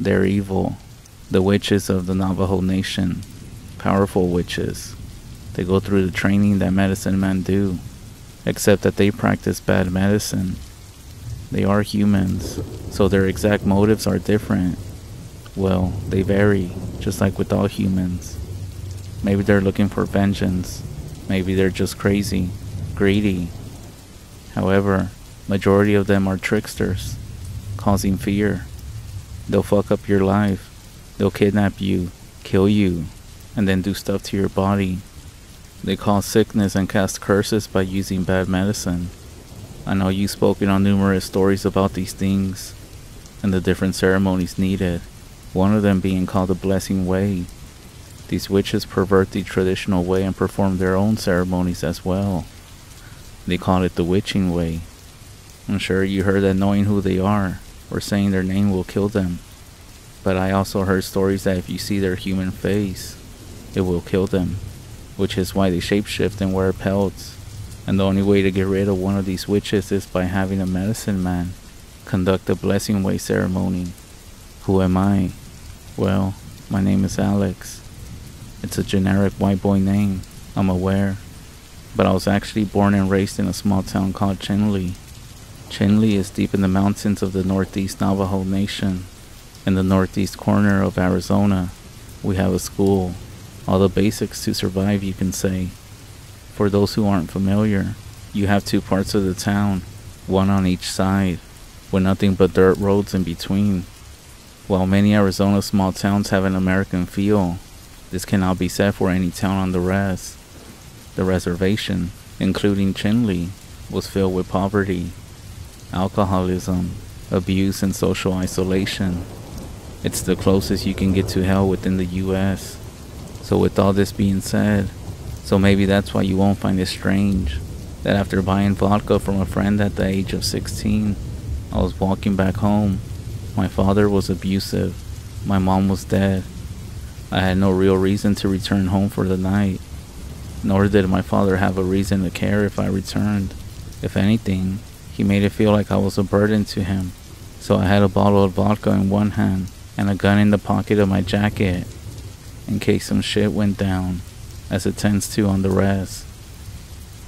They're evil. The witches of the Navajo Nation. Powerful witches. They go through the training that medicine men do, except that they practice bad medicine. They are humans, so their exact motives are different. Well, they vary, just like with all humans. Maybe they're looking for vengeance. Maybe they're just crazy, greedy. However, majority of them are tricksters, causing fear. They'll fuck up your life. They'll kidnap you, kill you, and then do stuff to your body. They cause sickness and cast curses by using bad medicine. I know you've spoken on numerous stories about these things and the different ceremonies needed, one of them being called the Blessing Way. These witches pervert the traditional way and perform their own ceremonies as well. They call it the Witching Way. I'm sure you heard that knowing who they are or saying their name will kill them. But I also heard stories that if you see their human face, it will kill them, which is why they shapeshift and wear pelts. And the only way to get rid of one of these witches is by having a medicine man conduct a Blessing Way ceremony. Who am I? Well, my name is Alex. It's a generic white boy name, I'm aware. But I was actually born and raised in a small town called Chinle. Chinle is deep in the mountains of the Northeast Navajo Nation. In the northeast corner of Arizona, we have a school. All the basics to survive, you can say. For those who aren't familiar, you have two parts of the town, one on each side, with nothing but dirt roads in between. While many Arizona small towns have an American feel, this cannot be said for any town on the rest. The reservation, including Chinle, was filled with poverty, alcoholism, abuse, and social isolation. It's the closest you can get to hell within the US. So with all this being said, so maybe that's why you won't find it strange that after buying vodka from a friend at the age of 16, I was walking back home. My father was abusive. My mom was dead. I had no real reason to return home for the night, nor did my father have a reason to care if I returned. If anything, he made it feel like I was a burden to him. So I had a bottle of vodka in one hand and a gun in the pocket of my jacket, in case some shit went down, as it tends to on the rest.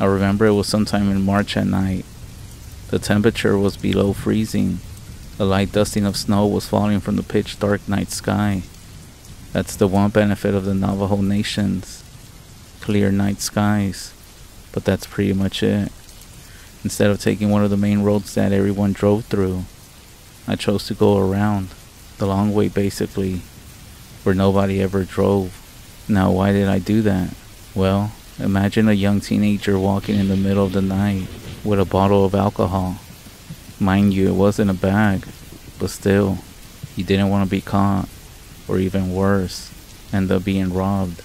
I remember it was sometime in March at night. The temperature was below freezing. A light dusting of snow was falling from the pitch dark night sky. That's the one benefit of the Navajo Nations. Clear night skies. But that's pretty much it. Instead of taking one of the main roads that everyone drove through, I chose to go around, the long way basically, where nobody ever drove. Now why did I do that? Well, imagine a young teenager walking in the middle of the night with a bottle of alcohol. Mind you, it wasn't a bag, but still, you didn't want to be caught, or even worse, end up being robbed.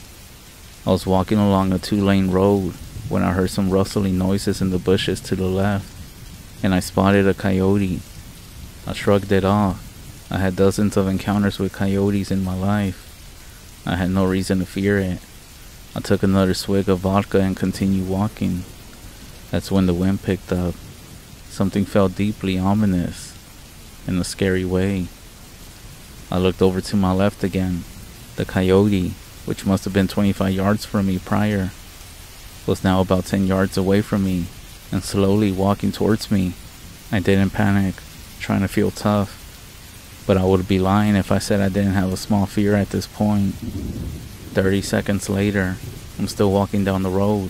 I was walking along a 2-lane road when I heard some rustling noises in the bushes to the left, and I spotted a coyote. I shrugged it off. I had dozens of encounters with coyotes in my life. I had no reason to fear it. I took another swig of vodka and continued walking. That's when the wind picked up. Something felt deeply ominous, in a scary way. I looked over to my left again. The coyote, which must have been 25 yards from me prior, was now about 10 yards away from me and slowly walking towards me. I didn't panic, trying to feel tough, but I would be lying if I said I didn't have a small fear at this point. 30 seconds later, I'm still walking down the road.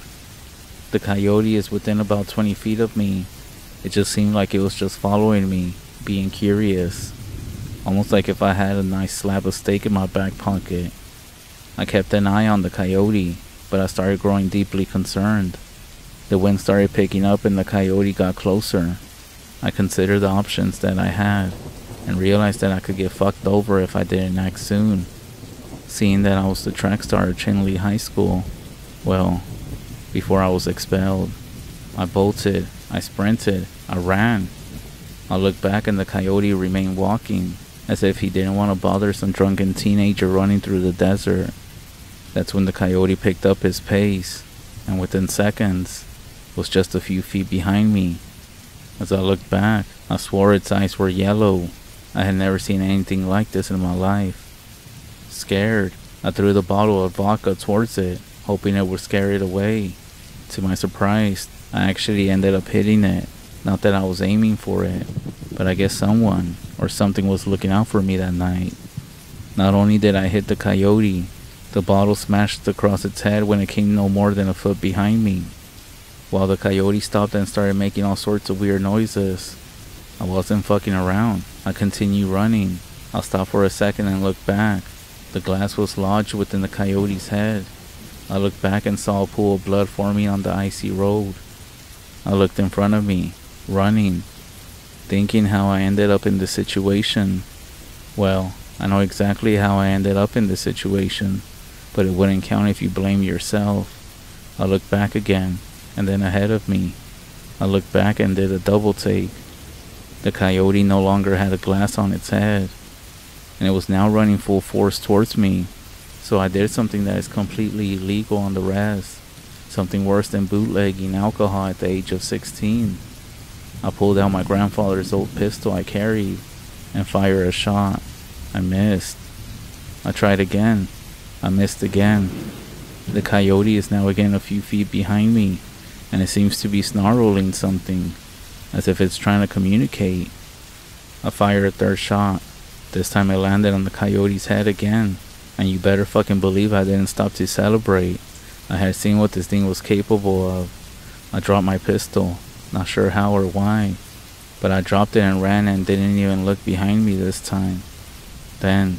The coyote is within about 20 feet of me. It just seemed like it was just following me, being curious. Almost like if I had a nice slab of steak in my back pocket. I kept an eye on the coyote, but I started growing deeply concerned. The wind started picking up and the coyote got closer. I considered the options that I had, and realized that I could get fucked over if I didn't act soon. Seeing that I was the track star at Chinle High School, well, before I was expelled, I bolted, I sprinted, I ran. I looked back and the coyote remained walking, as if he didn't want to bother some drunken teenager running through the desert. That's when the coyote picked up his pace, and within seconds, was just a few feet behind me. As I looked back, I swore its eyes were yellow, I had never seen anything like this in my life. Scared, I threw the bottle of vodka towards it, hoping it would scare it away. To my surprise, I actually ended up hitting it. Not that I was aiming for it, but I guess someone or something was looking out for me that night. Not only did I hit the coyote, the bottle smashed across its head when it came no more than a foot behind me. While the coyote stopped and started making all sorts of weird noises. I wasn't fucking around. I continued running. I'll stop for a second and look back. The glass was lodged within the coyote's head. I looked back and saw a pool of blood forming on the icy road. I looked in front of me, running, thinking how I ended up in this situation. Well, I know exactly how I ended up in this situation, but it wouldn't count if you blame yourself. I looked back again, and then ahead of me. I looked back and did a double take. The coyote no longer had a glass on its head, and it was now running full force towards me. So I did something that is completely illegal on the res, something worse than bootlegging alcohol at the age of 16. I pulled out my grandfather's old pistol I carried and fired a shot. I missed. I tried again. I missed again. The coyote is now again a few feet behind me, and it seems to be snarling something, as if it's trying to communicate. I fired a third shot. This time it landed on the coyote's head again, and you better fucking believe I didn't stop to celebrate. I had seen what this thing was capable of. I dropped my pistol, not sure how or why, but I dropped it and ran and didn't even look behind me this time. Then,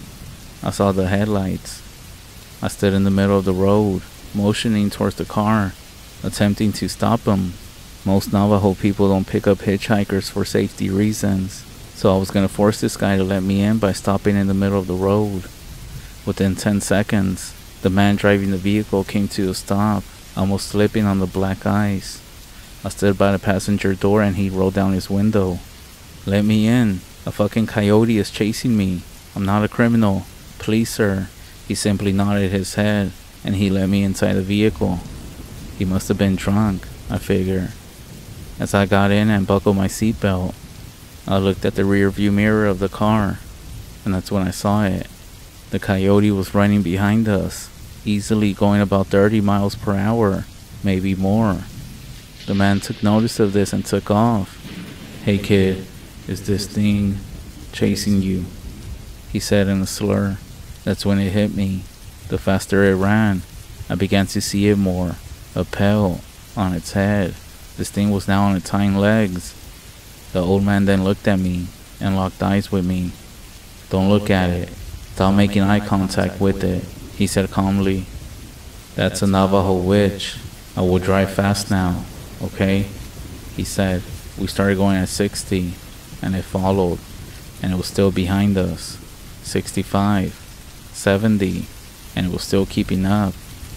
I saw the headlights. I stood in the middle of the road, motioning towards the car, attempting to stop them. Most Navajo people don't pick up hitchhikers for safety reasons, so I was going to force this guy to let me in by stopping in the middle of the road. Within 10 seconds, the man driving the vehicle came to a stop, almost slipping on the black ice. I stood by the passenger door and he rolled down his window. "Let me in. A fucking coyote is chasing me. I'm not a criminal. Please, sir." He simply nodded his head and he let me inside the vehicle. He must have been drunk, I figure. As I got in and buckled my seatbelt, I looked at the rear view mirror of the car, and that's when I saw it. The coyote was running behind us, easily going about 30 miles per hour, maybe more. The man took notice of this and took off. "Hey kid, is this thing chasing you?" he said in a slur. That's when it hit me. The faster it ran, I began to see it more. A pelt on its head. This thing was now on its hind legs. The old man then looked at me and locked eyes with me. "Don't look at it. Stop making eye contact with it," he said calmly. "That's a Navajo witch. I will drive fast now, okay?" he said. We started going at 60, and it followed, and it was still behind us. 65, 70, and it was still keeping up.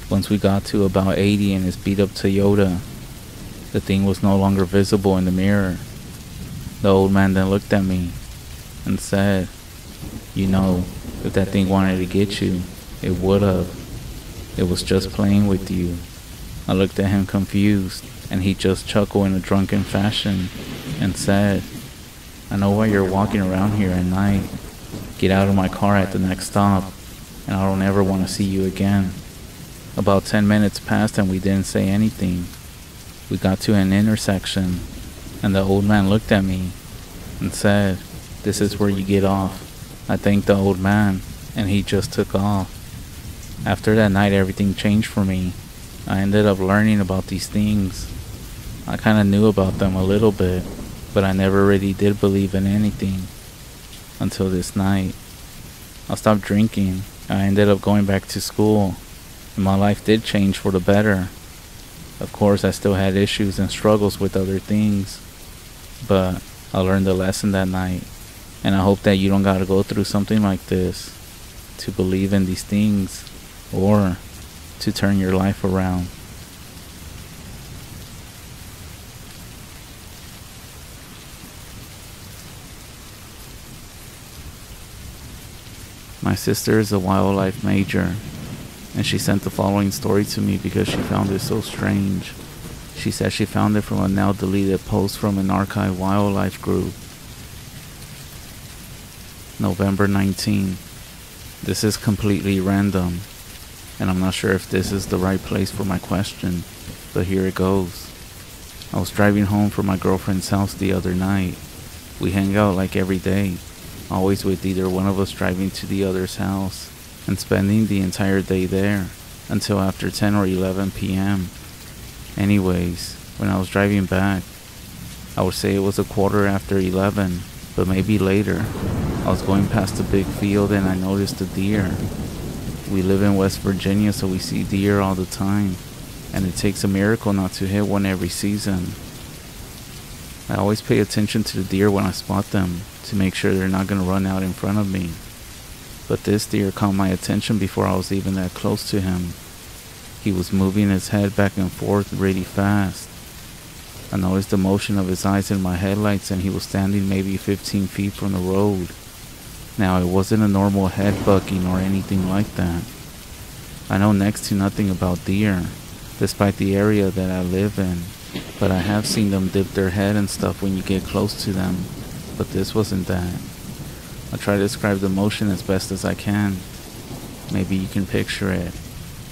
Once we got to about 80 in his beat up Toyota, the thing was no longer visible in the mirror. The old man then looked at me and said, "You know, if that thing wanted to get you, it would have. It was just playing with you." I looked at him confused, and he just chuckled in a drunken fashion and said, "I know why you're walking around here at night. Get out of my car at the next stop, and I don't ever want to see you again." About 10 minutes passed and we didn't say anything. We got to an intersection, and the old man looked at me and said, "This is where you get off." I thanked the old man, and he just took off. After that night, everything changed for me. I ended up learning about these things. I kind of knew about them a little bit, but I never really did believe in anything until this night. I stopped drinking. I ended up going back to school, and my life did change for the better. Of course, I still had issues and struggles with other things, but I learned a lesson that night, and I hope that you don't gotta go through something like this to believe in these things or to turn your life around. My sister is a wildlife major, and she sent the following story to me because she found it so strange. She said she found it from a now deleted post from an archived wildlife group. November 19. This is completely random, and I'm not sure if this is the right place for my question, but here it goes. I was driving home from my girlfriend's house the other night. We hang out like every day, always with either one of us driving to the other's house and spending the entire day there until after 10 or 11 p.m. Anyways, when I was driving back, I would say it was a quarter after 11, but maybe later, I was going past a big field and I noticed a deer. We live in West Virginia, so we see deer all the time, and it takes a miracle not to hit one every season. I always pay attention to the deer when I spot them to make sure they're not going to run out in front of me. But this deer caught my attention before I was even that close to him. He was moving his head back and forth really fast. I noticed the motion of his eyes in my headlights, and he was standing maybe 15 feet from the road. Now, it wasn't a normal head bucking or anything like that. I know next to nothing about deer, despite the area that I live in, but I have seen them dip their head and stuff when you get close to them, but this wasn't that. I'll try to describe the motion as best as I can. Maybe you can picture it.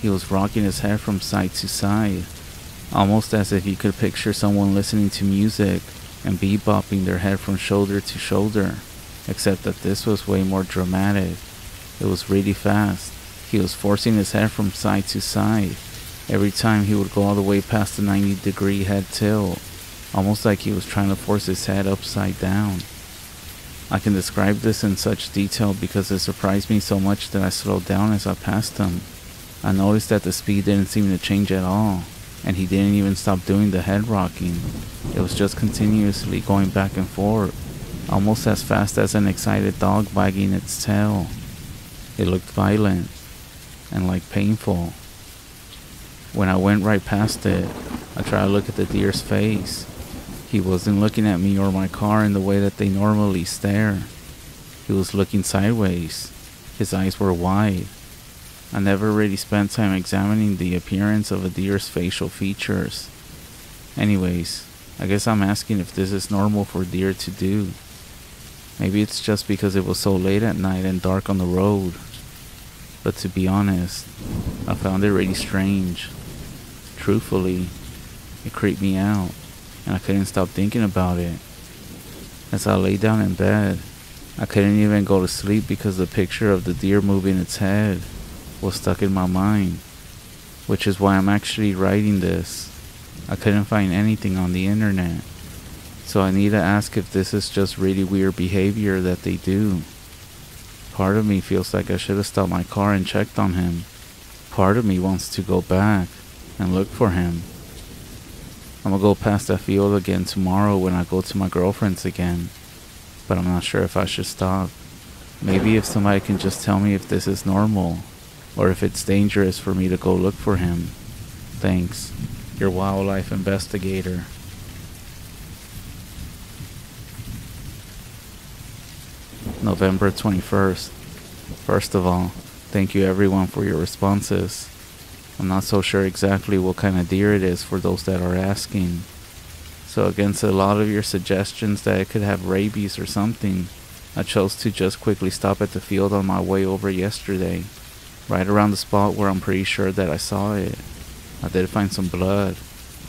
He was rocking his head from side to side, almost as if you could picture someone listening to music and bebopping their head from shoulder to shoulder, except that this was way more dramatic. It was really fast. He was forcing his head from side to side. Every time he would go all the way past the 90-degree head tilt, almost like he was trying to force his head upside down. I can describe this in such detail because it surprised me so much that I slowed down as I passed him. I noticed that the speed didn't seem to change at all, and he didn't even stop doing the head rocking. It was just continuously going back and forth, almost as fast as an excited dog wagging its tail. It looked violent and like painful. When I went right past it, I tried to look at the deer's face. He wasn't looking at me or my car in the way that they normally stare. He was looking sideways. His eyes were wide. I never really spent time examining the appearance of a deer's facial features. Anyways, I guess I'm asking if this is normal for deer to do. Maybe it's just because it was so late at night and dark on the road. But to be honest, I found it really strange. Truthfully, it creeped me out, and I couldn't stop thinking about it. As I lay down in bed, I couldn't even go to sleep because the picture of the deer moving its head was stuck in my mind, which is why I'm actually writing this. I couldn't find anything on the internet, so I need to ask if this is just really weird behavior that they do. Part of me feels like I should have stopped my car and checked on him. Part of me wants to go back and look for him. I'm gonna go past that field again tomorrow when I go to my girlfriend's again, but I'm not sure if I should stop. Maybe if somebody can just tell me if this is normal, or if it's dangerous for me to go look for him. Thanks, your wildlife investigator. November 21st. First of all, thank you everyone for your responses. I'm not so sure exactly what kind of deer it is for those that are asking. So against a lot of your suggestions that it could have rabies or something, I chose to just quickly stop at the field on my way over yesterday, right around the spot where I'm pretty sure that I saw it. I did find some blood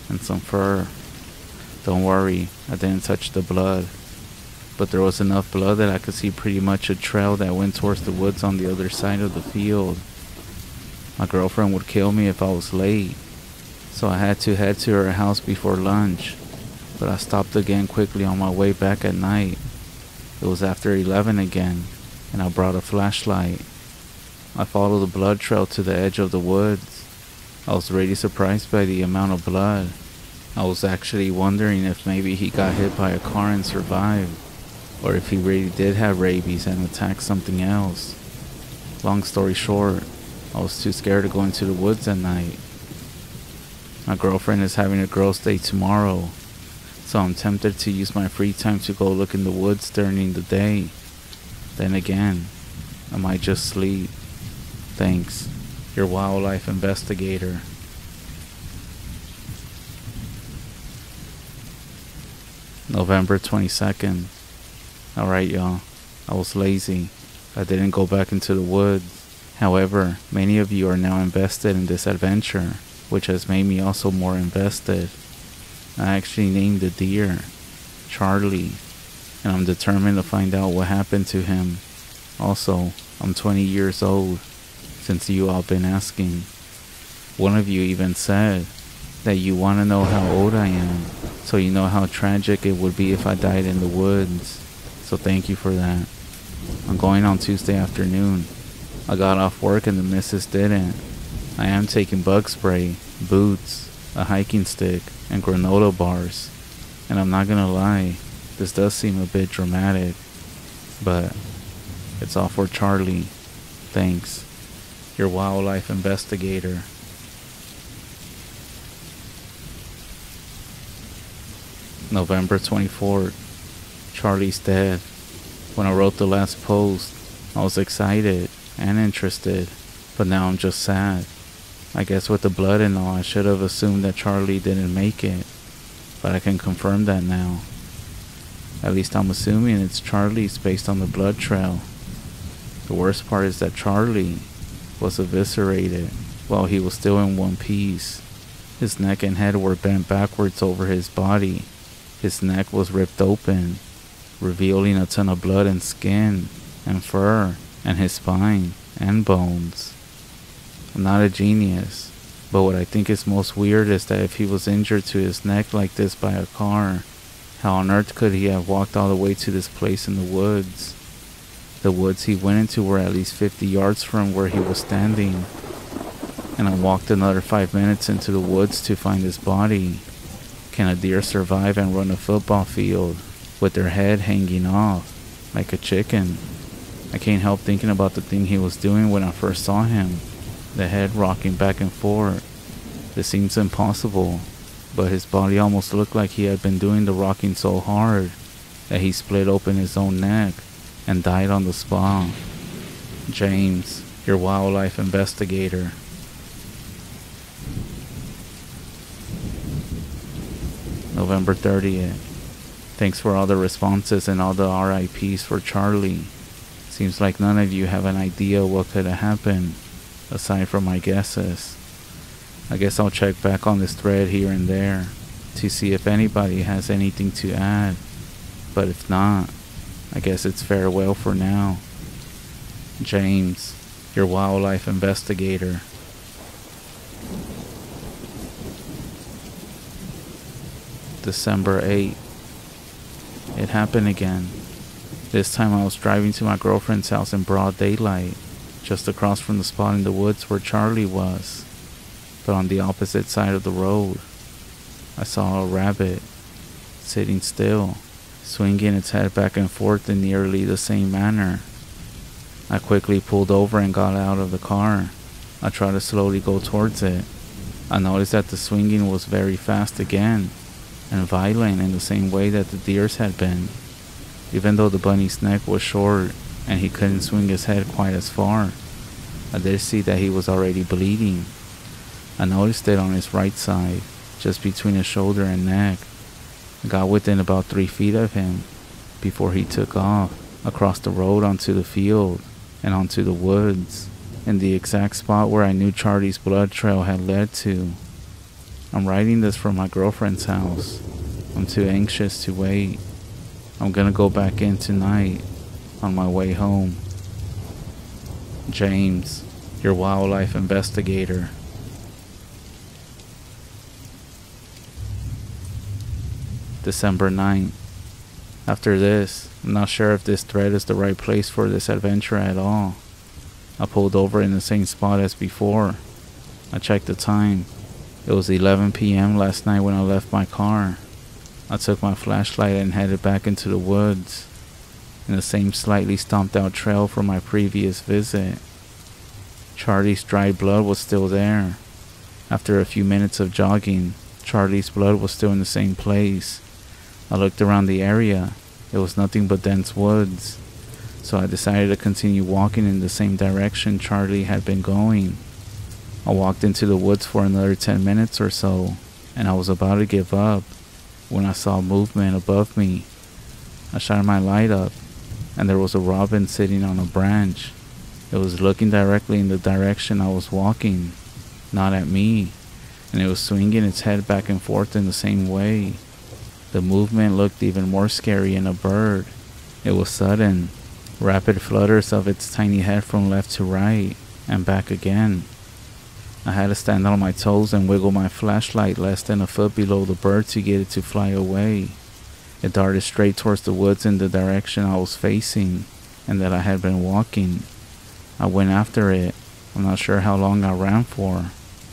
and some fur. Don't worry, I didn't touch the blood. But there was enough blood that I could see pretty much a trail that went towards the woods on the other side of the field. My girlfriend would kill me if I was late, so I had to head to her house before lunch, but I stopped again quickly on my way back at night. It was after 11 again, and I brought a flashlight. I followed the blood trail to the edge of the woods. I was really surprised by the amount of blood. I was actually wondering if maybe he got hit by a car and survived, or if he really did have rabies and attacked something else. Long story short, I was too scared to go into the woods at night. My girlfriend is having a girls' day tomorrow, so I'm tempted to use my free time to go look in the woods during the day. Then again, I might just sleep. Thanks, your wildlife investigator. November 22nd. Alright y'all, I was lazy. I didn't go back into the woods. However, many of you are now invested in this adventure, which has made me also more invested. I actually named the deer Charlie, and I'm determined to find out what happened to him. Also, I'm 20 years old, since you all been asking. One of you even said that you want to know how old I am, so you know how tragic it would be if I died in the woods. So thank you for that. I'm going on Tuesday afternoon. I got off work and the missus didn't. I am taking bug spray, boots, a hiking stick, and granola bars. And I'm not gonna lie, this does seem a bit dramatic, but it's all for Charlie. Thanks. Your wildlife investigator. November 24th. Charlie's dead. When I wrote the last post, I was excited and interested, but now I'm just sad. I guess with the blood and all, I should have assumed that Charlie didn't make it, but I can confirm that now. At least I'm assuming it's Charlie's based on the blood trail. The worst part is that Charlie was eviscerated while he was still in one piece. His neck and head were bent backwards over his body. His neck was ripped open, revealing a ton of blood and skin and fur and his spine and bones. I'm not a genius, but what I think is most weird is that if he was injured to his neck like this by a car, how on earth could he have walked all the way to this place in the woods? The woods he went into were at least 50 yards from where he was standing, and I walked another 5 minutes into the woods to find his body. Can a deer survive and run a football field with their head hanging off like a chicken? I can't help thinking about the thing he was doing when I first saw him, the head rocking back and forth. It seems impossible, but his body almost looked like he had been doing the rocking so hard that he split open his own neck and died on the spot. James, your wildlife investigator. November 30th. Thanks for all the responses and all the RIPs for Charlie. Seems like none of you have an idea what could have happened, aside from my guesses. I guess I'll check back on this thread here and there to see if anybody has anything to add, but if not, I guess it's farewell for now. James, your wildlife investigator. December 8th. It happened again. This time I was driving to my girlfriend's house in broad daylight, just across from the spot in the woods where Charlie was. But on the opposite side of the road, I saw a rabbit sitting still, swinging its head back and forth in nearly the same manner. I quickly pulled over and got out of the car. I tried to slowly go towards it. I noticed that the swinging was very fast again, and violent in the same way that the deer's had been. Even though the bunny's neck was short and he couldn't swing his head quite as far, I did see that he was already bleeding. I noticed it on his right side, just between his shoulder and neck. I got within about 3 feet of him before he took off across the road onto the field and onto the woods, in the exact spot where I knew Charlie's blood trail had led to. I'm writing this from my girlfriend's house. I'm too anxious to wait. I'm gonna go back in tonight on my way home. James, your wildlife investigator. December 9th. After this, I'm not sure if this thread is the right place for this adventure at all. I pulled over in the same spot as before. I checked the time. It was 11 p.m. last night when I left my car. I took my flashlight and headed back into the woods, in the same slightly stomped out trail from my previous visit. Charlie's dried blood was still there. After a few minutes of jogging, Charlie's blood was still in the same place. I looked around the area. It was nothing but dense woods, so I decided to continue walking in the same direction Charlie had been going. I walked into the woods for another 10 minutes or so, and I was about to give up when I saw movement above me. I shined my light up, and there was a robin sitting on a branch. It was looking directly in the direction I was walking, not at me, and it was swinging its head back and forth in the same way. The movement looked even more scary in a bird. It was sudden, rapid flutters of its tiny head from left to right, and back again. I had to stand on my toes and wiggle my flashlight less than a foot below the bird to get it to fly away. It darted straight towards the woods in the direction I was facing and that I had been walking. I went after it. I'm not sure how long I ran for,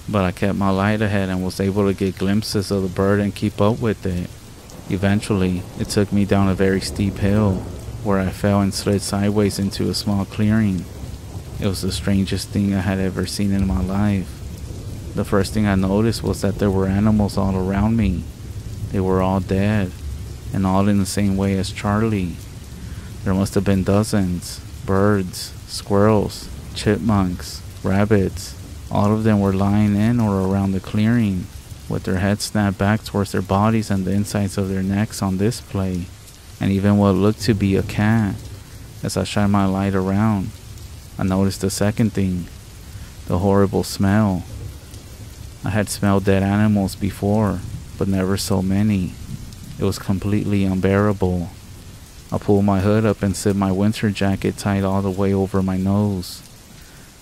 but I kept my light ahead and was able to get glimpses of the bird and keep up with it. Eventually, it took me down a very steep hill, where I fell and slid sideways into a small clearing. It was the strangest thing I had ever seen in my life. The first thing I noticed was that there were animals all around me. They were all dead, and all in the same way as Charlie. There must have been dozens: birds, squirrels, chipmunks, rabbits. All of them were lying in or around the clearing, with their heads snapped back towards their bodies and the insides of their necks on display, and even what looked to be a cat. As I shined my light around, I noticed the second thing: the horrible smell. I had smelled dead animals before, but never so many. It was completely unbearable. I pulled my hood up and zipped my winter jacket tight all the way over my nose.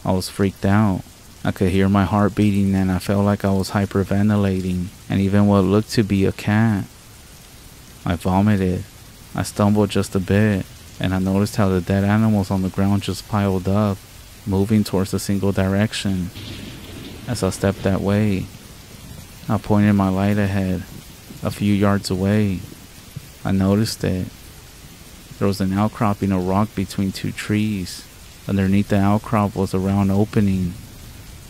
I was freaked out. I could hear my heart beating and I felt like I was hyperventilating, and even what looked to be a cat. I vomited. I stumbled just a bit, and I noticed how the dead animals on the ground just piled up, moving towards a single direction. As I stepped that way, I pointed my light ahead, a few yards away. I noticed it. There was an outcropping of rock between two trees. Underneath the outcrop was a round opening.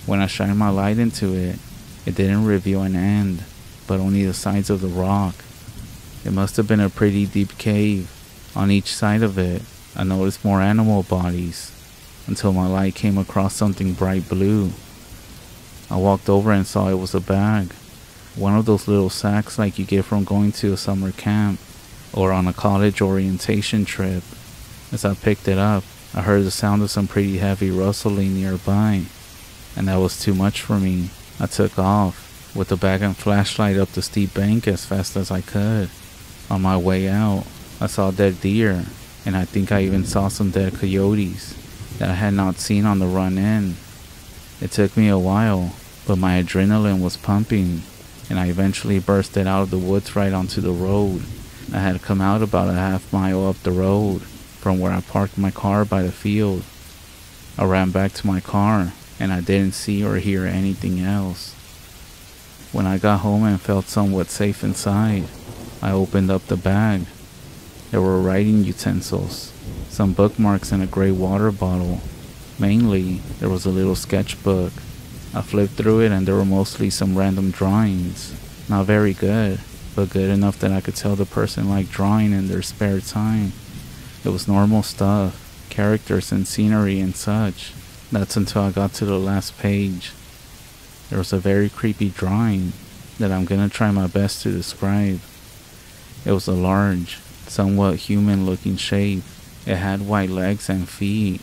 When I shined my light into it, it didn't reveal an end, but only the sides of the rock. It must have been a pretty deep cave. On each side of it, I noticed more animal bodies, until my light came across something bright blue. I walked over and saw it was a bag. One of those little sacks like you get from going to a summer camp or on a college orientation trip. As I picked it up, I heard the sound of some pretty heavy rustling nearby, and that was too much for me. I took off, with the bag and flashlight up the steep bank as fast as I could. On my way out, I saw dead deer, and I think I even saw some dead coyotes that I had not seen on the run in. It took me a while, but my adrenaline was pumping, and I eventually bursted out of the woods right onto the road. I had come out about a half-mile up the road from where I parked my car by the field. I ran back to my car, and I didn't see or hear anything else. When I got home and felt somewhat safe inside, I opened up the bag. There were writing utensils, some bookmarks, and a gray water bottle. Mainly, there was a little sketchbook. I flipped through it and there were mostly some random drawings. Not very good, but good enough that I could tell the person liked drawing in their spare time. It was normal stuff, characters and scenery and such. That's until I got to the last page. There was a very creepy drawing that I'm gonna try my best to describe. It was a large, somewhat human-looking shape. It had white legs and feet,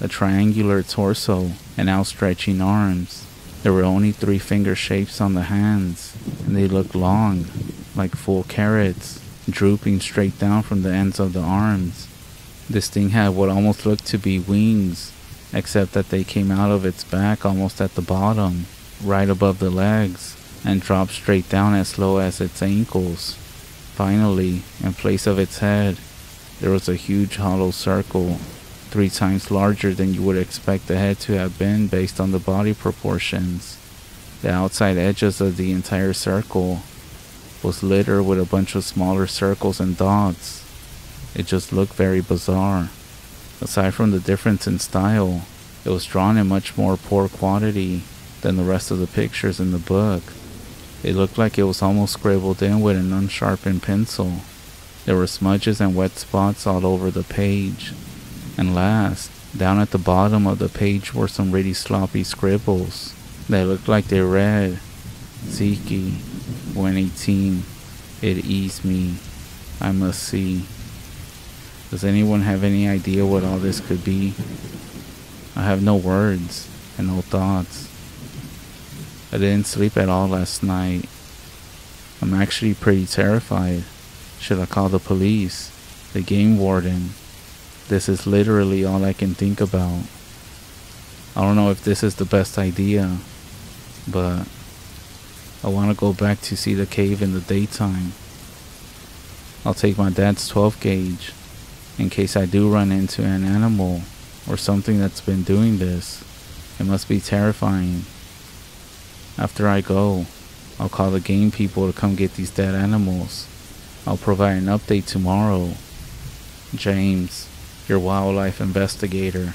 a triangular torso, and outstretching arms. There were only 3 finger shapes on the hands, and they looked long, like full carrots, drooping straight down from the ends of the arms. This thing had what almost looked to be wings, except that they came out of its back almost at the bottom, right above the legs, and dropped straight down as low as its ankles. Finally, in place of its head, there was a huge hollow circle, 3 times larger than you would expect the head to have been based on the body proportions. The outside edges of the entire circle was littered with a bunch of smaller circles and dots. It just looked very bizarre. Aside from the difference in style, it was drawn in much more poor quality than the rest of the pictures in the book. It looked like it was almost scribbled in with an unsharpened pencil. There were smudges and wet spots all over the page. And last, down at the bottom of the page were some really sloppy scribbles that looked like they read, "Zeke, 118, it eased me, I must see." Does anyone have any idea what all this could be? I have no words and no thoughts. I didn't sleep at all last night. I'm actually pretty terrified. Should I call the police? The game warden? This is literally all I can think about. I don't know if this is the best idea, but I want to go back to see the cave in the daytime. I'll take my dad's 12 gauge in case I do run into an animal or something that's been doing this. It must be terrifying. After I go, I'll call the game people to come get these dead animals. I'll provide an update tomorrow. James, your wildlife investigator.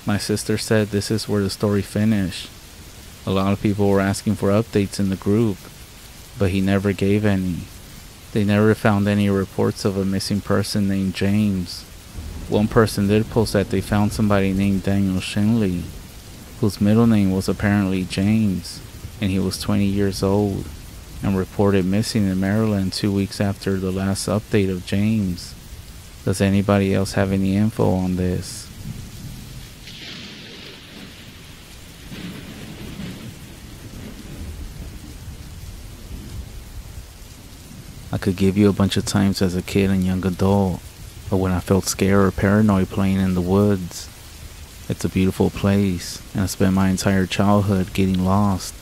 My sister said this is where the story finished. A lot of people were asking for updates in the group, but he never gave any. They never found any reports of a missing person named James. One person did post that they found somebody named Daniel Shinley, whose middle name was apparently James, and he was 20 years old, and reported missing in Maryland 2 weeks after the last update of James. Does anybody else have any info on this? I could give you a bunch of times as a kid and young adult, but when I felt scared or paranoid playing in the woods. It's a beautiful place, and I spent my entire childhood getting lost.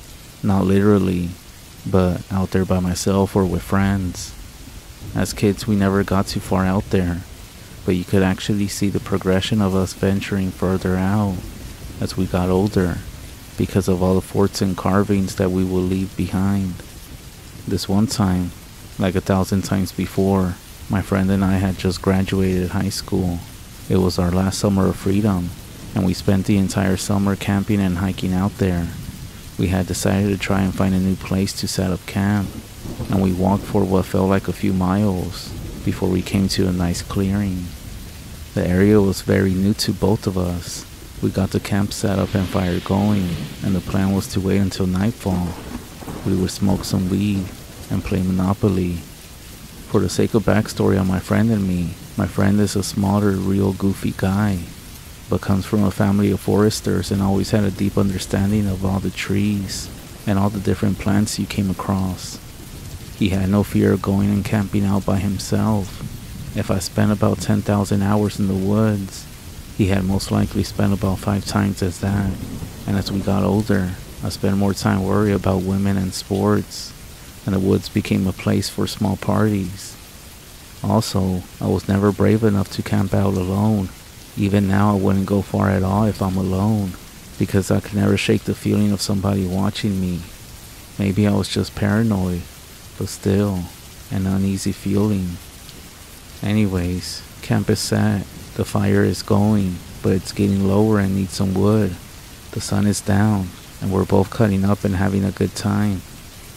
Not literally, but out there by myself or with friends. As kids, we never got too far out there, but you could actually see the progression of us venturing further out as we got older, because of all the forts and carvings that we will leave behind. This one time, like 1,000 times before, my friend and I had just graduated high school. It was our last summer of freedom, and we spent the entire summer camping and hiking out there. We had decided to try and find a new place to set up camp, and we walked for what felt like a few miles before we came to a nice clearing. The area was very new to both of us. We got the camp set up and fire going, and the plan was to wait until nightfall. We would smoke some weed and play Monopoly. For the sake of backstory on my friend and me, my friend is a smaller, real goofy guy, but comes from a family of foresters and always had a deep understanding of all the trees and all the different plants you came across. He had no fear of going and camping out by himself. If I spent about 10,000 hours in the woods, he had most likely spent about 5 times as that. And as we got older, I spent more time worrying about women and sports, and the woods became a place for small parties. Also, I was never brave enough to camp out alone. Even now, I wouldn't go far at all if I'm alone, because I could never shake the feeling of somebody watching me. Maybe I was just paranoid, but still, an uneasy feeling. Anyways, camp is set, the fire is going, but it's getting lower and needs some wood. The sun is down, and we're both cutting up and having a good time.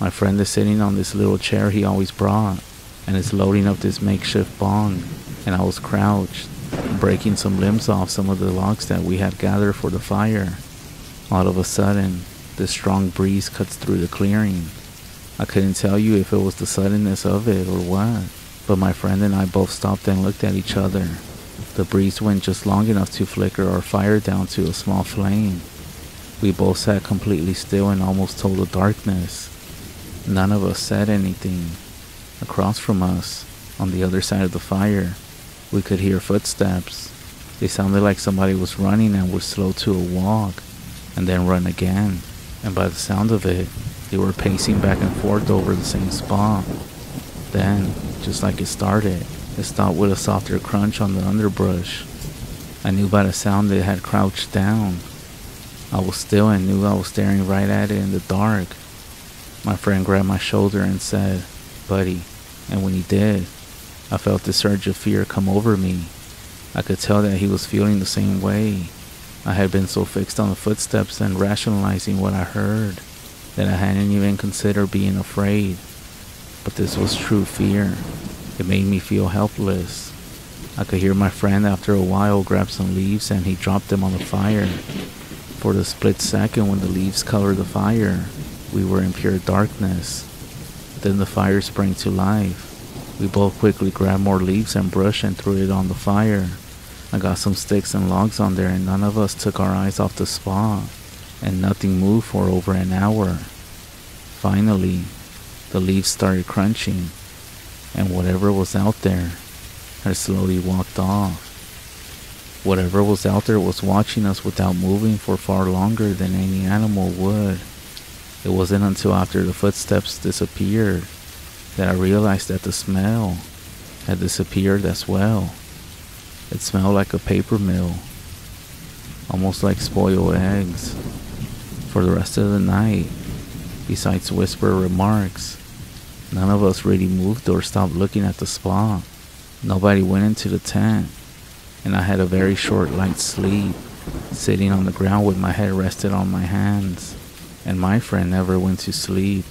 My friend is sitting on this little chair he always brought, and is loading up this makeshift bong, and I was crouched, breaking some limbs off some of the logs that we had gathered for the fire. All of a sudden, this strong breeze cuts through the clearing. I couldn't tell you if it was the suddenness of it or what, but my friend and I both stopped and looked at each other. The breeze went just long enough to flicker our fire down to a small flame. We both sat completely still in almost total darkness. None of us said anything. Across from us, on the other side of the fire, we could hear footsteps. They sounded like somebody was running and was slow to a walk, and then run again. And by the sound of it, they were pacing back and forth over the same spot. Then, just like it started, it stopped with a softer crunch on the underbrush. I knew by the sound they had crouched down. I was still and knew I was staring right at it in the dark. My friend grabbed my shoulder and said, "Buddy," and when he did, I felt the surge of fear come over me. I could tell that he was feeling the same way. I had been so fixed on the footsteps and rationalizing what I heard that I hadn't even considered being afraid. But this was true fear. It made me feel helpless. I could hear my friend after a while grab some leaves and he dropped them on the fire. For the split second when the leaves colored the fire, we were in pure darkness. Then the fire sprang to life. We both quickly grabbed more leaves and brush and threw it on the fire. I got some sticks and logs on there, and none of us took our eyes off the spot, and nothing moved for over an hour. Finally, the leaves started crunching, and whatever was out there had slowly walked off. Whatever was out there was watching us without moving for far longer than any animal would. It wasn't until after the footsteps disappeared that I realized that the smell had disappeared as well. It smelled like a paper mill, almost like spoiled eggs. For the rest of the night, besides whisper remarks, none of us really moved or stopped looking at the spot. Nobody went into the tent, and I had a very short light sleep, sitting on the ground with my head rested on my hands, and my friend never went to sleep.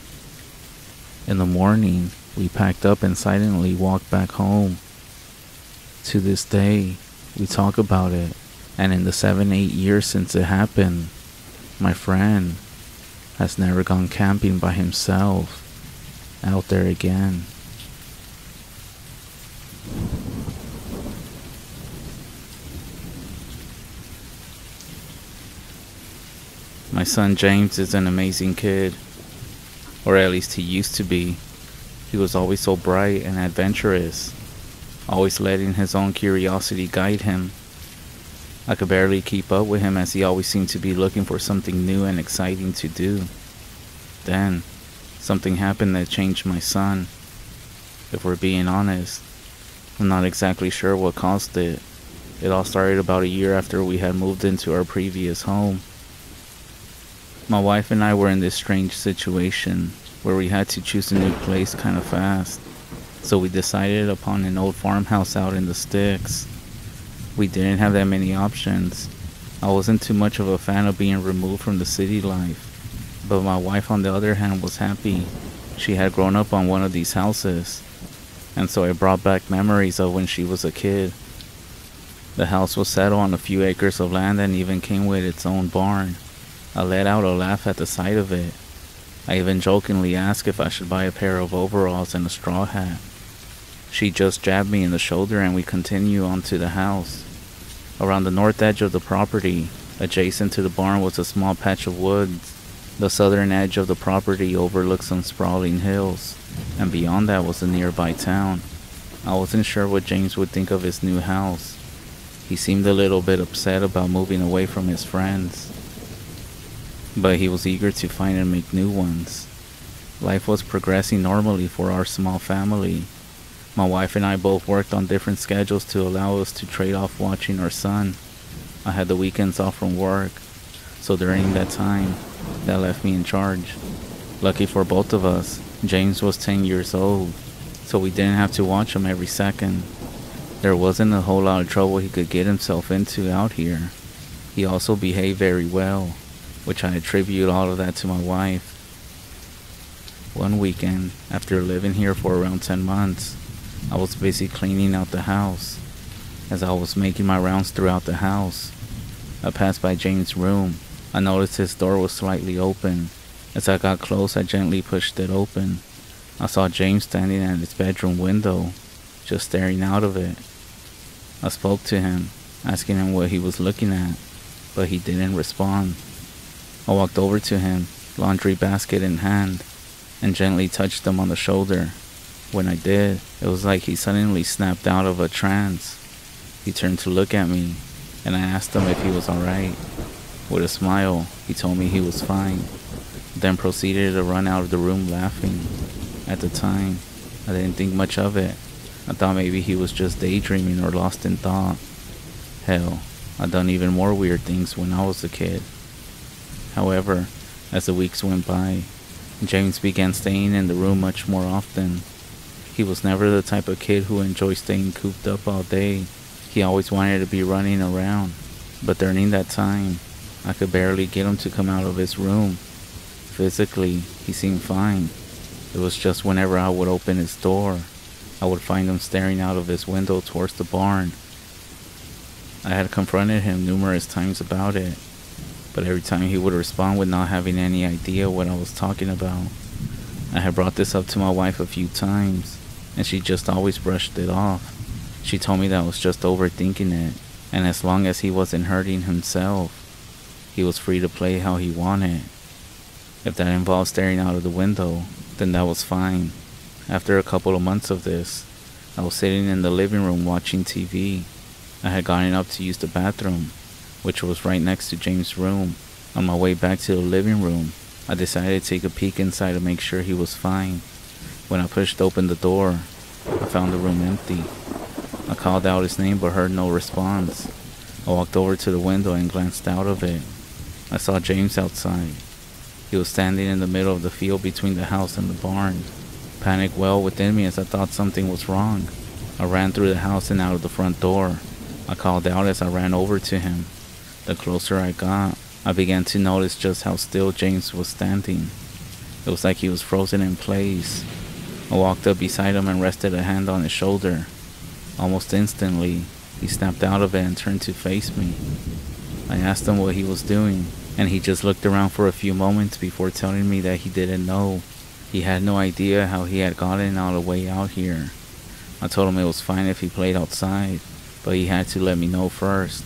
In the morning, we packed up and silently walked back home. To this day, we talk about it, and in the 7-8 years since it happened, my friend has never gone camping by himself out there again. My son James is an amazing kid, or at least he used to be. He was always so bright and adventurous, always letting his own curiosity guide him. I could barely keep up with him as he always seemed to be looking for something new and exciting to do. Then, something happened that changed my son. If we're being honest, I'm not exactly sure what caused it. It all started about a year after we had moved into our previous home. My wife and I were in this strange situation where we had to choose a new place kind of fast. So we decided upon an old farmhouse out in the sticks. We didn't have that many options. I wasn't too much of a fan of being removed from the city life, but my wife on the other hand was happy. She had grown up on one of these houses, and so it brought back memories of when she was a kid. The house was set on a few acres of land and even came with its own barn. I let out a laugh at the sight of it. I even jokingly asked if I should buy a pair of overalls and a straw hat. She just jabbed me in the shoulder and we continued on to the house. Around the north edge of the property, adjacent to the barn, was a small patch of woods. The southern edge of the property overlooked some sprawling hills, and beyond that was a nearby town. I wasn't sure what James would think of his new house. He seemed a little bit upset about moving away from his friends, but he was eager to find and make new ones. Life was progressing normally for our small family. My wife and I both worked on different schedules to allow us to trade off watching our son. I had the weekends off from work, so during that time, that left me in charge. Lucky for both of us, James was 10 years old, so we didn't have to watch him every second. There wasn't a whole lot of trouble he could get himself into out here. He also behaved very well, which I attribute all of that to my wife. One weekend, after living here for around 10 months, I was busy cleaning out the house. As I was making my rounds throughout the house, I passed by James' room. I noticed his door was slightly open. As I got close, I gently pushed it open. I saw James standing at his bedroom window, just staring out of it. I spoke to him, asking him what he was looking at, but he didn't respond. I walked over to him, laundry basket in hand, and gently touched him on the shoulder. When I did, it was like he suddenly snapped out of a trance. He turned to look at me, and I asked him if he was alright. With a smile, he told me he was fine, then proceeded to run out of the room laughing. At the time, I didn't think much of it. I thought maybe he was just daydreaming or lost in thought. Hell, I'd done even more weird things when I was a kid. However, as the weeks went by, James began staying in the room much more often. He was never the type of kid who enjoyed staying cooped up all day. He always wanted to be running around, but during that time, I could barely get him to come out of his room. Physically, he seemed fine. It was just whenever I would open his door, I would find him staring out of his window towards the barn. I had confronted him numerous times about it, but every time he would respond with not having any idea what I was talking about. I had brought this up to my wife a few times, and she just always brushed it off. She told me that I was just overthinking it, and as long as he wasn't hurting himself, he was free to play how he wanted. If that involved staring out of the window, then that was fine. After a couple of months of this, I was sitting in the living room watching TV. I had gotten up to use the bathroom, which was right next to James' room. On my way back to the living room, I decided to take a peek inside to make sure he was fine. When I pushed open the door, I found the room empty. I called out his name but heard no response. I walked over to the window and glanced out of it. I saw James outside. He was standing in the middle of the field between the house and the barn. Panic welled within me as I thought something was wrong. I ran through the house and out of the front door. I called out as I ran over to him. The closer I got, I began to notice just how still James was standing. It was like he was frozen in place. I walked up beside him and rested a hand on his shoulder. Almost instantly, he snapped out of it and turned to face me. I asked him what he was doing, and he just looked around for a few moments before telling me that he didn't know. He had no idea how he had gotten all the way out here. I told him it was fine if he played outside, but he had to let me know first.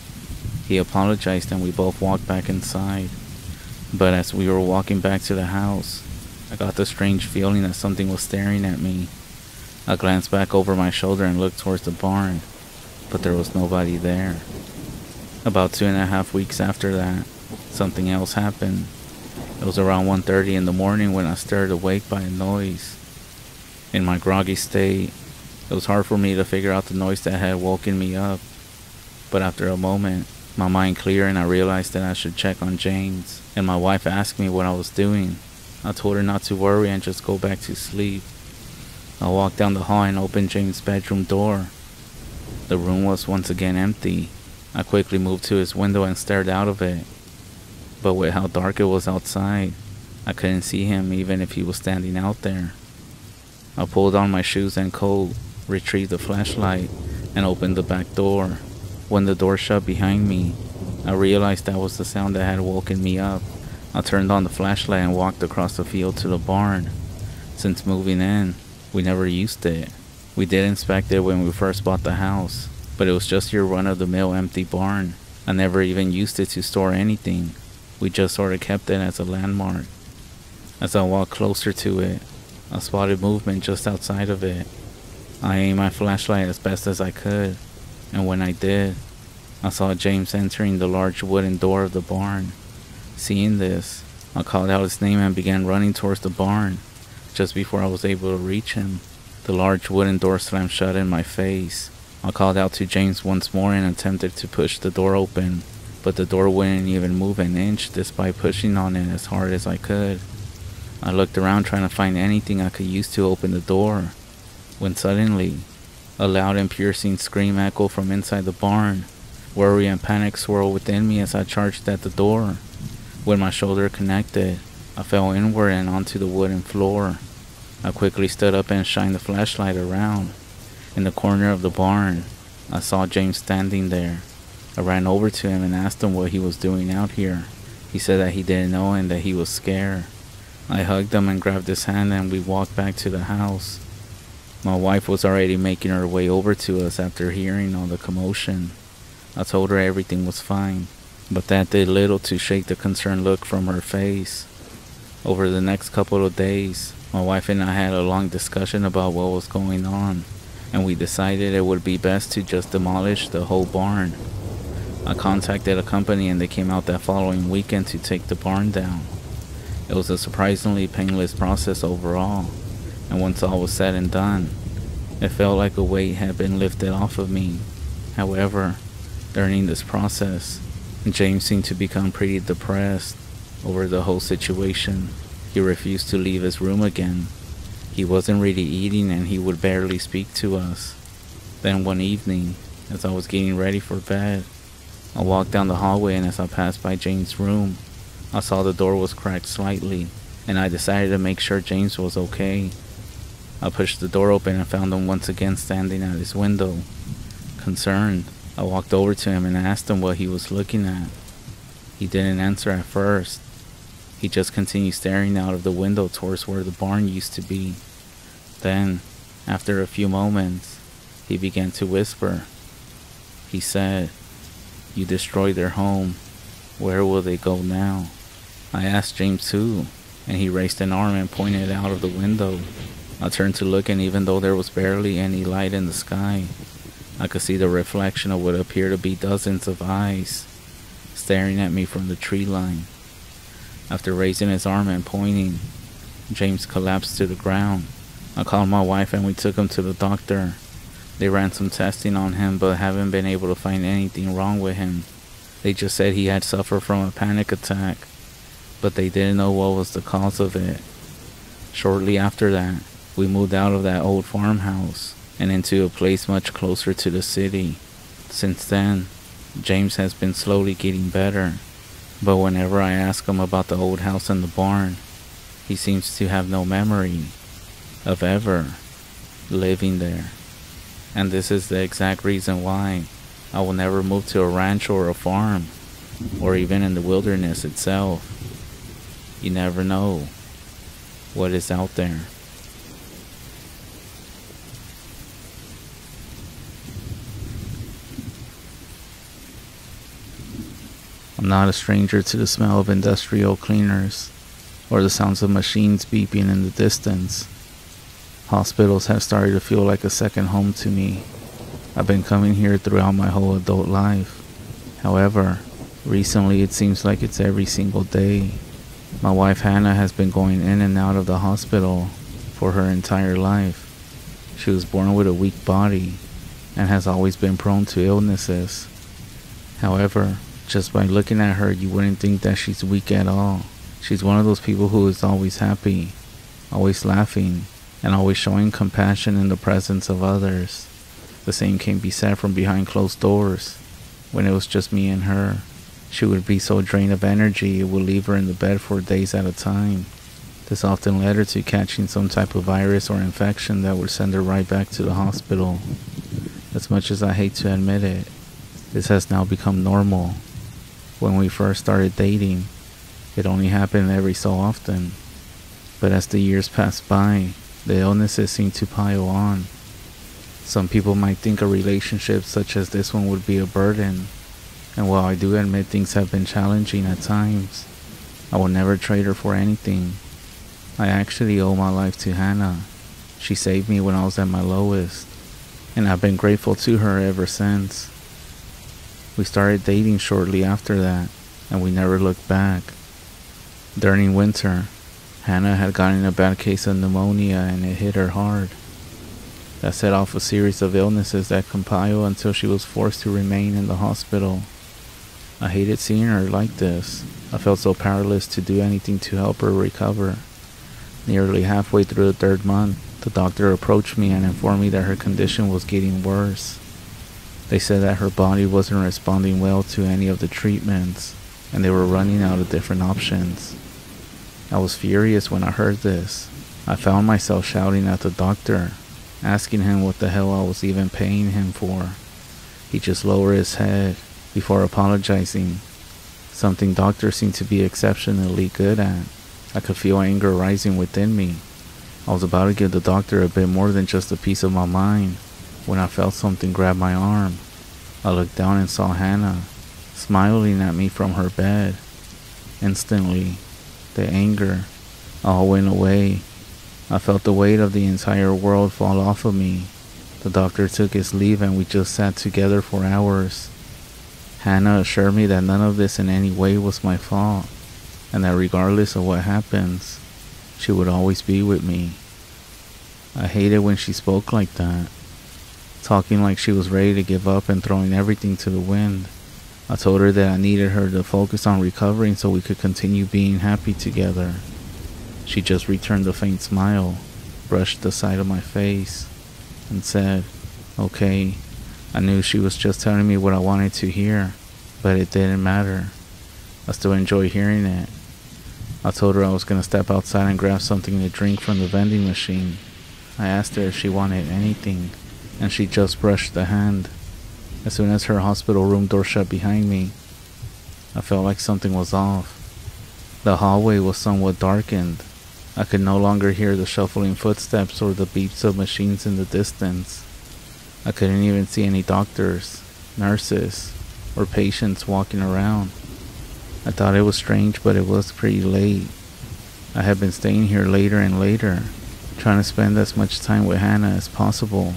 He apologized and we both walked back inside. But as we were walking back to the house, I got the strange feeling that something was staring at me. I glanced back over my shoulder and looked towards the barn, but there was nobody there. About 2.5 weeks after that, something else happened. It was around 1:30 in the morning when I stirred awake by a noise. In my groggy state, it was hard for me to figure out the noise that had woken me up. But after a moment, my mind cleared and I realized that I should check on James, and my wife asked me what I was doing. I told her not to worry and just go back to sleep. I walked down the hall and opened James' bedroom door. The room was once again empty. I quickly moved to his window and stared out of it. But with how dark it was outside, I couldn't see him even if he was standing out there. I pulled on my shoes and coat, retrieved the flashlight, and opened the back door. When the door shut behind me, I realized that was the sound that had woken me up. I turned on the flashlight and walked across the field to the barn. Since moving in, we never used it. We did inspect it when we first bought the house, but it was just your run-of-the-mill empty barn. I never even used it to store anything. We just sort of kept it as a landmark. As I walked closer to it, I spotted movement just outside of it. I aimed my flashlight as best as I could, and when I did, I saw James entering the large wooden door of the barn. Seeing this, I called out his name and began running towards the barn. Just before I was able to reach him, the large wooden door slammed shut in my face. I called out to James once more and attempted to push the door open, but the door wouldn't even move an inch despite pushing on it as hard as I could. I looked around trying to find anything I could use to open the door, when suddenly, a loud and piercing scream echoed from inside the barn. Worry and panic swirled within me as I charged at the door. When my shoulder connected, I fell inward and onto the wooden floor. I quickly stood up and shined the flashlight around. In the corner of the barn, I saw James standing there. I ran over to him and asked him what he was doing out here. He said that he didn't know and that he was scared. I hugged him and grabbed his hand and we walked back to the house. My wife was already making her way over to us after hearing all the commotion. I told her everything was fine, but that did little to shake the concerned look from her face. Over the next couple of days, my wife and I had a long discussion about what was going on, and we decided it would be best to just demolish the whole barn. I contacted a company and they came out that following weekend to take the barn down. It was a surprisingly painless process overall, and once all was said and done, it felt like a weight had been lifted off of me. However, during this process, James seemed to become pretty depressed over the whole situation. He refused to leave his room again. He wasn't really eating and he would barely speak to us. Then one evening, as I was getting ready for bed, I walked down the hallway and as I passed by James' room, I saw the door was cracked slightly, and I decided to make sure James was okay. I pushed the door open and found him once again standing at his window. Concerned, I walked over to him and asked him what he was looking at. He didn't answer at first. He just continued staring out of the window towards where the barn used to be. Then, After a few moments, he began to whisper. He said, "You destroyed their home. Where will they go now?" I asked James too, and he raised an arm and pointed out of the window. I turned to look, and even though there was barely any light in the sky, I could see the reflection of what appeared to be dozens of eyes staring at me from the tree line. After raising his arm and pointing, James collapsed to the ground. I called my wife and we took him to the doctor. They ran some testing on him but haven't been able to find anything wrong with him. They just said he had suffered from a panic attack, but they didn't know what was the cause of it. Shortly after that, we moved out of that old farmhouse and into a place much closer to the city. Since then, James has been slowly getting better, but whenever I ask him about the old house and the barn, he seems to have no memory of ever living there. And this is the exact reason why I will never move to a ranch or a farm, or even in the wilderness itself. You never know what is out there. I'm not a stranger to the smell of industrial cleaners or the sounds of machines beeping in the distance. Hospitals have started to feel like a second home to me. I've been coming here throughout my whole adult life. However, recently it seems like it's every single day. My wife Hannah has been going in and out of the hospital for her entire life. She was born with a weak body and has always been prone to illnesses. However, just by looking at her, you wouldn't think that she's weak at all. She's one of those people who is always happy, always laughing, and always showing compassion in the presence of others. The same can be said from behind closed doors. When it was just me and her, she would be so drained of energy it would leave her in the bed for days at a time. This often led her to catching some type of virus or infection that would send her right back to the hospital. As much as I hate to admit it, this has now become normal. When we first started dating, it only happened every so often. But as the years passed by, the illnesses seemed to pile on. Some people might think a relationship such as this one would be a burden, and while I do admit things have been challenging at times, I will never trade her for anything. I actually owe my life to Hannah. She saved me when I was at my lowest, and I've been grateful to her ever since. We started dating shortly after that, and we never looked back. During winter, Hannah had gotten a bad case of pneumonia and it hit her hard. That set off a series of illnesses that compiled until she was forced to remain in the hospital. I hated seeing her like this. I felt so powerless to do anything to help her recover. Nearly halfway through the third month, the doctor approached me and informed me that her condition was getting worse. They said that her body wasn't responding well to any of the treatments, and they were running out of different options. I was furious when I heard this. I found myself shouting at the doctor, asking him what the hell I was even paying him for. He just lowered his head before apologizing, something doctors seem to be exceptionally good at. I could feel anger rising within me. I was about to give the doctor a bit more than just a piece of my mind when I felt something grab my arm. I looked down and saw Hannah, smiling at me from her bed. Instantly, the anger all went away. I felt the weight of the entire world fall off of me. The doctor took his leave and we just sat together for hours. Hannah assured me that none of this in any way was my fault, and that regardless of what happens, she would always be with me. I hated when she spoke like that, talking like she was ready to give up and throwing everything to the wind. I told her that I needed her to focus on recovering so we could continue being happy together. She just returned a faint smile, brushed the side of my face, and said, "Okay." I knew she was just telling me what I wanted to hear, but it didn't matter. I still enjoy hearing it. I told her I was going to step outside and grab something to drink from the vending machine. I asked her if she wanted anything, and she just brushed the hand. As soon as her hospital room door shut behind me, I felt like something was off. The hallway was somewhat darkened, I could no longer hear the shuffling footsteps or the beeps of machines in the distance. I couldn't even see any doctors, nurses, or patients walking around. I thought it was strange, but it was pretty late. I had been staying here later and later, trying to spend as much time with Hannah as possible.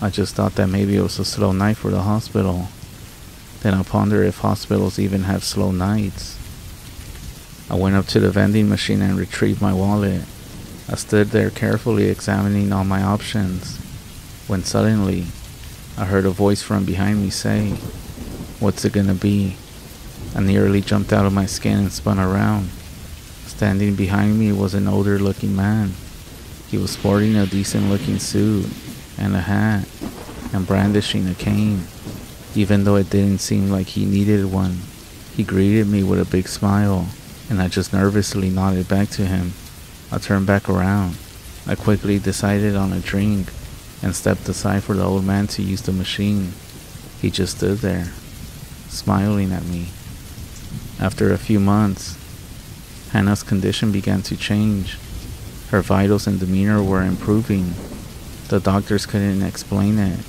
I just thought that maybe it was a slow night for the hospital. Then I pondered if hospitals even have slow nights. I went up to the vending machine and retrieved my wallet. I stood there carefully examining all my options, when suddenly, I heard a voice from behind me say, "What's it gonna be?" I nearly jumped out of my skin and spun around. Standing behind me was an older looking man. He was sporting a decent looking suit and a hat and brandishing a cane. Even though it didn't seem like he needed one, he greeted me with a big smile, and I just nervously nodded back to him. I turned back around. I quickly decided on a drink and stepped aside for the old man to use the machine. He just stood there, smiling at me. After a few months, Hannah's condition began to change. Her vitals and demeanor were improving. The doctors couldn't explain it.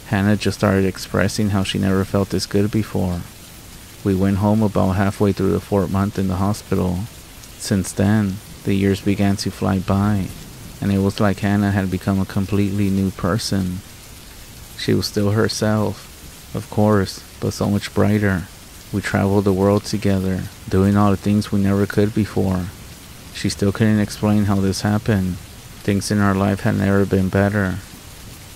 Hannah just started expressing how she never felt this good before. We went home about halfway through the 4th month in the hospital. Since then, the years began to fly by, and it was like Hannah had become a completely new person. She was still herself, of course, but so much brighter. We traveled the world together, doing all the things we never could before. She still couldn't explain how this happened. Things in our life had never been better.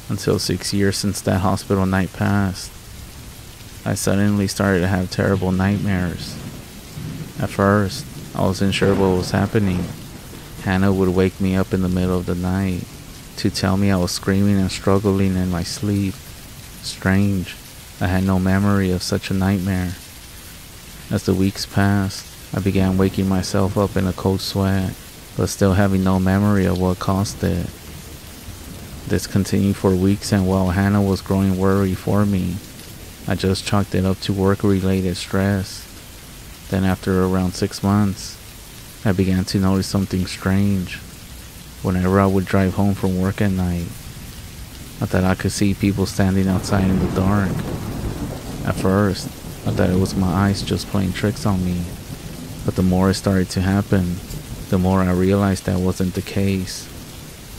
Until 6 years since that hospital night passed, I suddenly started to have terrible nightmares. At first, I wasn't sure what was happening. Hannah would wake me up in the middle of the night to tell me I was screaming and struggling in my sleep. Strange, I had no memory of such a nightmare. As the weeks passed, I began waking myself up in a cold sweat, but still having no memory of what caused it. This continued for weeks, and while Hannah was growing worried for me, I just chalked it up to work-related stress. Then after around 6 months, I began to notice something strange. Whenever I would drive home from work at night, I thought I could see people standing outside in the dark. At first, I thought it was my eyes just playing tricks on me, but the more it started to happen, the more I realized that wasn't the case.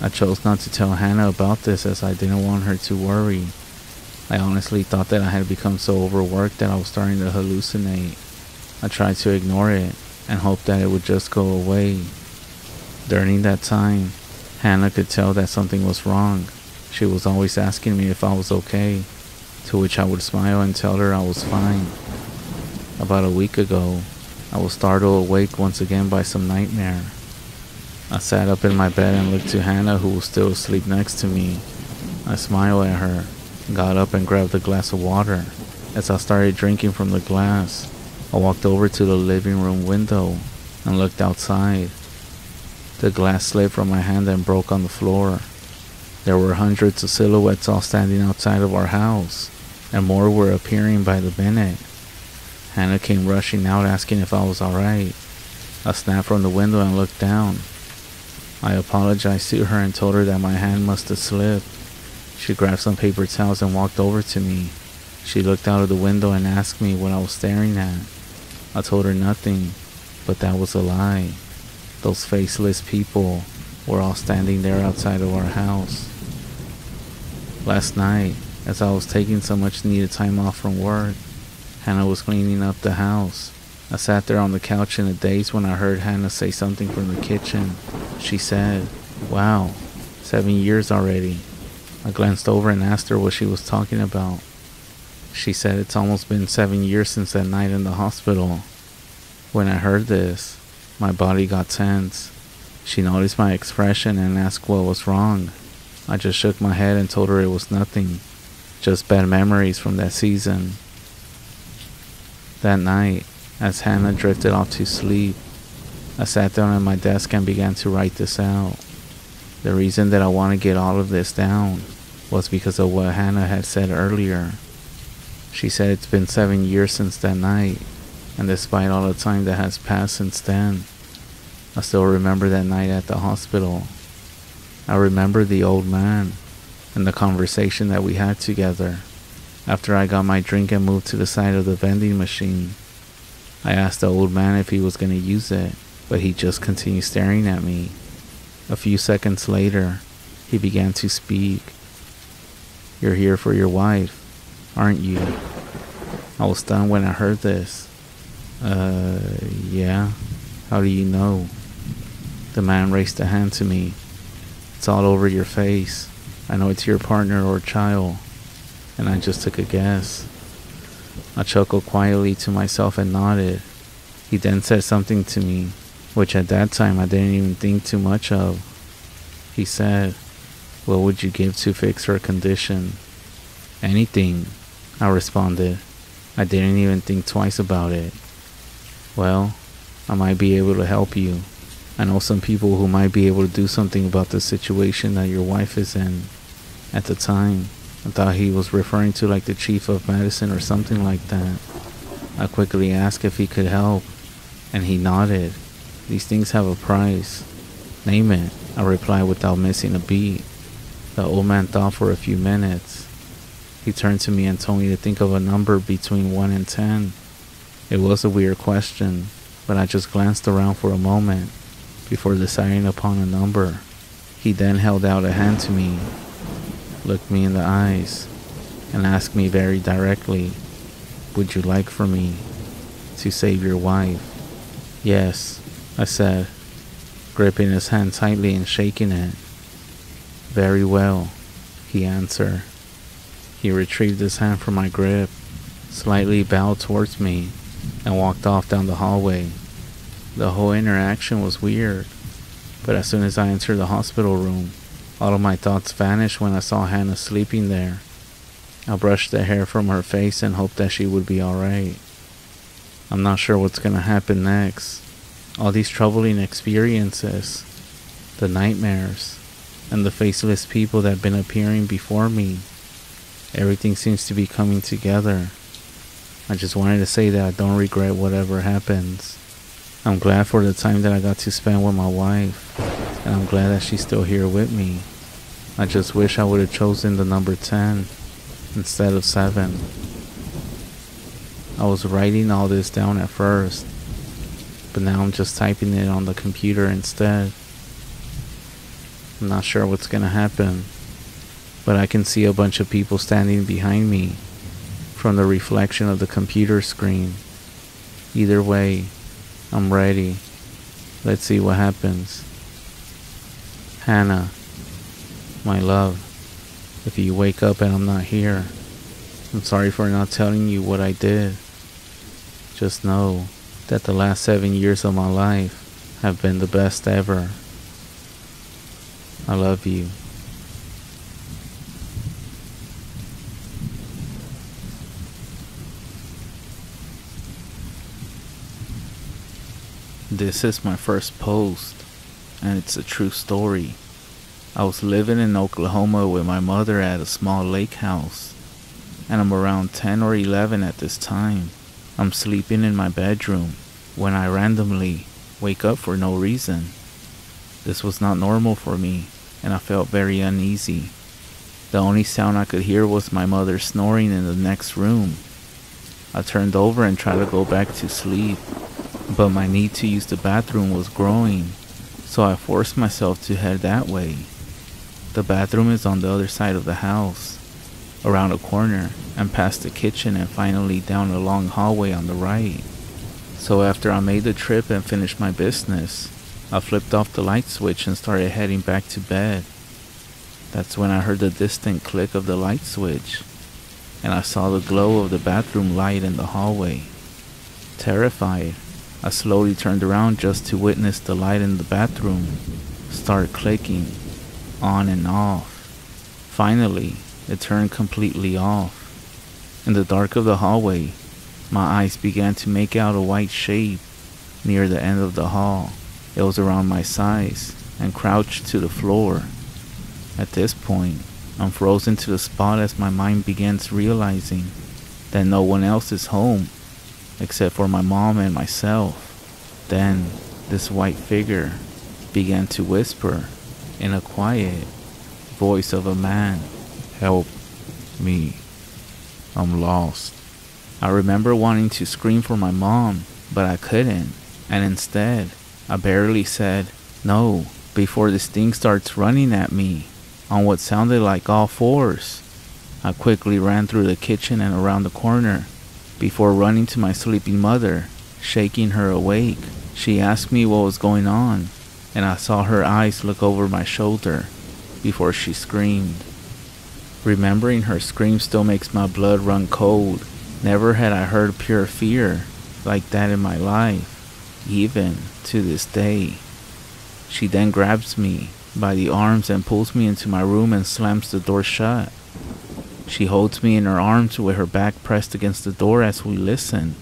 I chose not to tell Hannah about this as I didn't want her to worry. I honestly thought that I had become so overworked that I was starting to hallucinate. I tried to ignore it and hoped that it would just go away. During that time, Hannah could tell that something was wrong. She was always asking me if I was okay, to which I would smile and tell her I was fine. About a week ago, I was startled awake once again by some nightmare. I sat up in my bed and looked to Hannah, who was still asleep next to me. I smiled at her, got up and grabbed a glass of water. As I started drinking from the glass, I walked over to the living room window and looked outside. The glass slid from my hand and broke on the floor. There were hundreds of silhouettes all standing outside of our house, and more were appearing by the minute. Hannah came rushing out asking if I was alright. I snapped from the window and looked down. I apologized to her and told her that my hand must have slipped. She grabbed some paper towels and walked over to me. She looked out of the window and asked me what I was staring at. I told her nothing, but that was a lie. Those faceless people were all standing there outside of our house. Last night, as I was taking some much needed time off from work, Hannah was cleaning up the house. I sat there on the couch in a daze when I heard Hannah say something from the kitchen. She said, "Wow, 7 years already." I glanced over and asked her what she was talking about. She said it's almost been 7 years since that night in the hospital. When I heard this, my body got tense. She noticed my expression and asked what was wrong. I just shook my head and told her it was nothing, just bad memories from that season. That night, as Hannah drifted off to sleep, I sat down at my desk and began to write this out. The reason that I want to get all of this down was because of what Hannah had said earlier. She said it's been 7 years since that night, and despite all the time that has passed since then, I still remember that night at the hospital. I remember the old man and the conversation that we had together. After I got my drink and moved to the side of the vending machine, I asked the old man if he was going to use it, but he just continued staring at me. A few seconds later, he began to speak. "You're here for your wife, aren't you?" I was stunned when I heard this. Yeah. How do you know?" The man raised a hand to me. "It's all over your face. I know it's your partner or child." And I just took a guess. I chuckled quietly to myself and nodded. He then said something to me, which at that time I didn't even think too much of. He said, "What would you give to fix her condition?" "Anything," I responded. I didn't even think twice about it. "Well, I might be able to help you. I know some people who might be able to do something about the situation that your wife is in." At the time, I thought he was referring to like the chief of medicine or something like that. I quickly asked if he could help, and he nodded. "These things have a price." "Name it," I replied without missing a beat. The old man thought for a few minutes. He turned to me and told me to think of a number between 1 and 10. It was a weird question, but I just glanced around for a moment before deciding upon a number. He then held out a hand to me, looked me in the eyes, and asked me very directly, "Would you like for me to save your wife?" "Yes," I said, gripping his hand tightly and shaking it. "Very well," he answered. He retrieved his hand from my grip, slightly bowed towards me, and walked off down the hallway. The whole interaction was weird, but as soon as I entered the hospital room, all of my thoughts vanished when I saw Hannah sleeping there. I brushed the hair from her face and hoped that she would be alright. I'm not sure what's gonna happen next. All these troubling experiences, the nightmares, and the faceless people that have been appearing before me, everything seems to be coming together. I just wanted to say that I don't regret whatever happens. I'm glad for the time that I got to spend with my wife, and I'm glad that she's still here with me. I just wish I would have chosen the number 10 instead of 7. I was writing all this down at first, but now I'm just typing it on the computer instead. I'm not sure what's gonna happen, but I can see a bunch of people standing behind me from the reflection of the computer screen. Either way, I'm ready. Let's see what happens. Hannah, my love, if you wake up and I'm not here, I'm sorry for not telling you what I did. Just know that the last 7 years of my life have been the best ever. I love you. This is my first post, and it's a true story. I was living in Oklahoma with my mother at a small lake house, and I'm around 10 or 11 at this time. I'm sleeping in my bedroom when I randomly wake up for no reason. This was not normal for me, and I felt very uneasy. The only sound I could hear was my mother snoring in the next room. I turned over and tried to go back to sleep, but my need to use the bathroom was growing, so I forced myself to head that way. The bathroom is on the other side of the house, around a corner, and past the kitchen, and finally down a long hallway on the right. So after I made the trip and finished my business, I flipped off the light switch and started heading back to bed. That's when I heard the distant click of the light switch, and I saw the glow of the bathroom light in the hallway. Terrified, I slowly turned around just to witness the light in the bathroom start clicking on and off. Finally, it turned completely off. In the dark of the hallway, my eyes began to make out a white shape near the end of the hall. It was around my size and crouched to the floor. At this point, I'm frozen to the spot as my mind begins realizing that no one else is home except for my mom and myself. Then, this white figure began to whisper in a quiet voice of a man, "Help me, I'm lost." I remember wanting to scream for my mom, but I couldn't, and instead, I barely said no before this thing starts running at me on what sounded like all fours. I quickly ran through the kitchen and around the corner before running to my sleeping mother, shaking her awake. She asked me what was going on, and I saw her eyes look over my shoulder before she screamed. Remembering her scream still makes my blood run cold. Never had I heard pure fear like that in my life, even to this day. She then grabs me by the arms and pulls me into my room and slams the door shut. She holds me in her arms with her back pressed against the door as we listen.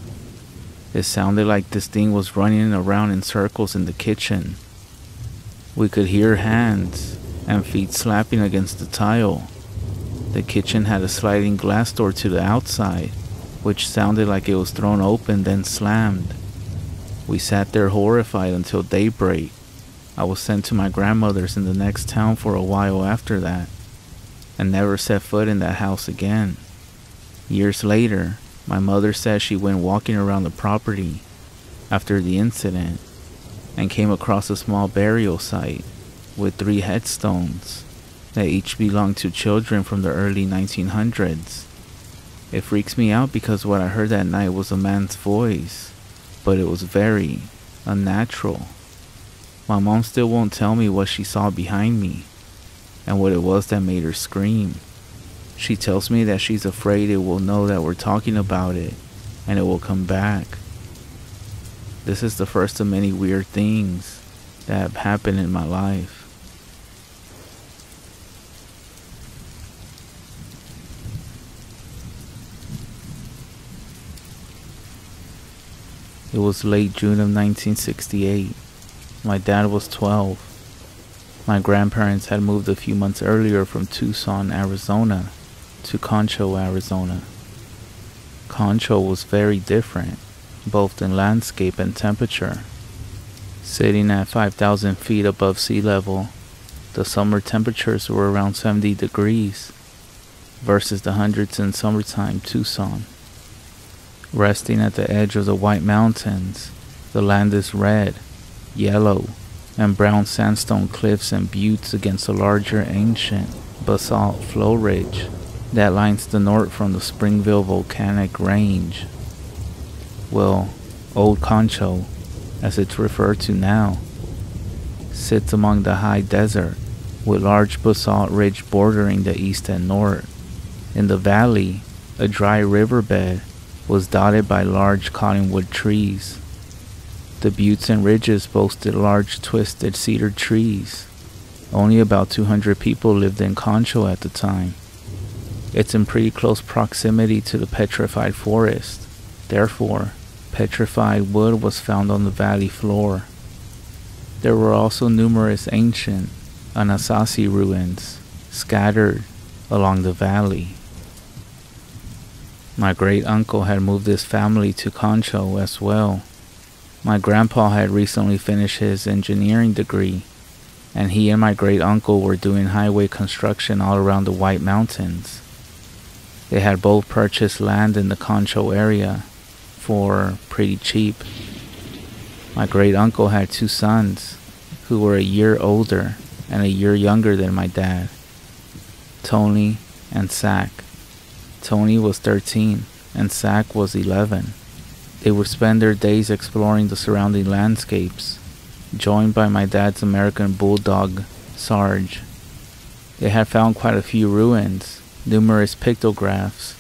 It sounded like this thing was running around in circles in the kitchen. We could hear hands and feet slapping against the tile. The kitchen had a sliding glass door to the outside, which sounded like it was thrown open then slammed. We sat there horrified until daybreak. I was sent to my grandmother's in the next town for a while after that, and never set foot in that house again. Years later, my mother said she went walking around the property after the incident and came across a small burial site with 3 headstones that each belonged to children from the early 1900s. It freaks me out because what I heard that night was a man's voice, but it was very unnatural. My mom still won't tell me what she saw behind me and what it was that made her scream. She tells me that she's afraid it will know that we're talking about it and it will come back. This is the first of many weird things that have happened in my life. It was late June of 1968. My dad was 12. My grandparents had moved a few months earlier from Tucson, Arizona to Concho, Arizona. Concho was very different, both in landscape and temperature. Sitting at 5,000 feet above sea level, the summer temperatures were around 70 degrees versus the hundreds in summertime Tucson. Resting at the edge of the White Mountains, the land is red, yellow, and brown sandstone cliffs and buttes against a larger ancient basalt flow ridge that lines the north from the Springville volcanic range. Well, Old Concho, as it's referred to now, sits among the high desert with large basalt ridge bordering the east and north. In the valley, a dry riverbed was dotted by large cottonwood trees. The buttes and ridges boasted large twisted cedar trees. Only about 200 people lived in Concho at the time. It's in pretty close proximity to the petrified forest. Therefore, petrified wood was found on the valley floor. There were also numerous ancient Anasazi ruins scattered along the valley. My great-uncle had moved his family to Concho as well. My grandpa had recently finished his engineering degree, and he and my great-uncle were doing highway construction all around the White Mountains. They had both purchased land in the Concho area for pretty cheap. My great-uncle had 2 sons who were a year older and a year younger than my dad, Tony and Zach. Tony was 13 and Zach was 11. They would spend their days exploring the surrounding landscapes, joined by my dad's American bulldog, Sarge. They had found quite a few ruins, numerous pictographs,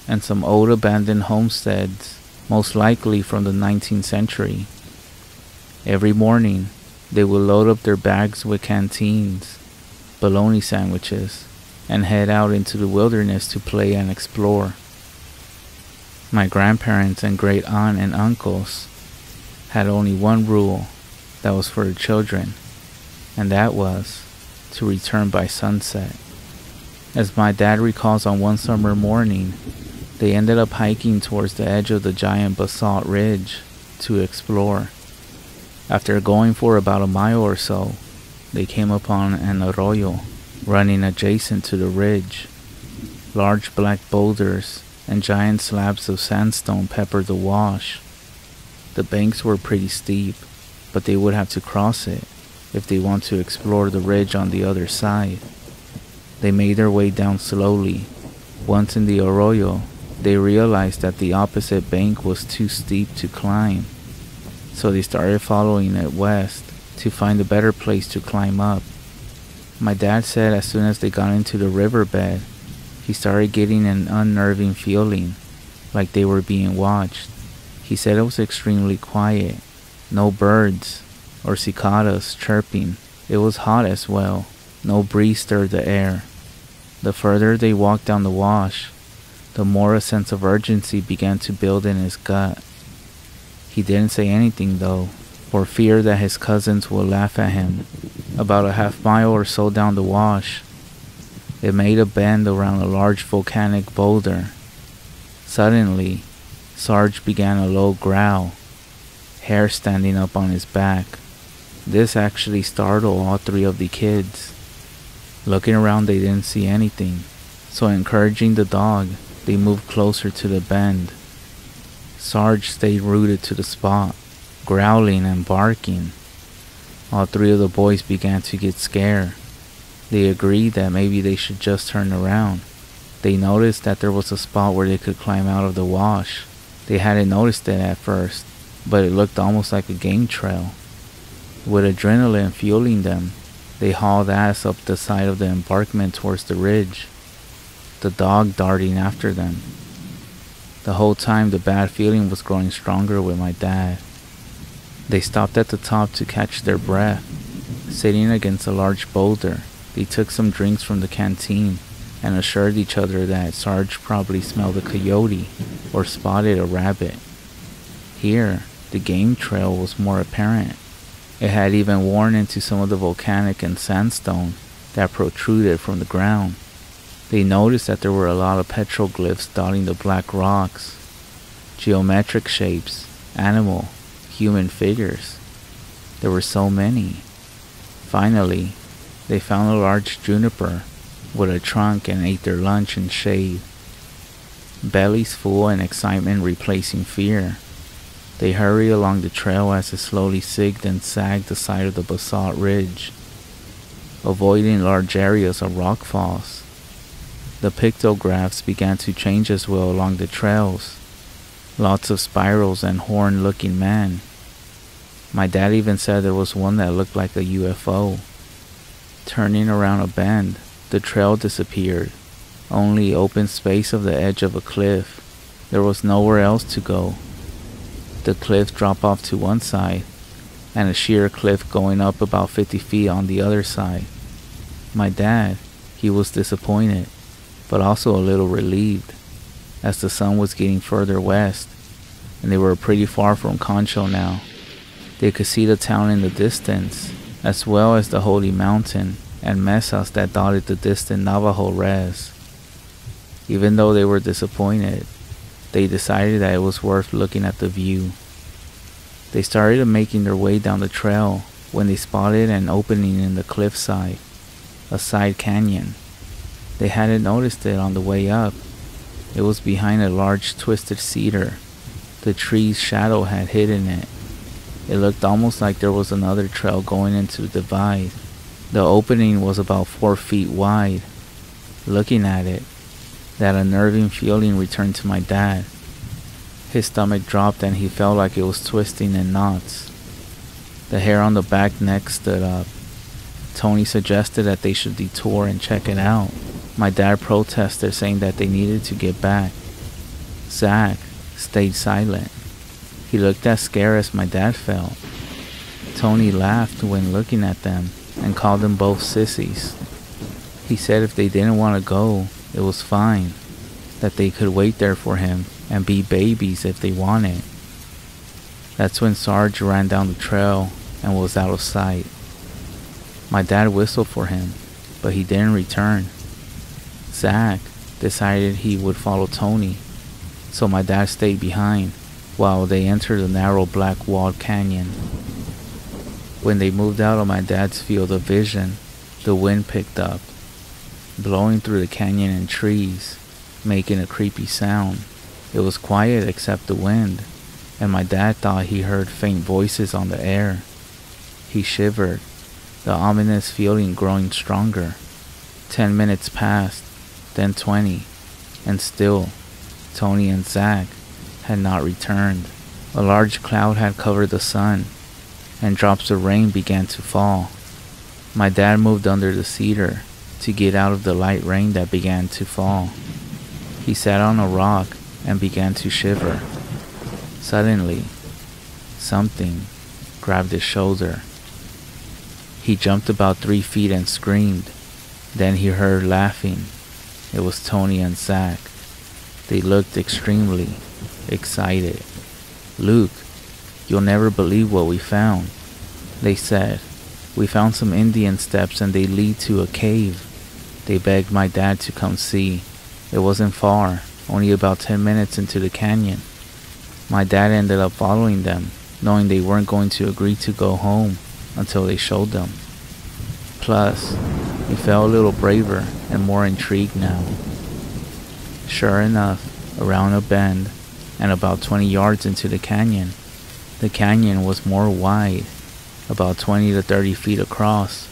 and some old abandoned homesteads, most likely from the 19th century. Every morning, they would load up their bags with canteens, bologna sandwiches, and head out into the wilderness to play and explore. My grandparents and great aunt and uncles had only one rule that was for the children, and that was to return by sunset. As my dad recalls, on one summer morning, they ended up hiking towards the edge of the giant basalt ridge to explore. After going for about a mile or so, they came upon an arroyo running adjacent to the ridge. Large black boulders and giant slabs of sandstone peppered the wash. The banks were pretty steep, but they would have to cross it if they want to explore the ridge on the other side. They made their way down slowly. Once in the arroyo, they realized that the opposite bank was too steep to climb, so they started following it west to find a better place to climb up. My dad said as soon as they got into the riverbed, he started getting an unnerving feeling, like they were being watched. He said it was extremely quiet, no birds or cicadas chirping. It was hot as well, no breeze stirred the air. The further they walked down the wash, the more a sense of urgency began to build in his gut. He didn't say anything though, for fear that his cousins would laugh at him. About a half mile or so down the wash, it made a bend around a large volcanic boulder. Suddenly, Sarge began a low growl, hair standing up on his back. This actually startled all three of the kids. Looking around, they didn't see anything, so encouraging the dog, they moved closer to the bend. Sarge stayed rooted to the spot, growling and barking. All three of the boys began to get scared. They agreed that maybe they should just turn around. They noticed that there was a spot where they could climb out of the wash. They hadn't noticed it at first, but it looked almost like a game trail. With adrenaline fueling them, they hauled ass up the side of the embankment towards the ridge, the dog darting after them. The whole time the bad feeling was growing stronger with my dad. They stopped at the top to catch their breath. Sitting against a large boulder, they took some drinks from the canteen and assured each other that Sarge probably smelled a coyote or spotted a rabbit. Here, the game trail was more apparent. It had even worn into some of the volcanic and sandstone that protruded from the ground. They noticed that there were a lot of petroglyphs dotting the black rocks, geometric shapes, animal, human figures. There were so many. Finally, they found a large juniper with a trunk and ate their lunch in shade. Bellies full and excitement replacing fear, they hurried along the trail as it slowly zigged and sagged the side of the basalt ridge, avoiding large areas of rock falls. The pictographs began to change as well along the trails. Lots of spirals and horn-looking men. My dad even said there was one that looked like a UFO. Turning around a bend, the trail disappeared. Only open space of the edge of a cliff. There was nowhere else to go. The cliff dropped off to one side, and a sheer cliff going up about 50 feet on the other side. My dad, he was disappointed, but also a little relieved, as the sun was getting further west, and they were pretty far from Concho now. They could see the town in the distance, as well as the holy mountain and mesas that dotted the distant Navajo res. Even though they were disappointed, they decided that it was worth looking at the view. They started making their way down the trail when they spotted an opening in the cliffside, a side canyon. They hadn't noticed it on the way up. It was behind a large twisted cedar. The tree's shadow had hidden it. It looked almost like there was another trail going into the divide. The opening was about 4 feet wide. Looking at it, that unnerving feeling returned to my dad. His stomach dropped and he felt like it was twisting in knots. The hair on the back neck stood up. Tony suggested that they should detour and check it out. My dad protested, saying that they needed to get back. Zach stayed silent. He looked as scared as my dad felt. Tony laughed when looking at them and called them both sissies. He said if they didn't want to go, it was fine, that they could wait there for him and be babies if they wanted. That's when Sarge ran down the trail and was out of sight. My dad whistled for him, but he didn't return. Zach decided he would follow Tony, so my dad stayed behind while they entered the narrow black walled canyon. When they moved out of my dad's field of vision, the wind picked up, blowing through the canyon and trees, making a creepy sound. It was quiet except the wind, and my dad thought he heard faint voices on the air. He shivered, the ominous feeling growing stronger. 10 minutes passed, then 20, and still, Tony and Zach had not returned. A large cloud had covered the sun, and drops of rain began to fall. My dad moved under the cedar to get out of the light rain that began to fall. He sat on a rock and began to shiver. Suddenly, something grabbed his shoulder. He jumped about 3 feet and screamed. Then he heard laughing. It was Tony and Zach. They looked extremely excited. "Luke, you'll never believe what we found," they said. "We found some Indian steps and they lead to a cave." They begged my dad to come see. It wasn't far, only about 10 minutes into the canyon. My dad ended up following them, knowing they weren't going to agree to go home until they showed them. Plus, he felt a little braver and more intrigued now. Sure enough, around a bend, and about 20 yards into the canyon was more wide, about 20 to 30 feet across,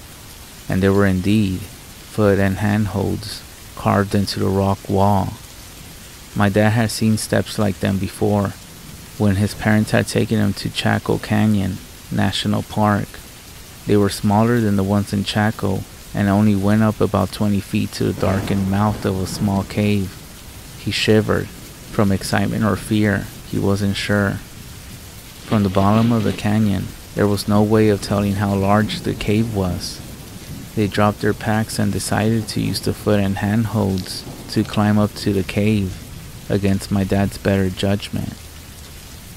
and there were indeed foot and handholds carved into the rock wall. My dad had seen steps like them before, when his parents had taken him to Chaco Canyon National Park. They were smaller than the ones in Chaco and only went up about 20 feet to the darkened mouth of a small cave. He shivered, from excitement or fear, he wasn't sure. From the bottom of the canyon, there was no way of telling how large the cave was. They dropped their packs and decided to use the foot and handholds to climb up to the cave, against my dad's better judgment.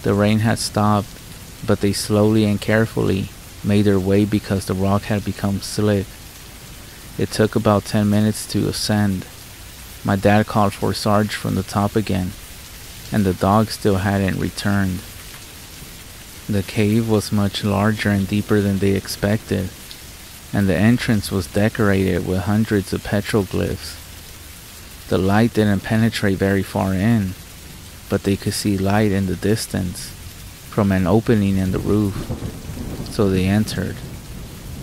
The rain had stopped, but they slowly and carefully made their way because the rock had become slick. It took about 10 minutes to ascend. My dad called for Sarge from the top again, and the dog still hadn't returned. The cave was much larger and deeper than they expected, and the entrance was decorated with hundreds of petroglyphs. The light didn't penetrate very far in, but they could see light in the distance from an opening in the roof, so they entered.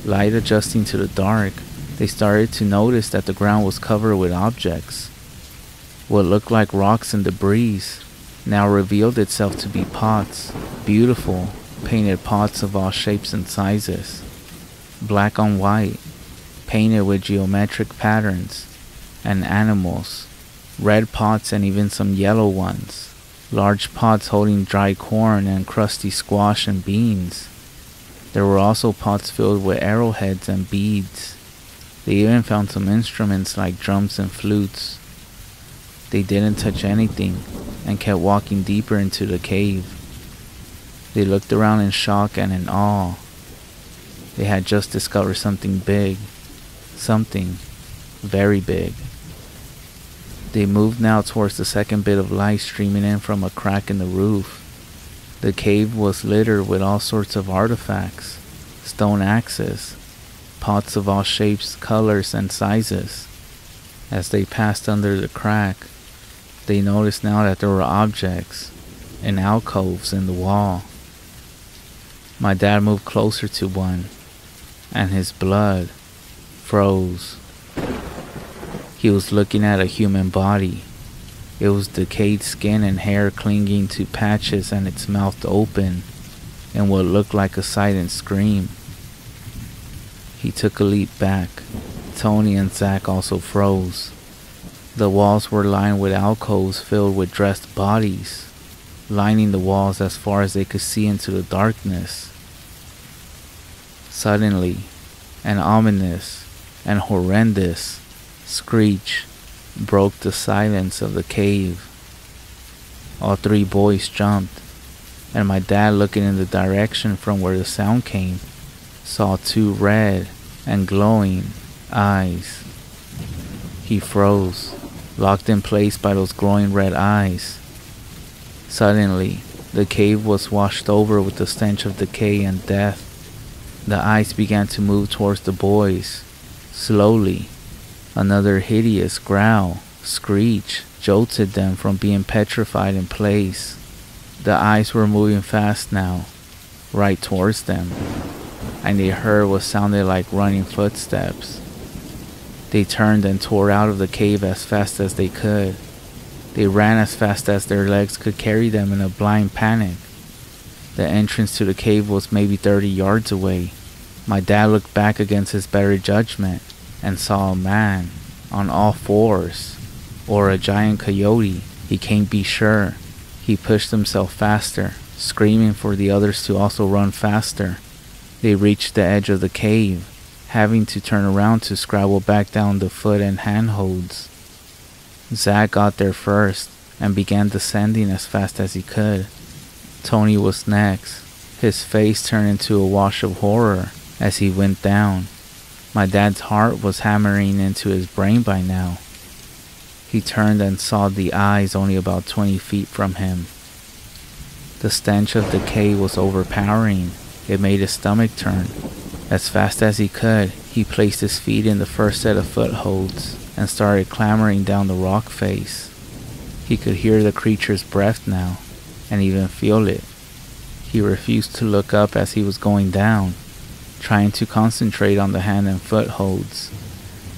Light adjusting to the dark, they started to notice that the ground was covered with objects. What looked like rocks and debris now revealed itself to be pots, beautiful, painted pots of all shapes and sizes, black on white, painted with geometric patterns, and animals, red pots and even some yellow ones, large pots holding dried corn and crusty squash and beans. There were also pots filled with arrowheads and beads. They even found some instruments like drums and flutes. They didn't touch anything and kept walking deeper into the cave. They looked around in shock and in awe. They had just discovered something big, something very big. They moved now towards the second bit of light streaming in from a crack in the roof. The cave was littered with all sorts of artifacts, stone axes, pots of all shapes, colors, and sizes. As they passed under the crack, they noticed now that there were objects and alcoves in the wall. My dad moved closer to one, and his blood froze. He was looking at a human body. It was decayed skin and hair clinging to patches and its mouth open in what looked like a silent scream. He took a leap back. Tony and Zach also froze. The walls were lined with alcoves filled with dressed bodies, lining the walls as far as they could see into the darkness. Suddenly, an ominous and horrendous screech broke the silence of the cave. All 3 boys jumped, and my dad, looking in the direction from where the sound came, saw 2 red and glowing eyes. He froze, locked in place by those glowing red eyes. Suddenly, the cave was washed over with the stench of decay and death. The eyes began to move towards the boys. Slowly, another hideous growl, screech, jolted them from being petrified in place. The eyes were moving fast now, right towards them, and they heard what sounded like running footsteps. They turned and tore out of the cave as fast as they could. They ran as fast as their legs could carry them in a blind panic. The entrance to the cave was maybe 30 yards away. My dad looked back against his better judgment and saw a man on all fours, or a giant coyote, he can't be sure. He pushed himself faster, screaming for the others to also run faster. They reached the edge of the cave, having to turn around to scrabble back down the foot and handholds. Zach got there first and began descending as fast as he could. Tony was next. His face turned into a wash of horror as he went down. My dad's heart was hammering into his brain by now. He turned and saw the eyes only about 20 feet from him. The stench of decay was overpowering. It made his stomach turn. As fast as he could, he placed his feet in the first set of footholds and started clambering down the rock face. He could hear the creature's breath now, and even feel it. He refused to look up as he was going down, trying to concentrate on the hand and footholds.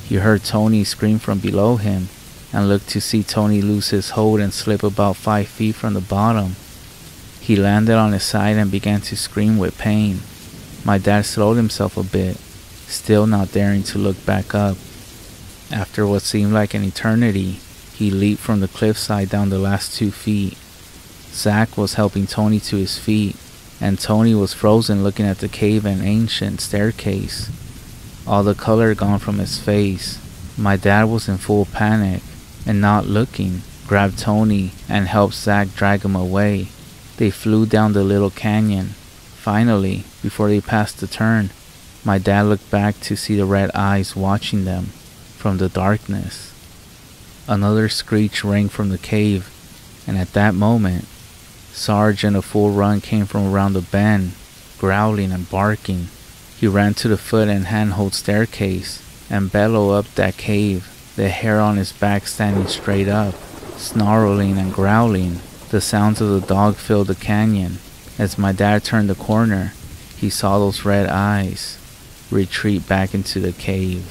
He heard Tony scream from below him, and looked to see Tony lose his hold and slip about 5 feet from the bottom. He landed on his side and began to scream with pain. My dad slowed himself a bit, still not daring to look back up. After what seemed like an eternity, he leaped from the cliffside down the last 2 feet. Zach was helping Tony to his feet, and Tony was frozen looking at the cave and ancient staircase. All the color gone from his face. My dad was in full panic, and not looking, grabbed Tony and helped Zach drag him away. They flew down the little canyon. Finally, before they passed the turn, my dad looked back to see the red eyes watching them from the darkness. Another screech rang from the cave, and at that moment, Sarge in a full run came from around the bend, growling and barking. He ran to the foot and handhold staircase and bellowed up that cave, the hair on his back standing straight up, snarling and growling. The sounds of the dog filled the canyon. As my dad turned the corner, he saw those red eyes retreat back into the cave.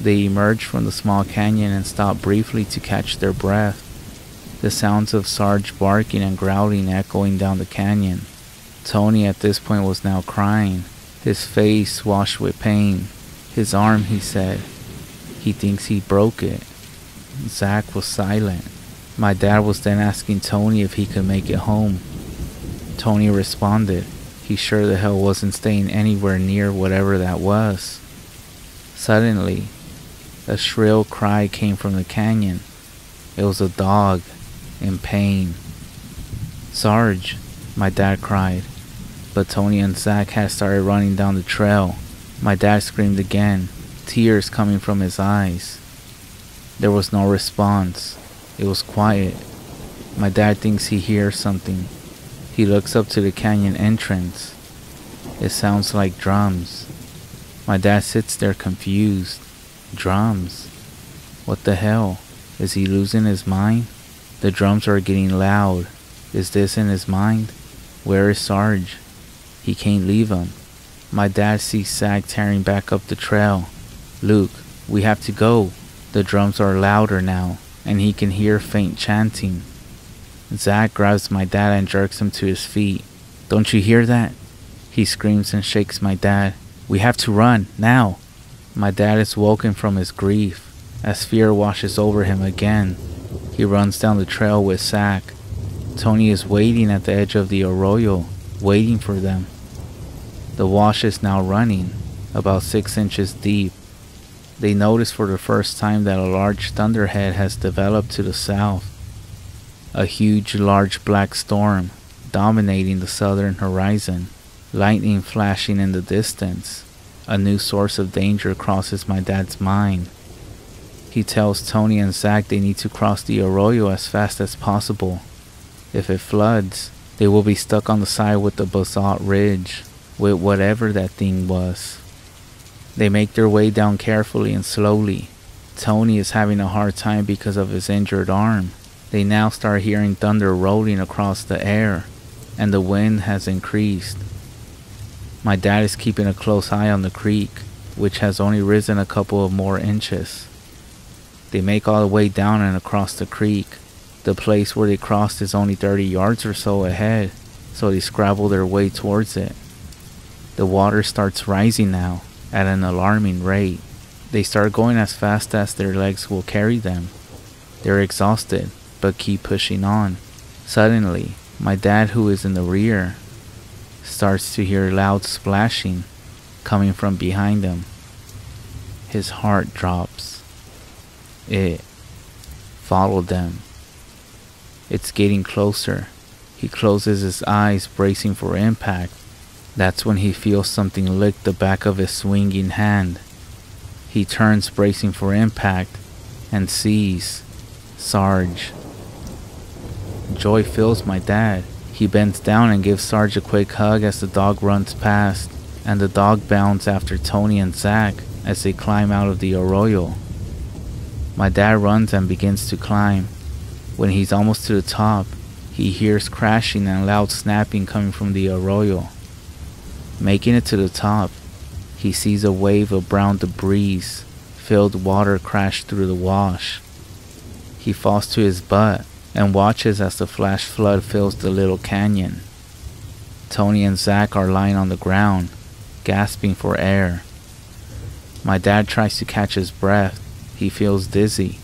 They emerged from the small canyon and stopped briefly to catch their breath. The sounds of Sarge barking and growling echoing down the canyon. Tony at this point was now crying, his face washed with pain. His arm, he said. He thinks he broke it. Zach was silent. My dad was then asking Tony if he could make it home. Tony responded he sure the hell wasn't staying anywhere near whatever that was. Suddenly, a shrill cry came from the canyon. It was a dog, in pain. "Sarge," my dad cried, but Tony and Zach had started running down the trail. My dad screamed again, tears coming from his eyes. There was no response. It was quiet. My dad thinks he hears something. He looks up to the canyon entrance. It sounds like drums. My dad sits there confused. Drums? What the hell? Is he losing his mind? The drums are getting loud. Is this in his mind? Where is Sarge? He can't leave him. My dad sees Zach tearing back up the trail. "Luke, we have to go." The drums are louder now, and he can hear faint chanting. Zach grabs my dad and jerks him to his feet. "Don't you hear that?" He screams and shakes my dad. "We have to run, now." My dad is woken from his grief, as fear washes over him again. He runs down the trail with Zach. Tony is waiting at the edge of the arroyo, waiting for them. The wash is now running, about 6 inches deep. They notice for the first time that a large thunderhead has developed to the south. A huge, large black storm dominating the southern horizon, lightning flashing in the distance. A new source of danger crosses my dad's mind. He tells Tony and Zach they need to cross the arroyo as fast as possible. If it floods, they will be stuck on the side with the basalt ridge. with whatever that thing was. They make their way down carefully and slowly. Tony is having a hard time because of his injured arm. They now start hearing thunder rolling across the air, and the wind has increased. My dad is keeping a close eye on the creek, which has only risen a couple of more inches. They make all the way down and across the creek. The place where they crossed is only 30 yards or so ahead, so they scrabble their way towards it. The water starts rising now at an alarming rate. They start going as fast as their legs will carry them. They're exhausted, but keep pushing on. Suddenly, my dad, who is in the rear, starts to hear loud splashing coming from behind him. His heart drops. It followed them. It's getting closer. He closes his eyes, bracing for impact. That's when he feels something lick the back of his swinging hand. He turns, bracing for impact, and sees Sarge. Joy fills my dad. He bends down and gives Sarge a quick hug as the dog runs past, and the dog bounds after Tony and Zach as they climb out of the arroyo. My dad runs and begins to climb. When he's almost to the top, he hears crashing and loud snapping coming from the arroyo. Making it to the top, he sees a wave of brown debris filled water crash through the wash. He falls to his butt and watches as the flash flood fills the little canyon. Tony and Zach are lying on the ground, gasping for air. My dad tries to catch his breath. He feels dizzy.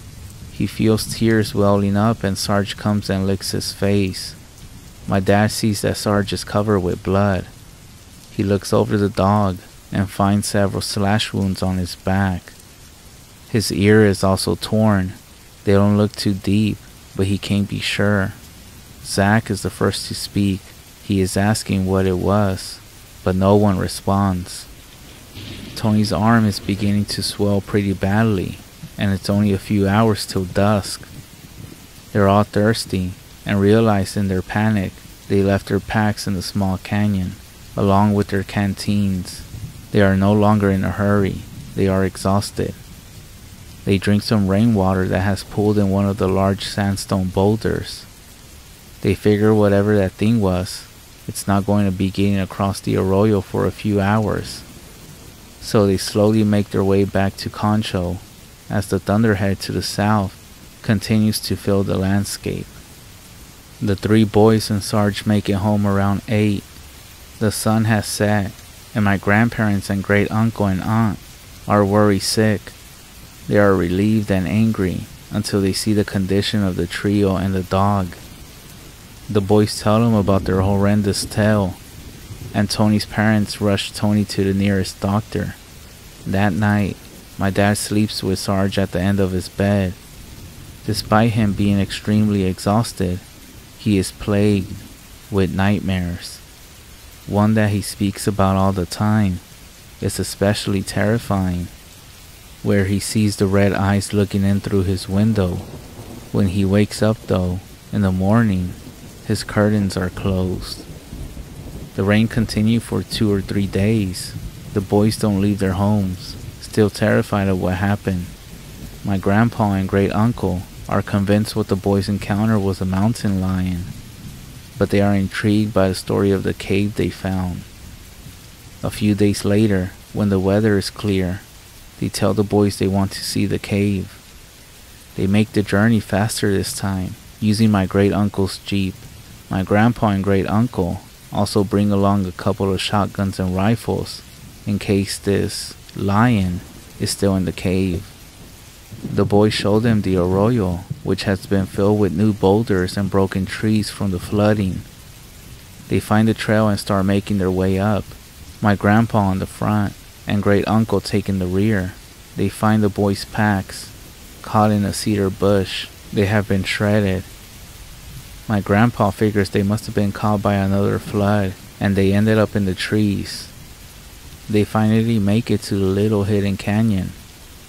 He feels tears welling up, and Sarge comes and licks his face. My dad sees that Sarge is covered with blood. He looks over the dog and finds several slash wounds on his back. His ear is also torn. They don't look too deep, but he can't be sure. Zach is the first to speak. He is asking what it was, but no one responds. Tony's arm is beginning to swell pretty badly, and it's only a few hours till dusk. They're all thirsty and realize in their panic they left their packs in the small canyon, along with their canteens. They are no longer in a hurry. They are exhausted. They drink some rainwater that has pooled in one of the large sandstone boulders. They figure whatever that thing was, it's not going to be getting across the arroyo for a few hours. So they slowly make their way back to Concho as the thunderhead to the south continues to fill the landscape. The three boys and Sarge make it home around 8. The sun has set, and my grandparents and great uncle and aunt are worry sick. They are relieved and angry until they see the condition of the trio and the dog. The boys tell them about their horrendous tale, and Tony's parents rush Tony to the nearest doctor. That night, my dad sleeps with Sarge at the end of his bed. Despite him being extremely exhausted, he is plagued with nightmares. One that he speaks about all the time is especially terrifying, where he sees the red eyes looking in through his window. When he wakes up though, in the morning, his curtains are closed. The rain continued for 2 or 3 days. The boys don't leave their homes, still terrified of what happened. My grandpa and great uncle are convinced what the boys encountered was a mountain lion, but they are intrigued by the story of the cave they found. A few days later, when the weather is clear, they tell the boys they want to see the cave. They make the journey faster this time, using my great uncle's Jeep. My grandpa and great uncle also bring along a couple of shotguns and rifles in case this lion is still in the cave. The boys show them the arroyo, which has been filled with new boulders and broken trees from the flooding. They find the trail and start making their way up. My grandpa on the front and great uncle taking the rear. They find the boys' packs caught in a cedar bush. They have been shredded. My grandpa figures they must have been caught by another flood, and they ended up in the trees. They finally make it to the little hidden canyon,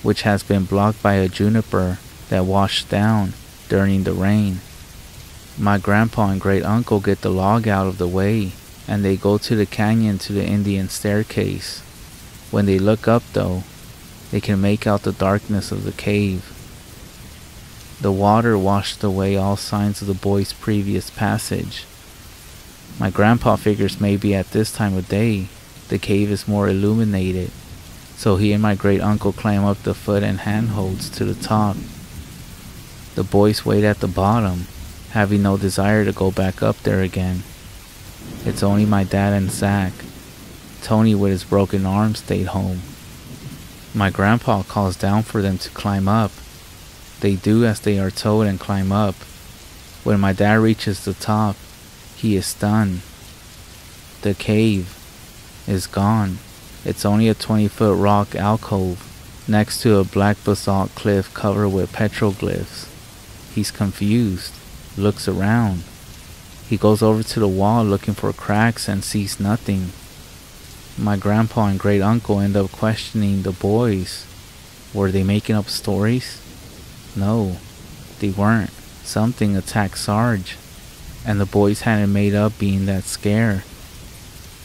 which has been blocked by a juniper that washed down during the rain. My grandpa and great uncle get the log out of the way and they go to the canyon to the Indian staircase. When they look up though, they can make out the darkness of the cave. The water washed away all signs of the boys' previous passage. My grandpa figures maybe at this time of day, the cave is more illuminated, so he and my great uncle climb up the foot and handholds to the top. The boys wait at the bottom, having no desire to go back up there again. It's only my dad and Zach. Tony with his broken arm stayed home. My grandpa calls down for them to climb up. They do as they are told and climb up. When my dad reaches the top, he is stunned. The cave is gone. It's only a 20-foot rock alcove next to a black basalt cliff covered with petroglyphs. He's confused, looks around. He goes over to the wall looking for cracks and sees nothing. My grandpa and great uncle end up questioning the boys. Were they making up stories? No, they weren't. Something attacked Sarge, and the boys hadn't made up being that scared.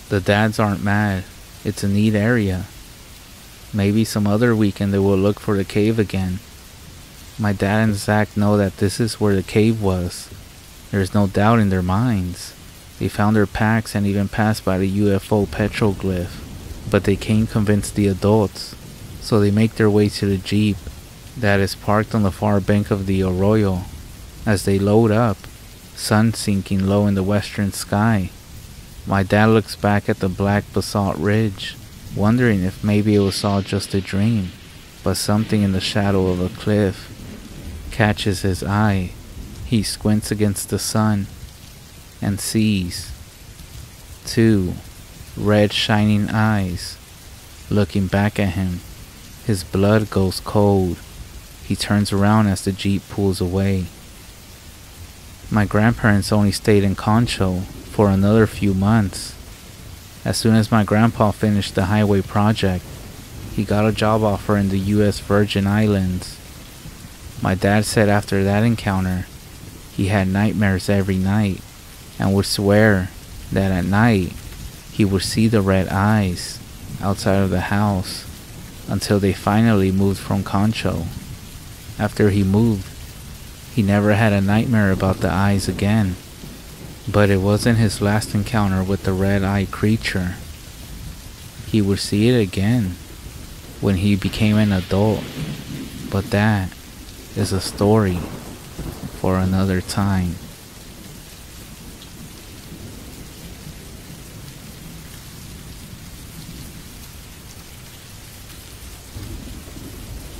The dads aren't mad. It's a neat area. Maybe some other weekend they will look for the cave again. My dad and Zach know that this is where the cave was. There's no doubt in their minds. They found their packs and even passed by the UFO petroglyph, but they can't convince the adults, so they make their way to the Jeep that is parked on the far bank of the arroyo. As they load up, sun sinking low in the western sky, my dad looks back at the black basalt ridge, wondering if maybe it was all just a dream, but something in the shadow of a cliff catches his eye. He squints against the sun and sees two red shining eyes looking back at him. His blood goes cold. He turns around as the Jeep pulls away. My grandparents only stayed in Concho for another few months. As soon as my grandpa finished the highway project, he got a job offer in the U.S. Virgin Islands. My dad said after that encounter, he had nightmares every night and would swear that at night he would see the red eyes outside of the house until they finally moved from Concho. After he moved, he never had a nightmare about the eyes again. But it wasn't his last encounter with the red-eyed creature. He would see it again when he became an adult. But that is a story for another time.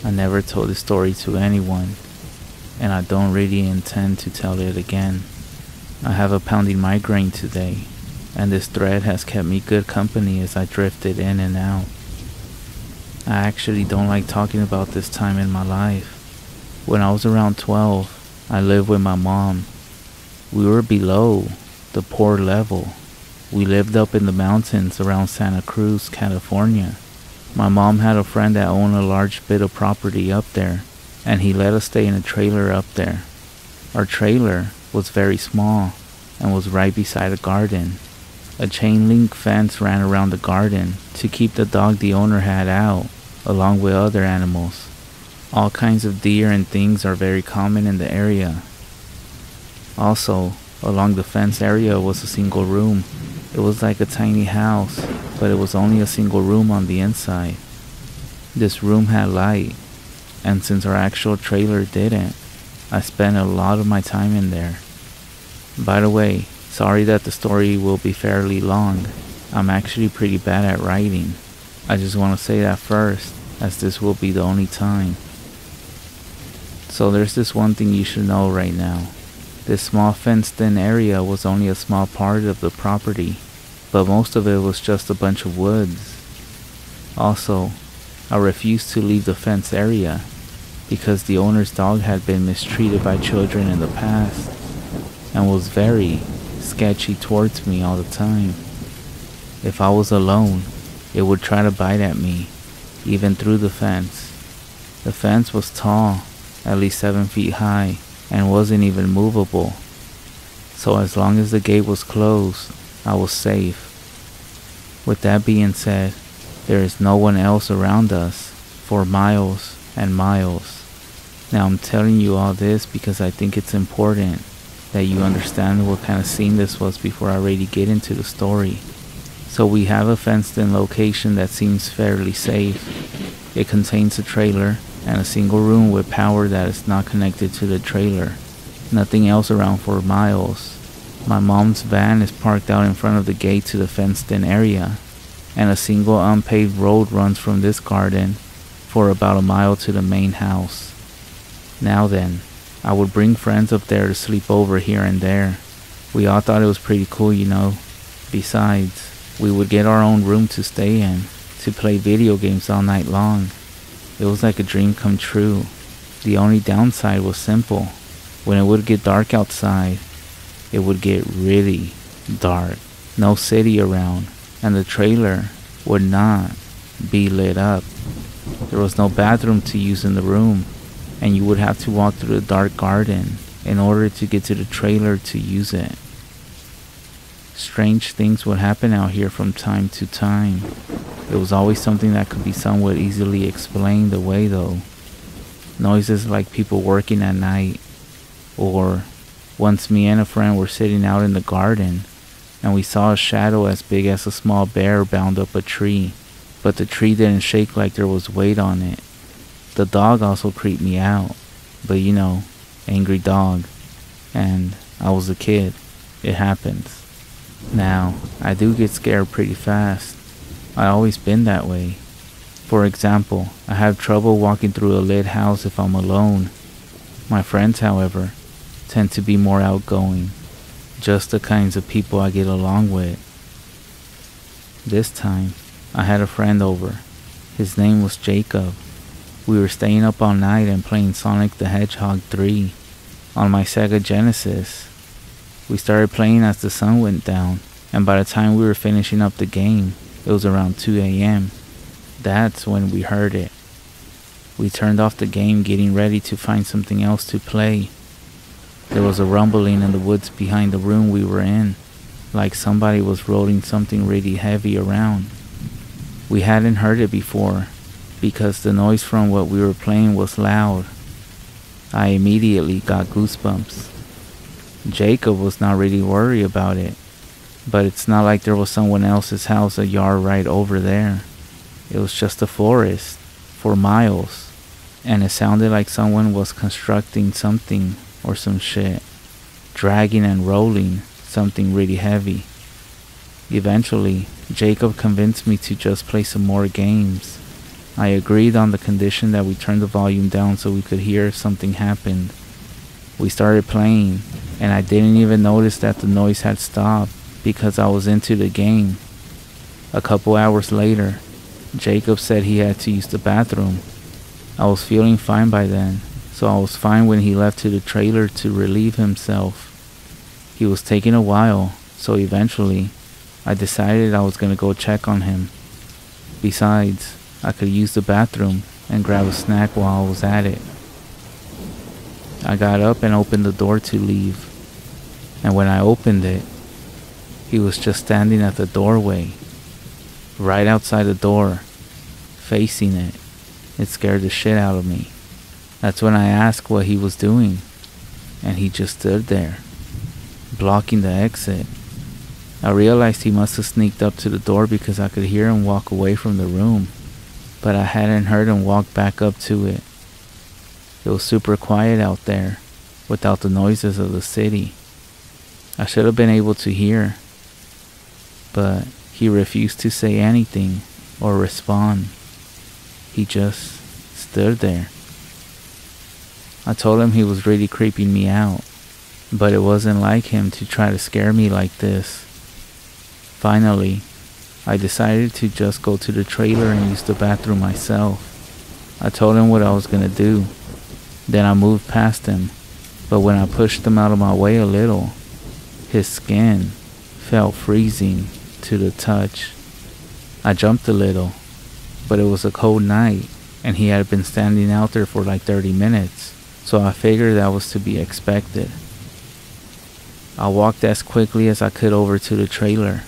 I never told this story to anyone, and I don't really intend to tell it again. I have a pounding migraine today, and this thread has kept me good company as I drifted in and out. I actually don't like talking about this time in my life. When I was around 12, I lived with my mom. We were below the poor level. We lived up in the mountains around Santa Cruz, California. My mom had a friend that owned a large bit of property up there, and he let us stay in a trailer up there. Our trailer was very small and was right beside a garden. A chain link fence ran around the garden to keep the dog the owner had out, along with other animals. All kinds of deer and things are very common in the area. Also, along the fence area was a single room. It was like a tiny house, but it was only a single room on the inside. This room had light, and since our actual trailer didn't, I spent a lot of my time in there. By the way, sorry that the story will be fairly long. I'm actually pretty bad at writing. I just want to say that first, as this will be the only time. So there's this one thing you should know right now. This small fenced-in area was only a small part of the property, but most of it was just a bunch of woods. Also, I refused to leave the fence area because the owner's dog had been mistreated by children in the past and was very sketchy towards me all the time. If I was alone, it would try to bite at me, even through the fence. The fence was tall, at least 7 feet high, and wasn't even movable. So as long as the gate was closed, I was safe. With that being said, there is no one else around us for miles and miles. Now I'm telling you all this because I think it's important that you understand what kind of scene this was before I really get into the story. So we have a fenced-in location that seems fairly safe. It contains a trailer and a single room with power that is not connected to the trailer. Nothing else around for miles. My mom's van is parked out in front of the gate to the fenced-in area, and a single unpaved road runs from this garden for about a mile to the main house. Now then, I would bring friends up there to sleep over here and there. We all thought it was pretty cool, you know. Besides, we would get our own room to stay in, to play video games all night long. It was like a dream come true. The only downside was simple. When it would get dark outside, it would get really dark. No city around, and the trailer would not be lit up. There was no bathroom to use in the room, and you would have to walk through the dark garden in order to get to the trailer to use it. Strange things would happen out here from time to time. It was always something that could be somewhat easily explained away though. Noises like people working at night, or once me and a friend were sitting out in the garden and we saw a shadow as big as a small bear bound up a tree, but the tree didn't shake like there was weight on it. The dog also creeped me out, but you know, angry dog, and I was a kid. It happens. Now, I do get scared pretty fast. I always been that way. For example, I have trouble walking through a lit house if I'm alone. My friends, however, tend to be more outgoing, just the kinds of people I get along with. This time, I had a friend over. His name was Jacob. We were staying up all night and playing Sonic the Hedgehog 3 on my Sega Genesis. We started playing as the sun went down, and by the time we were finishing up the game, it was around 2 a.m. That's when we heard it. We turned off the game, getting ready to find something else to play. There was a rumbling in the woods behind the room we were in, like somebody was rolling something really heavy around. We hadn't heard it before, because the noise from what we were playing was loud. I immediately got goosebumps. Jacob was not really worried about it, but it's not like there was someone else's house a yard right over there. It was just a forest, for miles, and it sounded like someone was constructing something or some shit, dragging and rolling something really heavy. Eventually, Jacob convinced me to just play some more games. I agreed on the condition that we turn the volume down so we could hear if something happened. We started playing, and I didn't even notice that the noise had stopped because I was into the game. A couple hours later, Jacob said he had to use the bathroom. I was feeling fine by then, so I was fine when he left to the trailer to relieve himself. He was taking a while, so eventually, I decided I was gonna go check on him. Besides, I could use the bathroom and grab a snack while I was at it. I got up and opened the door to leave, and when I opened it, he was just standing at the doorway, right outside the door, facing it. It scared the shit out of me. That's when I asked what he was doing, and he just stood there, blocking the exit. I realized he must have sneaked up to the door because I could hear him walk away from the room, but I hadn't heard him walk back up to it. It was super quiet out there, without the noises of the city. I should have been able to hear, but he refused to say anything or respond. He just stood there. I told him he was really creeping me out, but it wasn't like him to try to scare me like this. Finally, I decided to just go to the trailer and use the bathroom myself. I told him what I was gonna do. Then I moved past him, but when I pushed him out of my way a little, his skin felt freezing to the touch. I jumped a little, but it was a cold night, and he had been standing out there for like 30 minutes, so I figured that was to be expected. I walked as quickly as I could over to the trailer,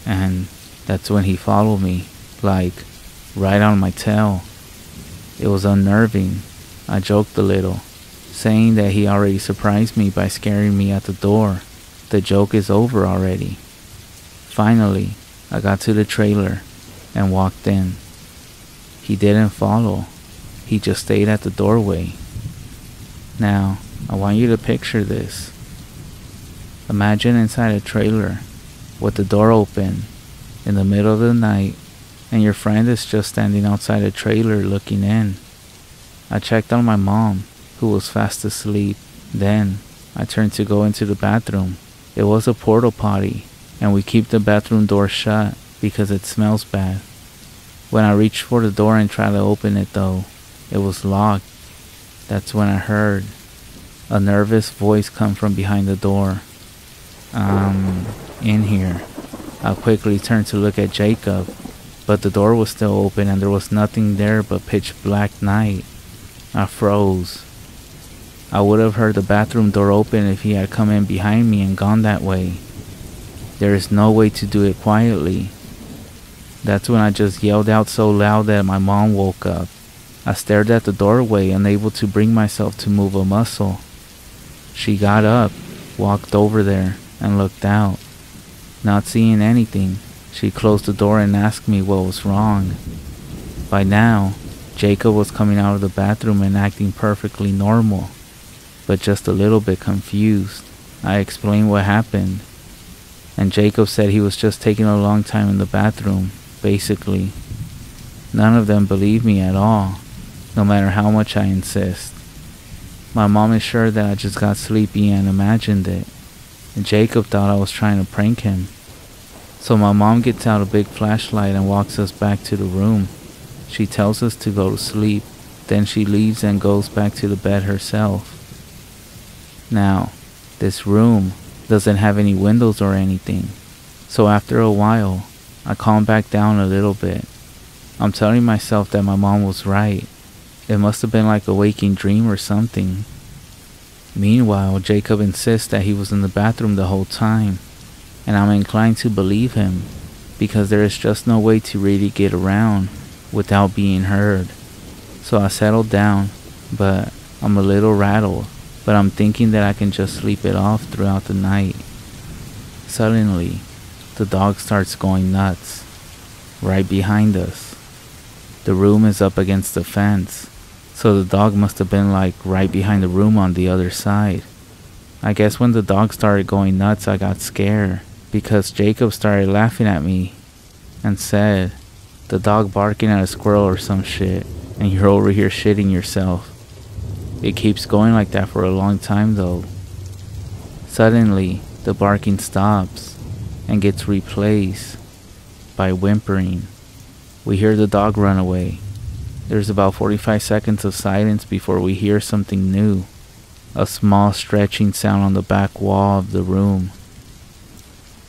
and that's when he followed me, like, right on my tail. It was unnerving. I joked a little, saying that he already surprised me by scaring me at the door. The joke is over already. Finally, I got to the trailer and walked in. He didn't follow. He just stayed at the doorway. Now, I want you to picture this. Imagine inside a trailer with the door open in the middle of the night, and your friend is just standing outside the trailer looking in. I checked on my mom, who was fast asleep. Then, I turned to go into the bathroom. It was a porta potty, and we keep the bathroom door shut because it smells bad. When I reached for the door and tried to open it though, it was locked. That's when I heard a nervous voice come from behind the door. In here. I quickly turned to look at Jacob, but the door was still open and there was nothing there but pitch black night. I froze. I would have heard the bathroom door open if he had come in behind me and gone that way. There is no way to do it quietly. That's when I just yelled out so loud that my mom woke up. I stared at the doorway, unable to bring myself to move a muscle. She got up, walked over there, and looked out. Not seeing anything, she closed the door and asked me what was wrong. By now, Jacob was coming out of the bathroom and acting perfectly normal, but just a little bit confused. I explained what happened, and Jacob said he was just taking a long time in the bathroom, basically. None of them believed me at all, no matter how much I insist. My mom is sure that I just got sleepy and imagined it, and Jacob thought I was trying to prank him. So my mom gets out a big flashlight and walks us back to the room. She tells us to go to sleep, then she leaves and goes back to the bed herself. Now, this room doesn't have any windows or anything, so after a while, I calm back down a little bit. I'm telling myself that my mom was right. It must have been like a waking dream or something. Meanwhile, Jacob insists that he was in the bathroom the whole time, and I'm inclined to believe him, because there is just no way to really get around without being heard. So I settled down, but I'm a little rattled, but I'm thinking that I can just sleep it off throughout the night. Suddenly, the dog starts going nuts, right behind us. The room is up against the fence, so the dog must have been like right behind the room on the other side. I guess when the dog started going nuts, I got scared, because Jacob started laughing at me and said, "The dog barking at a squirrel or some shit, and you're over here shitting yourself." It keeps going like that for a long time though. Suddenly, the barking stops and gets replaced by whimpering. We hear the dog run away. There's about 45 seconds of silence before we hear something new. A small stretching sound on the back wall of the room.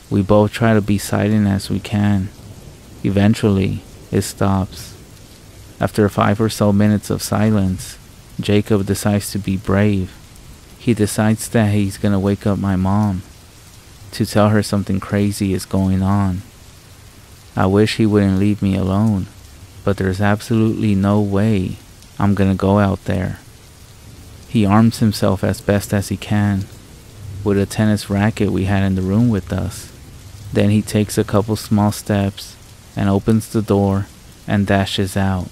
We both try to be silent as we can. Eventually, it stops. After 5 or so minutes of silence, Jacob decides to be brave. He decides that he's gonna wake up my mom to tell her something crazy is going on. I wish he wouldn't leave me alone, but there's absolutely no way I'm gonna go out there. He arms himself as best as he can with a tennis racket we had in the room with us. Then he takes a couple small steps and opens the door and dashes out.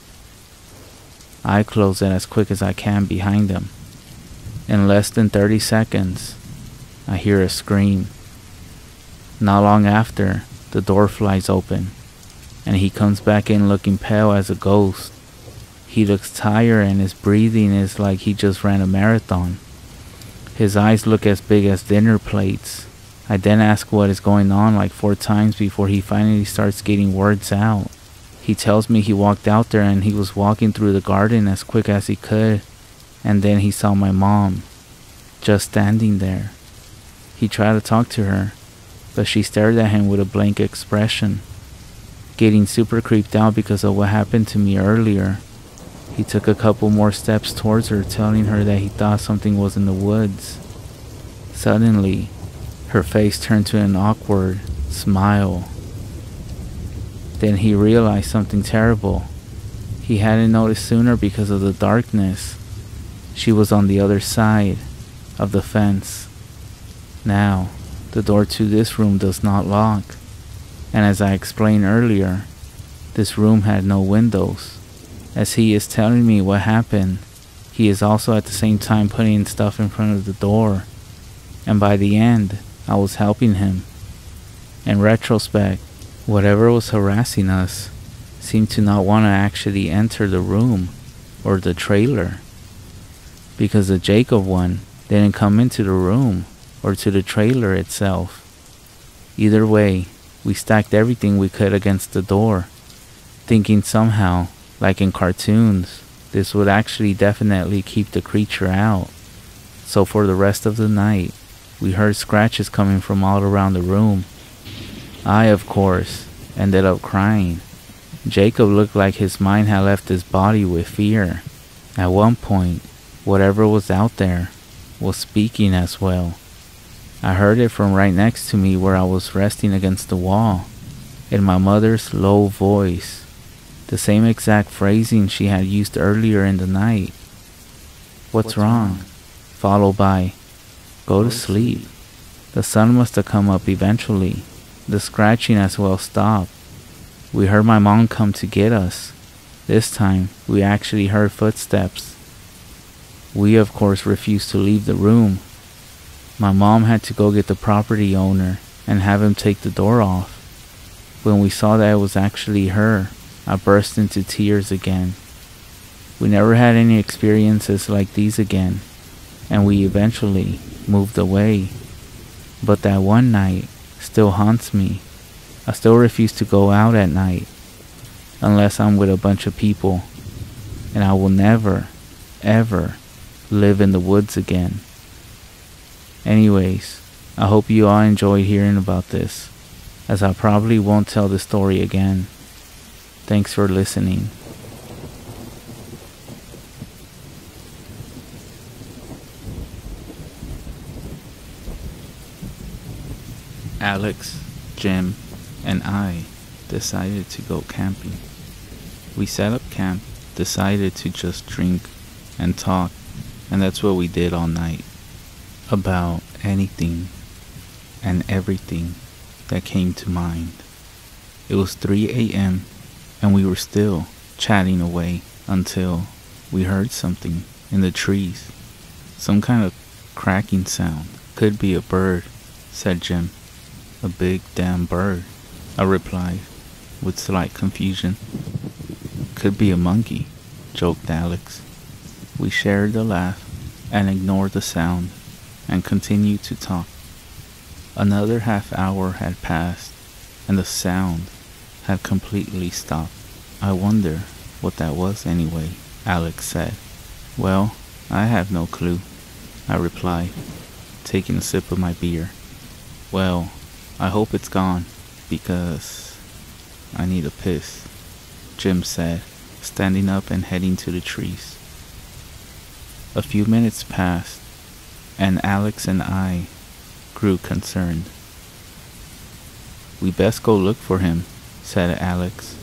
I close it as quick as I can behind him. In less than 30 seconds, I hear a scream. Not long after, the door flies open, and he comes back in looking pale as a ghost. He looks tired and his breathing is like he just ran a marathon. His eyes look as big as dinner plates. I then ask what is going on like 4 times before he finally starts getting words out. He tells me he walked out there and he was walking through the garden as quick as he could, and then he saw my mom, just standing there. He tried to talk to her, but she stared at him with a blank expression. Getting super creeped out because of what happened to me earlier, he took a couple more steps towards her, telling her that he thought something was in the woods. Suddenly, Her face turned to an awkward smile. Then he realized something terrible. He hadn't noticed sooner because of the darkness. She was on the other side of the fence. Now, the door to this room does not lock, and as I explained earlier, this room had no windows. As he is telling me what happened, he is also at the same time putting stuff in front of the door, and by the end, I was helping him. In retrospect, whatever was harassing us seemed to not want to actually enter the room or the trailer, because the Jacob one didn't come into the room or to the trailer itself. Either way, we stacked everything we could against the door, thinking somehow, like in cartoons, this would actually definitely keep the creature out. So for the rest of the night, we heard scratches coming from all around the room. I, of course, ended up crying. Jacob looked like his mind had left his body with fear. At one point, whatever was out there was speaking as well. I heard it from right next to me where I was resting against the wall, in my mother's low voice, the same exact phrasing she had used earlier in the night. What's wrong? Followed by, go to sleep. The sun must have come up eventually. The scratching as well stopped. We heard my mom come to get us. This time, we actually heard footsteps. We of course refused to leave the room. My mom had to go get the property owner and have him take the door off. When we saw that it was actually her, I burst into tears again. We never had any experiences like these again, and we eventually moved away. But that one night still haunts me. I still refuse to go out at night unless I'm with a bunch of people, and I will never, ever live in the woods again. Anyways, I hope you all enjoyed hearing about this, as I probably won't tell the story again. Thanks for listening. Alex, Jim, and I decided to go camping. We set up camp, decided to just drink and talk, and that's what we did all night. About anything and everything that came to mind. It was 3 a.m. and we were still chatting away until we heard something in the trees. Some kind of cracking sound. Could be a bird, said Jim. A big damn bird, I replied, with slight confusion. Could be a monkey, joked Alex. We shared the laugh and ignored the sound and continued to talk. Another half hour had passed and the sound had completely stopped. I wonder what that was anyway, Alex said. Well, I have no clue, I replied, taking a sip of my beer. Well, I hope it's gone, because I need a piss, Jim said, standing up and heading to the trees. A few minutes passed, and Alex and I grew concerned. We best go look for him, said Alex.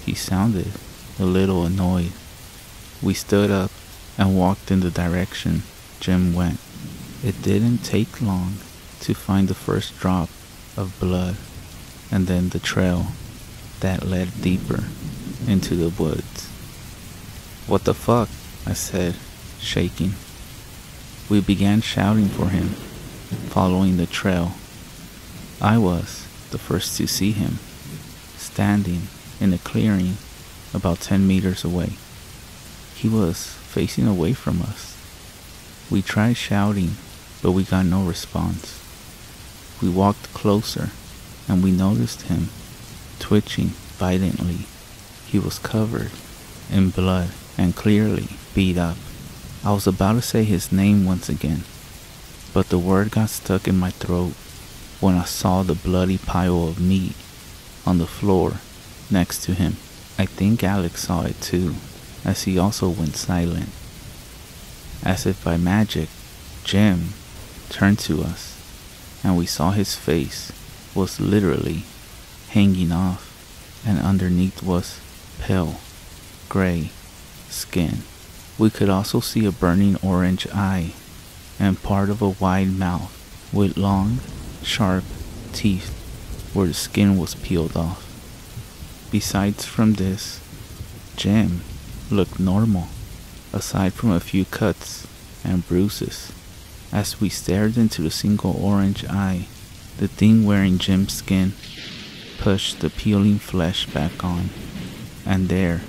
He sounded a little annoyed. We stood up and walked in the direction Jim went. It didn't take long to find the first drop of blood, and then the trail that led deeper into the woods. What the fuck? I said, shaking. We began shouting for him, following the trail. I was the first to see him, standing in a clearing about 10 meters away. He was facing away from us. We tried shouting, but we got no response. We walked closer, and we noticed him twitching violently. He was covered in blood and clearly beat up. I was about to say his name once again, but the word got stuck in my throat when I saw the bloody pile of meat on the floor next to him. I think Alex saw it too, as he also went silent. As if by magic, Jim turned to us and we saw his face was literally hanging off, and underneath was pale gray skin. We could also see a burning orange eye and part of a wide mouth with long, sharp teeth where the skin was peeled off. Besides from this, Jim looked normal, aside from a few cuts and bruises. As we stared into the single orange eye, the thing wearing Jim's skin pushed the peeling flesh back on, and there,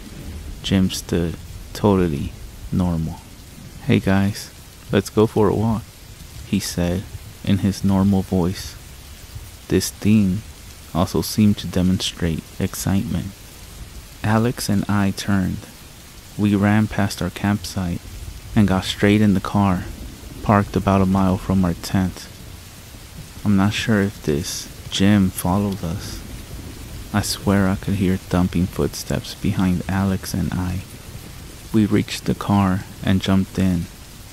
Jim stood, totally normal. "Hey guys, let's go for a walk," he said in his normal voice. This thing also seemed to demonstrate excitement. Alex and I turned. We ran past our campsite and got straight in the car, parked about a mile from our tent. I'm not sure if this Jim followed us. I swear I could hear thumping footsteps behind Alex and I. We reached the car and jumped in,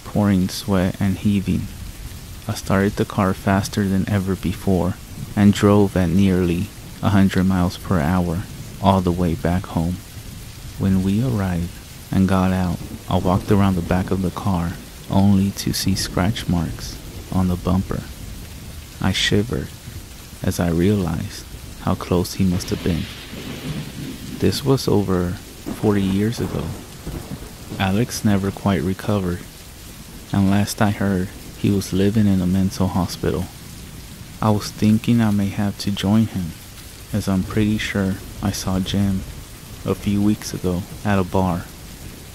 pouring sweat and heaving. I started the car faster than ever before and drove at nearly 100 miles per hour all the way back home. When we arrived and got out, I walked around the back of the car only to see scratch marks on the bumper. I shivered as I realized how close he must have been. This was over 40 years ago. Alex never quite recovered, and last I heard, he was living in a mental hospital. I was thinking I may have to join him, as I'm pretty sure I saw Jim a few weeks ago at a bar.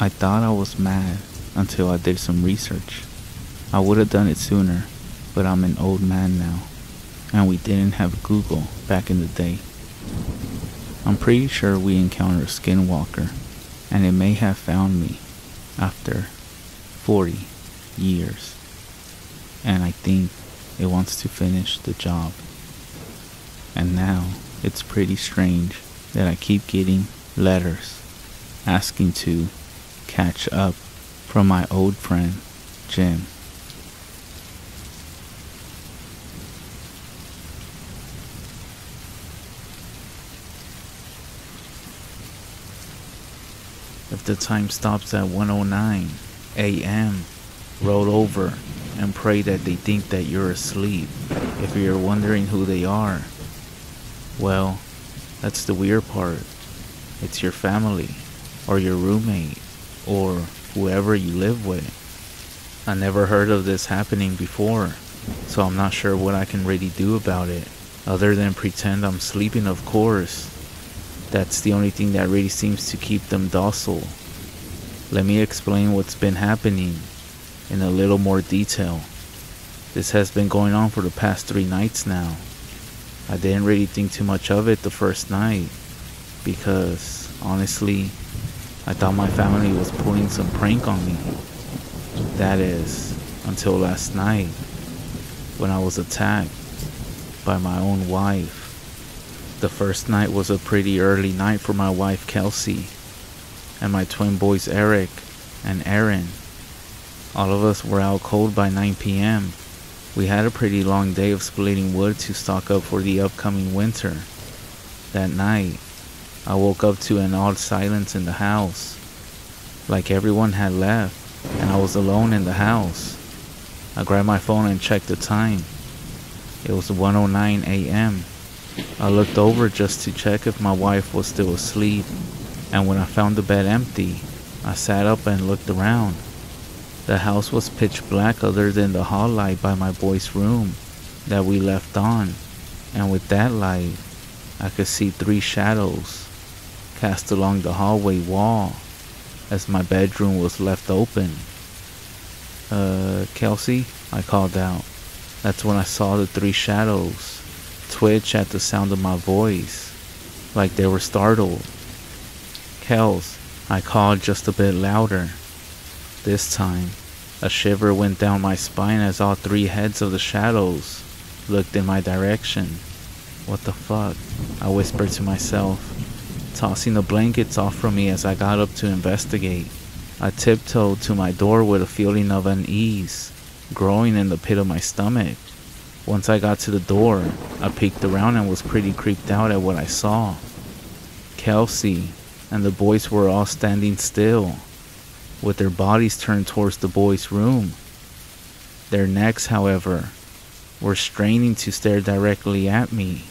I thought I was mad until I did some research. I would have done it sooner, but I'm an old man now, and we didn't have Google back in the day. I'm pretty sure we encountered a skinwalker, and it may have found me after 40 years, and I think it wants to finish the job. And now it's pretty strange that I keep getting letters asking to catch up from my old friend Jim. If the time stops at 1:09 a.m., roll over and pray that they think that you're asleep. If you're wondering who they are, well, that's the weird part. It's your family, or your roommate, or whoever you live with. I never heard of this happening before, so I'm not sure what I can really do about it, other than pretend I'm sleeping, of course. That's the only thing that really seems to keep them docile. Let me explain what's been happening in a little more detail. This has been going on for the past 3 nights now. I didn't really think too much of it the first night, because honestly, I thought my family was pulling some prank on me. That is, until last night, when I was attacked by my own wife. The first night was a pretty early night for my wife Kelsey, and my twin boys Eric and Aaron. All of us were out cold by 9 p.m. We had a pretty long day of splitting wood to stock up for the upcoming winter. That night, I woke up to an odd silence in the house, like everyone had left, and I was alone in the house. I grabbed my phone and checked the time. It was 1:09 a.m. I looked over just to check if my wife was still asleep, and when I found the bed empty, I sat up and looked around. The house was pitch black other than the hall light by my boy's room that we left on, and with that light, I could see 3 shadows cast along the hallway wall as my bedroom was left open. Kelsey, I called out. That's when I saw the 3 shadows twitch at the sound of my voice, like they were startled. Kels, I called just a bit louder. This time, a shiver went down my spine as all 3 heads of the shadows looked in my direction. What the fuck? I whispered to myself, tossing the blankets off from me as I got up to investigate. I tiptoed to my door with a feeling of unease growing in the pit of my stomach. Once I got to the door, I peeked around and was pretty creeped out at what I saw. Kelsey and the boys were all standing still, with their bodies turned towards the boys' room. Their necks, however, were straining to stare directly at me.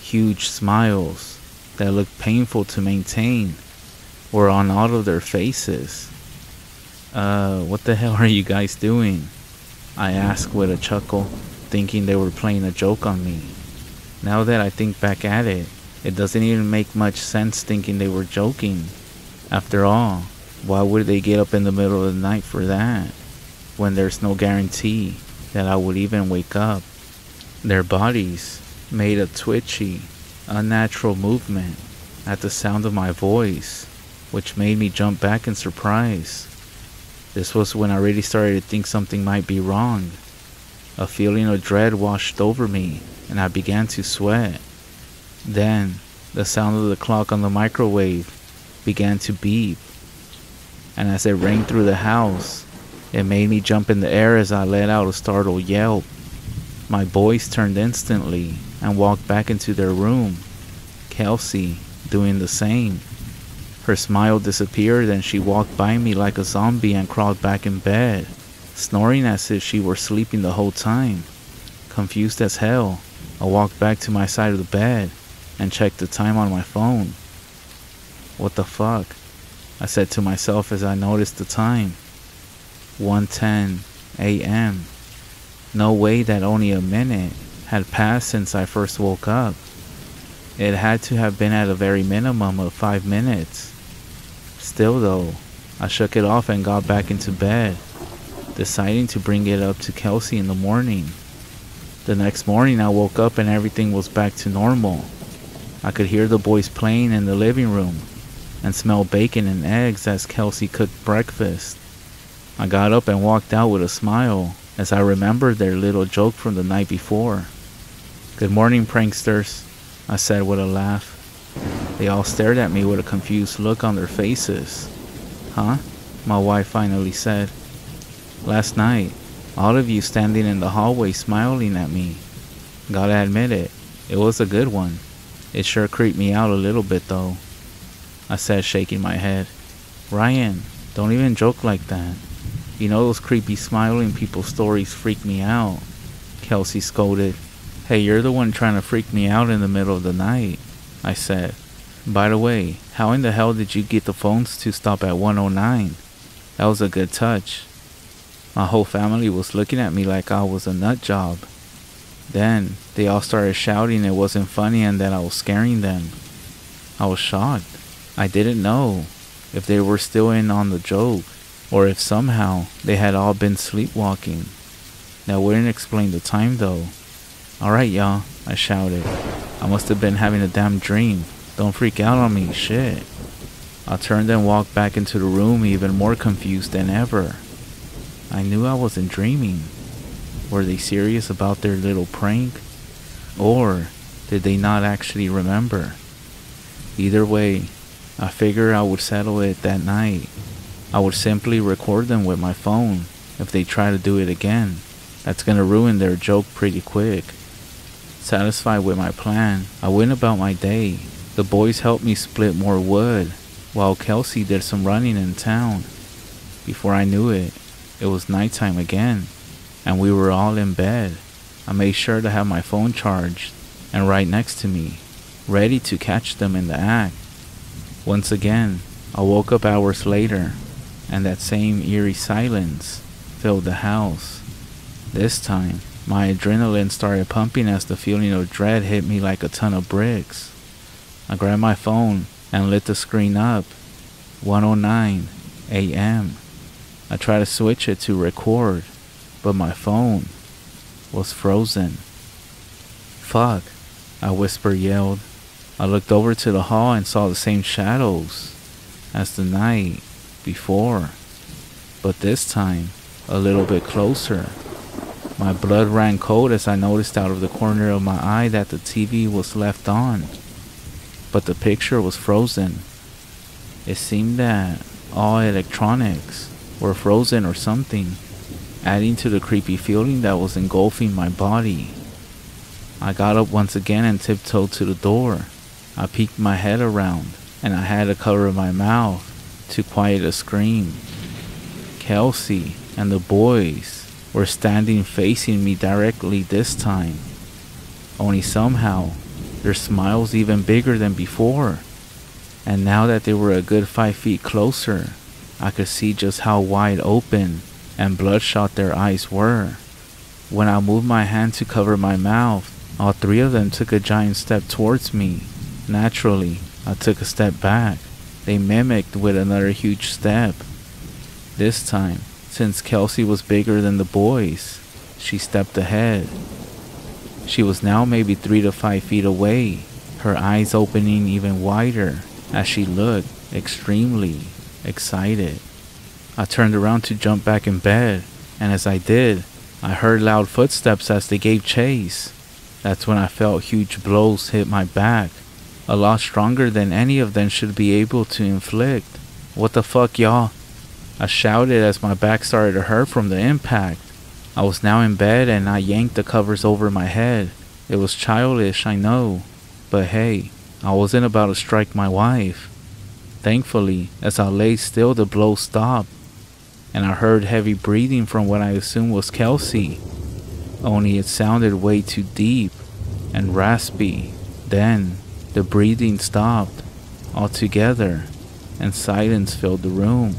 Huge smiles that looked painful to maintain were on all of their faces. What the hell are you guys doing? I asked with a chuckle, thinking they were playing a joke on me. Now that I think back at it, it doesn't even make much sense thinking they were joking. After all, why would they get up in the middle of the night for that, when there's no guarantee that I would even wake up? Their bodies made a twitchy, unnatural movement at the sound of my voice, which made me jump back in surprise. This was when I really started to think something might be wrong. A feeling of dread washed over me, and I began to sweat. Then, the sound of the clock on the microwave began to beep, and as it rang through the house, it made me jump in the air as I let out a startled yelp. My boys turned instantly and walked back into their room, Kelsey doing the same. Her smile disappeared and she walked by me like a zombie and crawled back in bed, snoring as if she were sleeping the whole time. Confused as hell, I walked back to my side of the bed and checked the time on my phone. What the fuck? I said to myself as I noticed the time. 1:10 a.m. No way that only a minute had passed since I first woke up. It had to have been at a very minimum of 5 minutes. Still though, I shook it off and got back into bed, deciding to bring it up to Kelsey in the morning. The next morning I woke up and everything was back to normal. I could hear the boys playing in the living room and smell bacon and eggs as Kelsey cooked breakfast. I got up and walked out with a smile as I remembered their little joke from the night before. "Good morning, pranksters," I said with a laugh. They all stared at me with a confused look on their faces. "Huh?" my wife finally said. "Last night, all of you standing in the hallway smiling at me. Gotta admit it was a good one. It sure creeped me out a little bit though," I said, shaking my head. "Ryan, don't even joke like that. You know those creepy smiling people stories freak me out," Kelsey scolded. "Hey, you're the one trying to freak me out in the middle of the night," I said. "By the way, how in the hell did you get the phones to stop at 109? That was a good touch." My whole family was looking at me like I was a nut job. Then, they all started shouting it wasn't funny and that I was scaring them. I was shocked. I didn't know if they were still in on the joke, or if somehow they had all been sleepwalking. That wouldn't explain the time though. "Alright y'all," I shouted. "I must have been having a damn dream. Don't freak out on me, shit." I turned and walked back into the room even more confused than ever. I knew I wasn't dreaming. Were they serious about their little prank? Or did they not actually remember? Either way, I figured I would settle it that night. I would simply record them with my phone if they try to do it again. That's gonna ruin their joke pretty quick. Satisfied with my plan, I went about my day. The boys helped me split more wood, while Kelsey did some running in town. Before I knew it, it was nighttime again, and we were all in bed. I made sure to have my phone charged and right next to me, ready to catch them in the act. Once again, I woke up hours later, and that same eerie silence filled the house. This time, my adrenaline started pumping as the feeling of dread hit me like a ton of bricks. I grabbed my phone and lit the screen up. 1:09 a.m. I tried to switch it to record, but my phone was frozen. "Fuck," I whispered yelled. I looked over to the hall and saw the same shadows as the night before, but this time a little bit closer. My blood ran cold as I noticed out of the corner of my eye that the TV was left on, but the picture was frozen. It seemed that all electronics were frozen or something, adding to the creepy feeling that was engulfing my body. I got up once again and tiptoed to the door. I peeked my head around, and I had to cover my mouth to quiet a scream. Kelsey and the boys were standing facing me directly this time. Only somehow, their smiles even bigger than before. And now that they were a good 5 feet closer, I could see just how wide open and bloodshot their eyes were. When I moved my hand to cover my mouth, all three of them took a giant step towards me. Naturally, I took a step back. They mimicked with another huge step. This time, since Kelsey was bigger than the boys, she stepped ahead. She was now maybe 3 to 5 feet away, her eyes opening even wider as she looked extremely excited. I turned around to jump back in bed, and as I did, I heard loud footsteps as they gave chase. That's when I felt huge blows hit my back, a lot stronger than any of them should be able to inflict. "What the fuck, y'all?" I shouted as my back started to hurt from the impact. I was now in bed and I yanked the covers over my head. It was childish, I know, but hey, I wasn't about to strike my wife. Thankfully, as I lay still, the blows stopped, and I heard heavy breathing from what I assumed was Kelsey, only it sounded way too deep and raspy. Then, the breathing stopped altogether, and silence filled the room.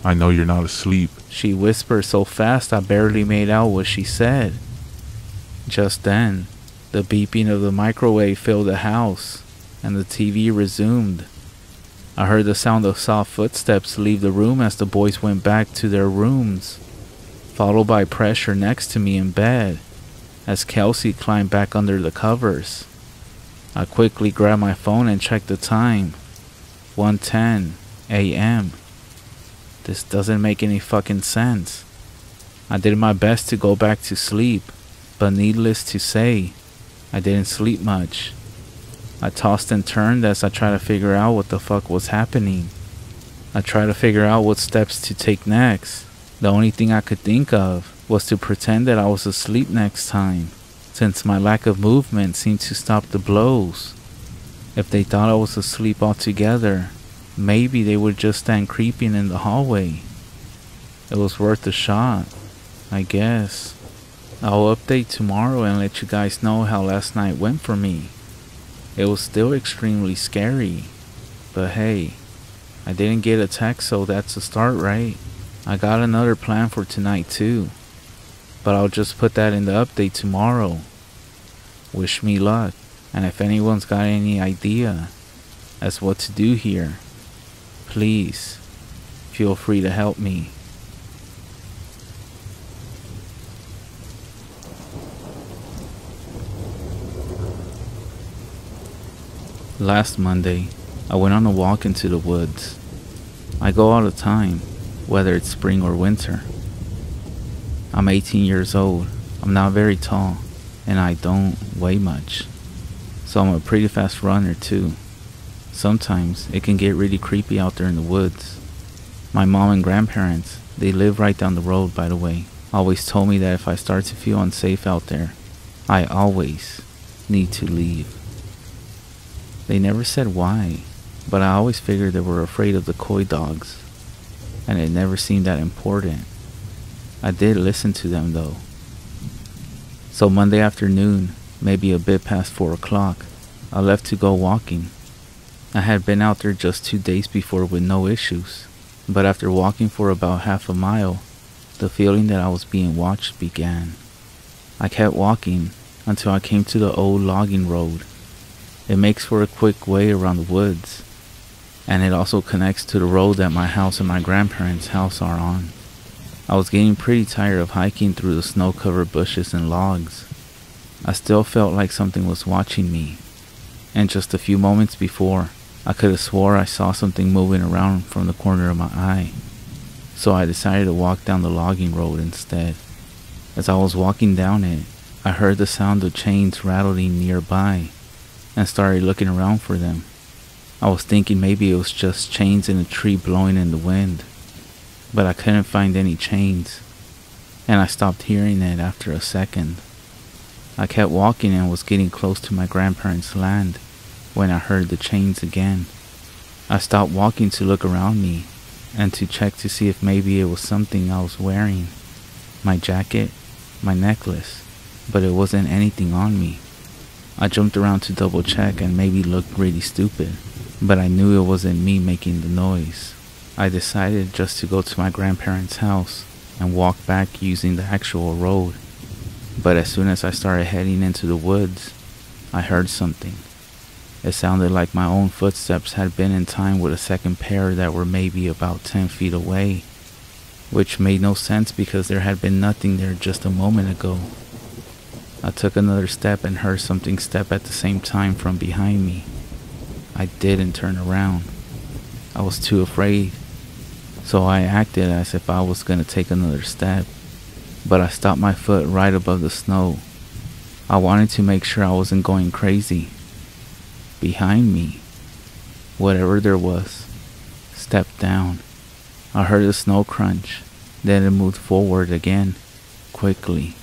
"I know you're not asleep," she whispered so fast I barely made out what she said. Just then, the beeping of the microwave filled the house, and the TV resumed. I heard the sound of soft footsteps leave the room as the boys went back to their rooms, followed by pressure next to me in bed as Kelsey climbed back under the covers. I quickly grabbed my phone and checked the time. 1:10 a.m. This doesn't make any fucking sense. I did my best to go back to sleep, but needless to say, I didn't sleep much. I tossed and turned as I tried to figure out what the fuck was happening. I tried to figure out what steps to take next. The only thing I could think of was to pretend that I was asleep next time, since my lack of movement seemed to stop the blows. If they thought I was asleep altogether, maybe they would just stand creeping in the hallway. It was worth a shot, I guess. I'll update tomorrow and let you guys know how last night went for me. It was still extremely scary, but hey, I didn't get attacked, so that's a start, right? I got another plan for tonight too, but I'll just put that in the update tomorrow. Wish me luck, and if anyone's got any idea as what to do here, please feel free to help me. Last Monday, I went on a walk into the woods. I go all the time, whether it's spring or winter. I'm 18 years old, I'm not very tall, and I don't weigh much. So I'm a pretty fast runner too. Sometimes it can get really creepy out there in the woods. My mom and grandparents, they live right down the road by the way, always told me that if I start to feel unsafe out there, I always need to leave. They never said why, but I always figured they were afraid of the coy dogs, and it never seemed that important. I did listen to them though. So Monday afternoon, maybe a bit past 4 o'clock, I left to go walking. I had been out there just 2 days before with no issues, but after walking for about half a mile, the feeling that I was being watched began. I kept walking until I came to the old logging road. It makes for a quick way around the woods, and it also connects to the road that my house and my grandparents' house are on. I was getting pretty tired of hiking through the snow-covered bushes and logs. I still felt like something was watching me, and just a few moments before, I could have swore I saw something moving around from the corner of my eye. So I decided to walk down the logging road instead. As I was walking down it, I heard the sound of chains rattling nearby, and started looking around for them. I was thinking maybe it was just chains in a tree blowing in the wind, but I couldn't find any chains, and I stopped hearing it after a second. I kept walking and was getting close to my grandparents' land when I heard the chains again. I stopped walking to look around me and to check to see if maybe it was something I was wearing. My jacket, my necklace, but it wasn't anything on me. I jumped around to double check and maybe looked really stupid, but I knew it wasn't me making the noise. I decided just to go to my grandparents' house and walk back using the actual road. But as soon as I started heading into the woods, I heard something. It sounded like my own footsteps had been in time with a second pair that were maybe about 10 feet away, which made no sense because there had been nothing there just a moment ago. I took another step and heard something step at the same time from behind me. I didn't turn around. I was too afraid, so I acted as if I was going to take another step, but I stopped my foot right above the snow. I wanted to make sure I wasn't going crazy. Behind me, whatever there was, stepped down. I heard the snow crunch, then it moved forward again, quickly.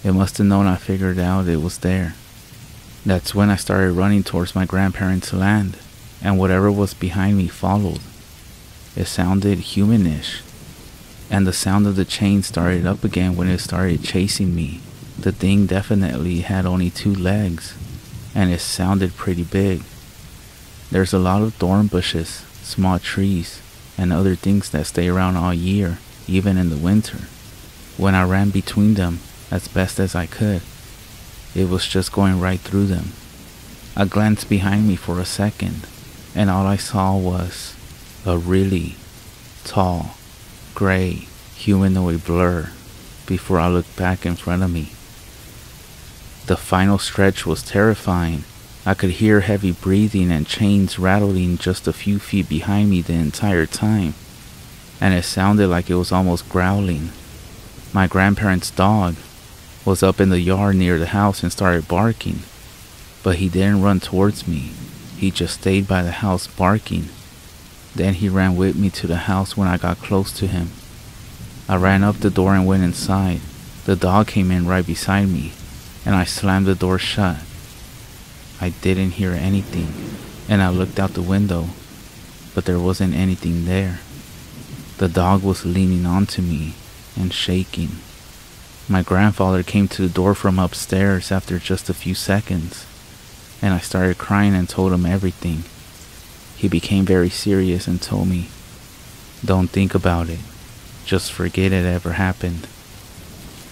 It must have known I figured out it was there. That's when I started running towards my grandparents' land, and whatever was behind me followed. It sounded humanish, and the sound of the chain started up again when it started chasing me. The thing definitely had only 2 legs, and it sounded pretty big. There's a lot of thorn bushes, small trees, and other things that stay around all year, even in the winter. When I ran between them as best as I could, it was just going right through them. I glanced behind me for a second, and all I saw was a really tall, gray, humanoid blur before I looked back in front of me. The final stretch was terrifying. I could hear heavy breathing and chains rattling just a few feet behind me the entire time, and it sounded like it was almost growling. My grandparents' dog was up in the yard near the house and started barking, but he didn't run towards me. He just stayed by the house barking. Then he ran with me to the house when I got close to him. I ran up the door and went inside. The dog came in right beside me, and I slammed the door shut. I didn't hear anything, and I looked out the window, but there wasn't anything there. The dog was leaning onto me and shaking. My grandfather came to the door from upstairs after just a few seconds, and I started crying and told him everything. He became very serious and told me, "Don't think about it. Just forget it ever happened."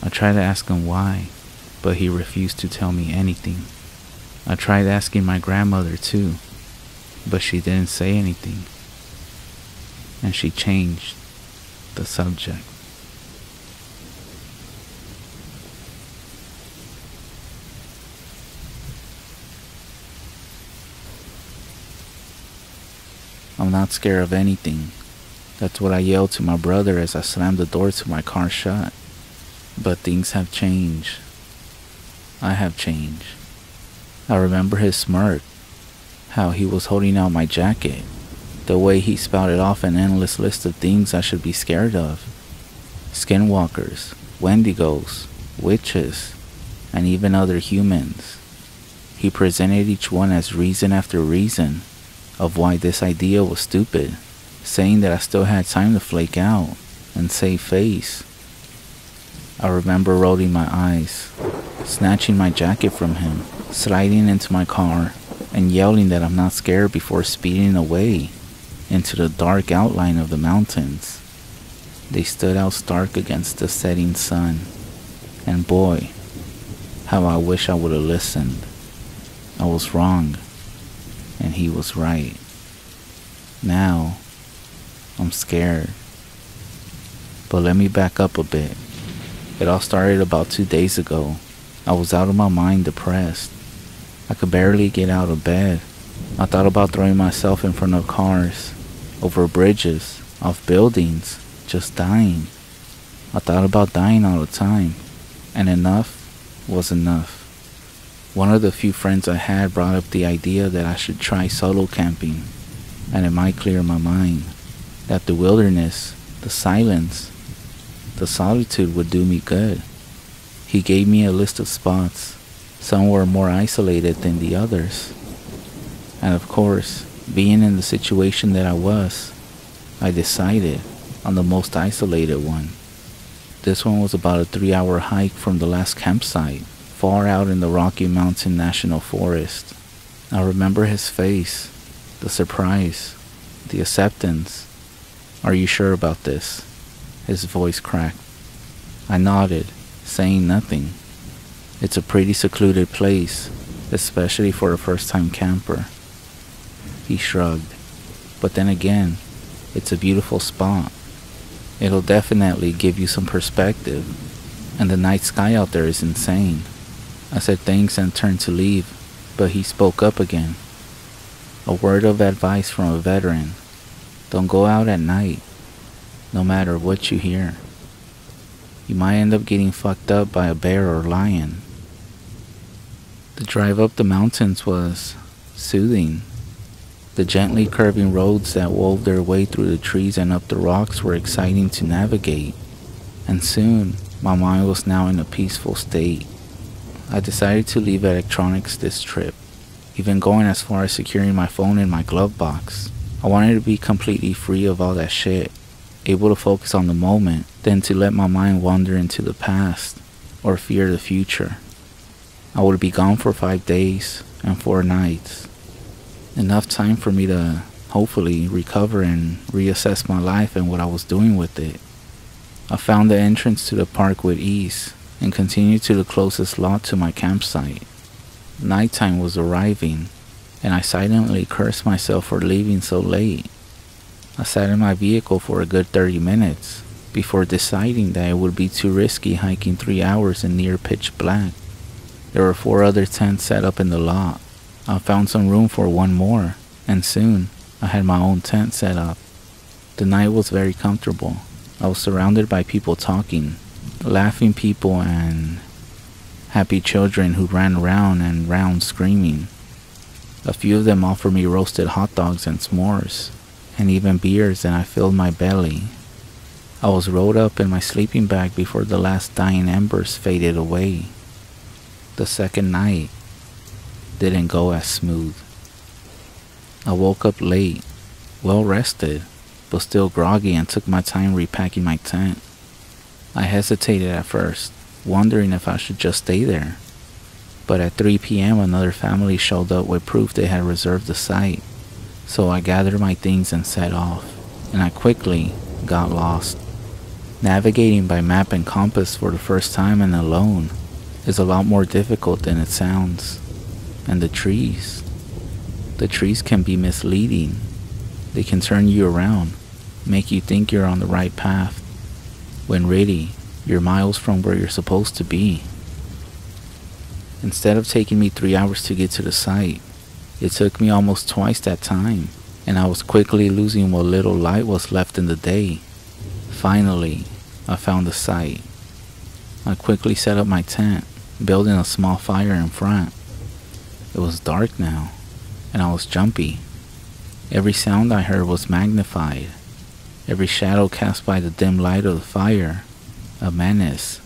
I tried to ask him why, but he refused to tell me anything. I tried asking my grandmother too, but she didn't say anything, and she changed the subject. I'm not scared of anything. That's what I yelled to my brother as I slammed the door to my car shut. But things have changed. I have changed. I remember his smirk, how he was holding out my jacket, the way he spouted off an endless list of things I should be scared of. Skinwalkers, Wendigos, witches, and even other humans. He presented each one as reason after reason of why this idea was stupid, saying that I still had time to flake out and save face. I remember rolling my eyes, snatching my jacket from him, sliding into my car, and yelling that I'm not scared before speeding away into the dark outline of the mountains. They stood out stark against the setting sun, and boy, how I wish I would have listened. I was wrong, and he was right. Now, I'm scared. But let me back up a bit. It all started about 2 days ago. I was out of my mind, depressed. I could barely get out of bed. I thought about throwing myself in front of cars, over bridges, off buildings, just dying. I thought about dying all the time, and enough was enough. One of the few friends I had brought up the idea that I should try solo camping, and it might clear my mind, that the wilderness, the silence, the solitude would do me good. He gave me a list of spots Some were more isolated than the others. And of course, being in the situation that I was, I decided on the most isolated one. This one was about a 3-hour hike from the last campsite, far out in the Rocky Mountain National Forest. I remember his face, the surprise, the acceptance. "Are you sure about this?" His voice cracked. I nodded, saying nothing. It's a pretty secluded place, especially for a first-time camper. He shrugged. But then again, it's a beautiful spot. It'll definitely give you some perspective. And the night sky out there is insane. I said thanks and turned to leave, but he spoke up again. A word of advice from a veteran. Don't go out at night, no matter what you hear. You might end up getting fucked up by a bear or lion. The drive up the mountains was soothing. The gently curving roads that wove their way through the trees and up the rocks were exciting to navigate. And soon, my mind was now in a peaceful state. I decided to leave electronics this trip, even going as far as securing my phone in my glove box. I wanted to be completely free of all that shit, able to focus on the moment, than to let my mind wander into the past or fear the future. I would be gone for 5 days and 4 nights. Enough time for me to hopefully recover and reassess my life and what I was doing with it. I found the entrance to the park with ease and continued to the closest lot to my campsite. Nighttime was arriving, and I silently cursed myself for leaving so late. I sat in my vehicle for a good 30 minutes before deciding that it would be too risky hiking 3 hours in near pitch black. There were 4 other tents set up in the lot. I found some room for one more, and soon I had my own tent set up. The night was very comfortable. I was surrounded by people talking, laughing people, and happy children who ran round and round screaming. A few of them offered me roasted hot dogs and s'mores, and even beers, and I filled my belly. I was rolled up in my sleeping bag before the last dying embers faded away. The second night didn't go as smooth. I woke up late, well rested, but still groggy, and took my time repacking my tent. I hesitated at first, wondering if I should just stay there. But at 3 p.m. another family showed up with proof they had reserved the site. So I gathered my things and set off, and I quickly got lost. Navigating by map and compass for the first time and alone is a lot more difficult than it sounds. And the trees can be misleading. They can turn you around, make you think you're on the right path, when really, you're miles from where you're supposed to be. Instead of taking me 3 hours to get to the site, it took me almost twice that time, and I was quickly losing what little light was left in the day. Finally, I found the site. I quickly set up my tent, building a small fire in front. It was dark now, and I was jumpy. Every sound I heard was magnified. Every shadow cast by the dim light of the fire, a menace.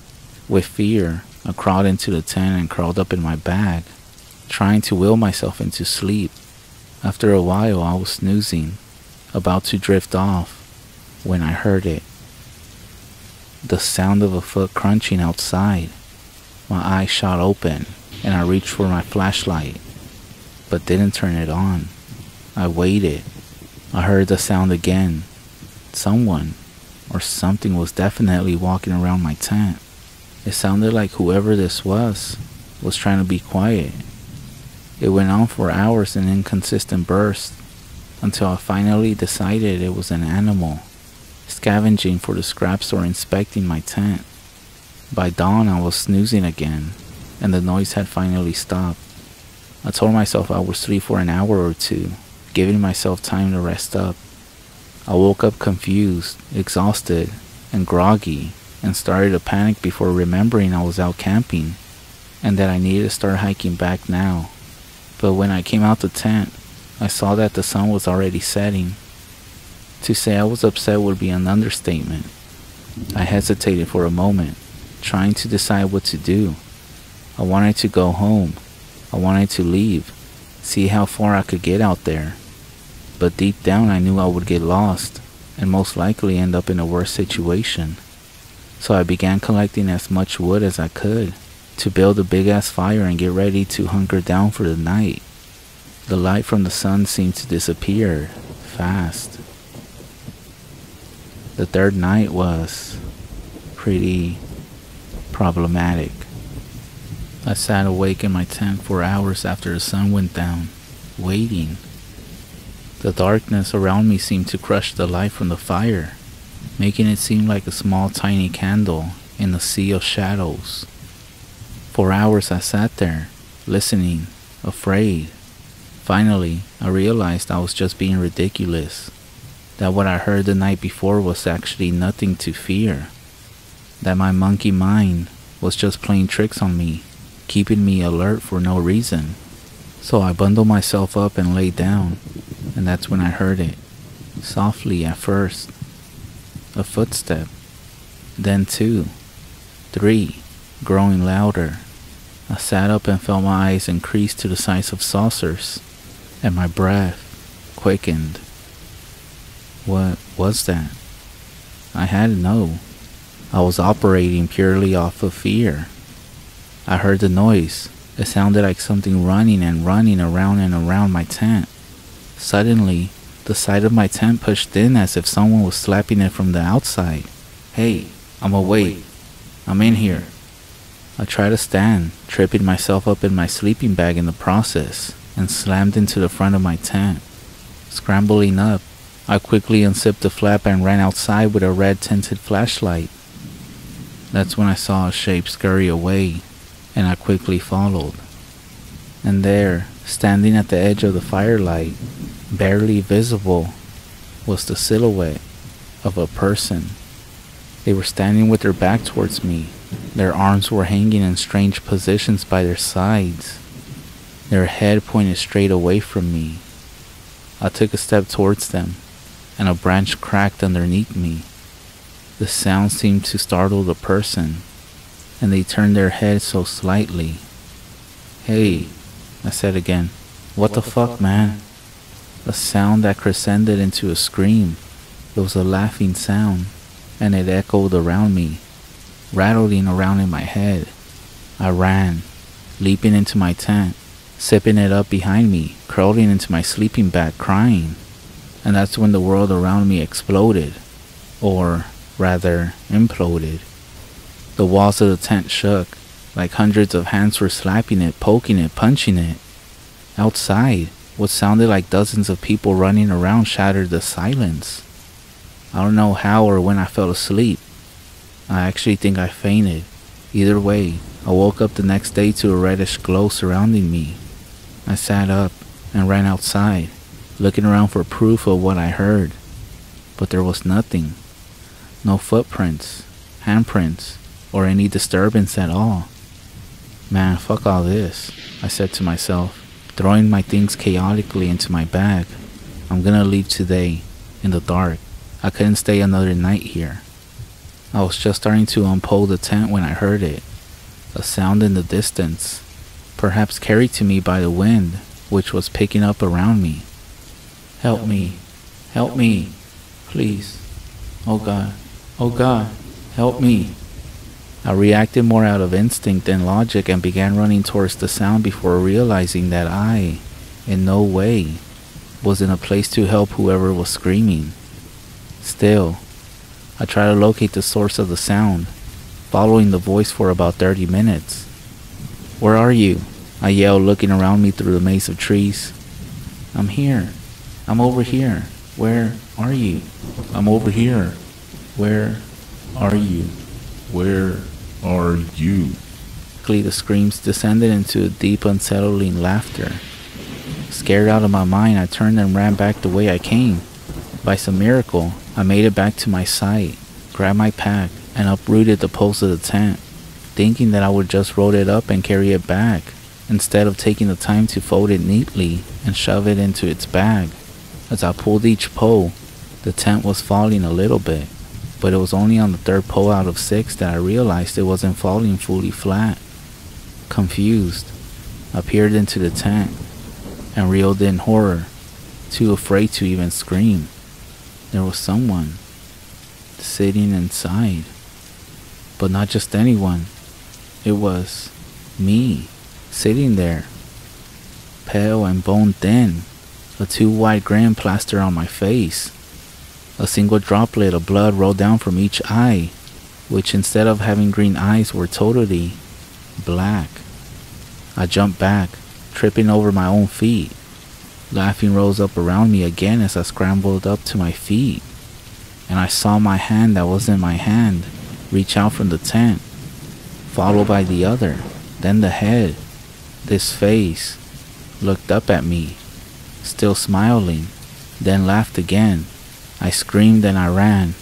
With fear, I crawled into the tent and curled up in my bag, trying to will myself into sleep. After a while, I was snoozing, about to drift off, when I heard it. The sound of a foot crunching outside. My eyes shot open, and I reached for my flashlight, but didn't turn it on. I waited. I heard the sound again. Someone or something was definitely walking around my tent. It sounded like whoever this was trying to be quiet. It went on for hours in inconsistent bursts, until I finally decided it was an animal, scavenging for the scraps or inspecting my tent. By dawn, I was snoozing again, and the noise had finally stopped. I told myself I would sleep for an hour or two, giving myself time to rest up. I woke up confused, exhausted, and groggy, and started to panic before remembering I was out camping, and that I needed to start hiking back now. But when I came out the tent, I saw that the sun was already setting. To say I was upset would be an understatement. I hesitated for a moment, trying to decide what to do. I wanted to go home. I wanted to leave, see how far I could get out there. But deep down I knew I would get lost and most likely end up in a worse situation. So I began collecting as much wood as I could to build a big ass fire and get ready to hunker down for the night. The light from the sun seemed to disappear fast. The third night was pretty problematic. I sat awake in my tent for hours after the sun went down, waiting. The darkness around me seemed to crush the light from the fire, making it seem like a small tiny candle in a sea of shadows. For hours I sat there, listening, afraid. Finally, I realized I was just being ridiculous, that what I heard the night before was actually nothing to fear, that my monkey mind was just playing tricks on me, keeping me alert for no reason. So I bundled myself up and lay down, and that's when I heard it, softly at first. A footstep, then 2, 3, growing louder. I sat up and felt my eyes increase to the size of saucers, and my breath quickened. What was that? I had to know. I was operating purely off of fear. I heard the noise. It sounded like something running and running around and around my tent. Suddenly, the side of my tent pushed in as if someone was slapping it from the outside. Hey, I'm awake. I'm in here. I tried to stand, tripping myself up in my sleeping bag in the process, and slammed into the front of my tent. Scrambling up, I quickly unzipped the flap and ran outside with a red tinted flashlight. That's when I saw a shape scurry away, and I quickly followed. And there, standing at the edge of the firelight, barely visible, was the silhouette of a person. They were standing with their back towards me. Their arms were hanging in strange positions by their sides. Their head pointed straight away from me. I took a step towards them, and a branch cracked underneath me. The sound seemed to startle the person, and they turned their heads so slightly. Hey, I said again. What the fuck, man? A sound that crescended into a scream. It was a laughing sound, and it echoed around me, rattling around in my head. I ran, leaping into my tent, zipping it up behind me, crawling into my sleeping bag, crying. And that's when the world around me exploded, or rather imploded. The walls of the tent shook, like hundreds of hands were slapping it, poking it, punching it. Outside, what sounded like dozens of people running around shattered the silence. I don't know how or when I fell asleep. I actually think I fainted. Either way, I woke up the next day to a reddish glow surrounding me. I sat up and ran outside, looking around for proof of what I heard. But there was nothing. No footprints, handprints, or any disturbance at all. Man, fuck all this, I said to myself, throwing my things chaotically into my bag. I'm gonna leave today, in the dark. I couldn't stay another night here. I was just starting to unpole the tent when I heard it. A sound in the distance, perhaps carried to me by the wind, which was picking up around me. Help me, please. Oh God, help me. I reacted more out of instinct than logic and began running towards the sound before realizing that I, in no way, was in a place to help whoever was screaming. Still, I tried to locate the source of the sound, following the voice for about 30 minutes. Where are you? I yelled, looking around me through the maze of trees. I'm here. I'm over here. Where are you? I'm over here. Where are you? Where are you? Quickly the screams descended into a deep, unsettling laughter. Scared out of my mind, I turned and ran back the way I came. By some miracle, I made it back to my site, grabbed my pack, and uprooted the post of the tent, thinking that I would just roll it up and carry it back, instead of taking the time to fold it neatly and shove it into its bag. As I pulled each pole, the tent was falling a little bit, but it was only on the third pole out of 6 that I realized it wasn't falling fully flat. confused, I peered into the tent and reeled in horror, too afraid to even scream. There was someone sitting inside, but not just anyone. It was me, sitting there, pale and bone thin, a too wide grin plastered on my face. A single droplet of blood rolled down from each eye, which instead of having green eyes were totally black. I jumped back, tripping over my own feet. Laughing rose up around me again as I scrambled up to my feet, and I saw my hand that wasn't my hand reach out from the tent, followed by the other, then the head. This face looked up at me, still smiling, then laughed again. I screamed and I ran,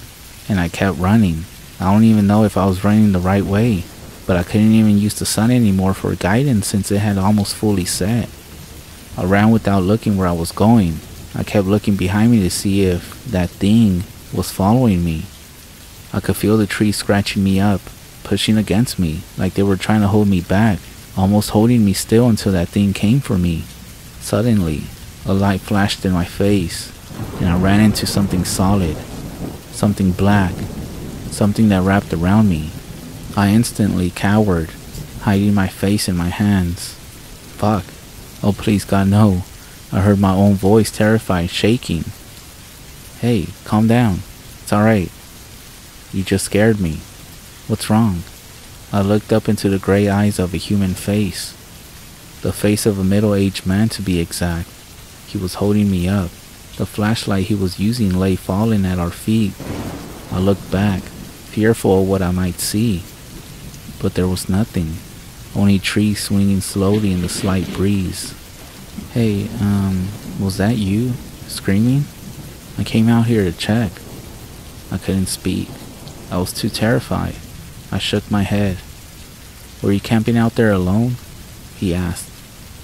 and I kept running. I don't even know if I was running the right way, but I couldn't even use the sun anymore for guidance since it had almost fully set. I ran without looking where I was going. I kept looking behind me to see if that thing was following me. I could feel the trees scratching me up, pushing against me like they were trying to hold me back, almost holding me still until that thing came for me. Suddenly, a light flashed in my face, and I ran into something solid, something black, something that wrapped around me. I instantly cowered, hiding my face in my hands. Fuck. Oh, please God, no. I heard my own voice, terrified, shaking. Hey, calm down. It's alright. You just scared me. What's wrong? I looked up into the gray eyes of a human face. The face of a middle-aged man, to be exact. He was holding me up. The flashlight he was using lay fallen at our feet. I looked back, fearful of what I might see. But there was nothing. Only trees swinging slowly in the slight breeze. Hey, was that you? Screaming? I came out here to check. I couldn't speak. I was too terrified. I shook my head. Were you camping out there alone? He asked,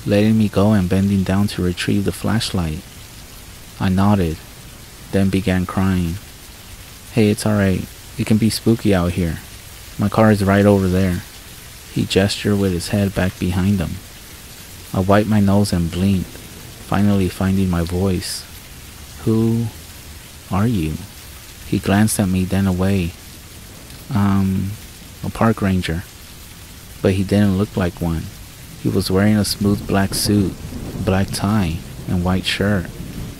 letting me go and bending down to retrieve the flashlight. I nodded, then began crying. Hey, it's alright. It can be spooky out here. My car is right over there. He gestured with his head back behind him. I wiped my nose and blinked, finally finding my voice. Who are you? He glanced at me, then away. A park ranger. But he didn't look like one. He was wearing a smooth black suit, black tie, and white shirt,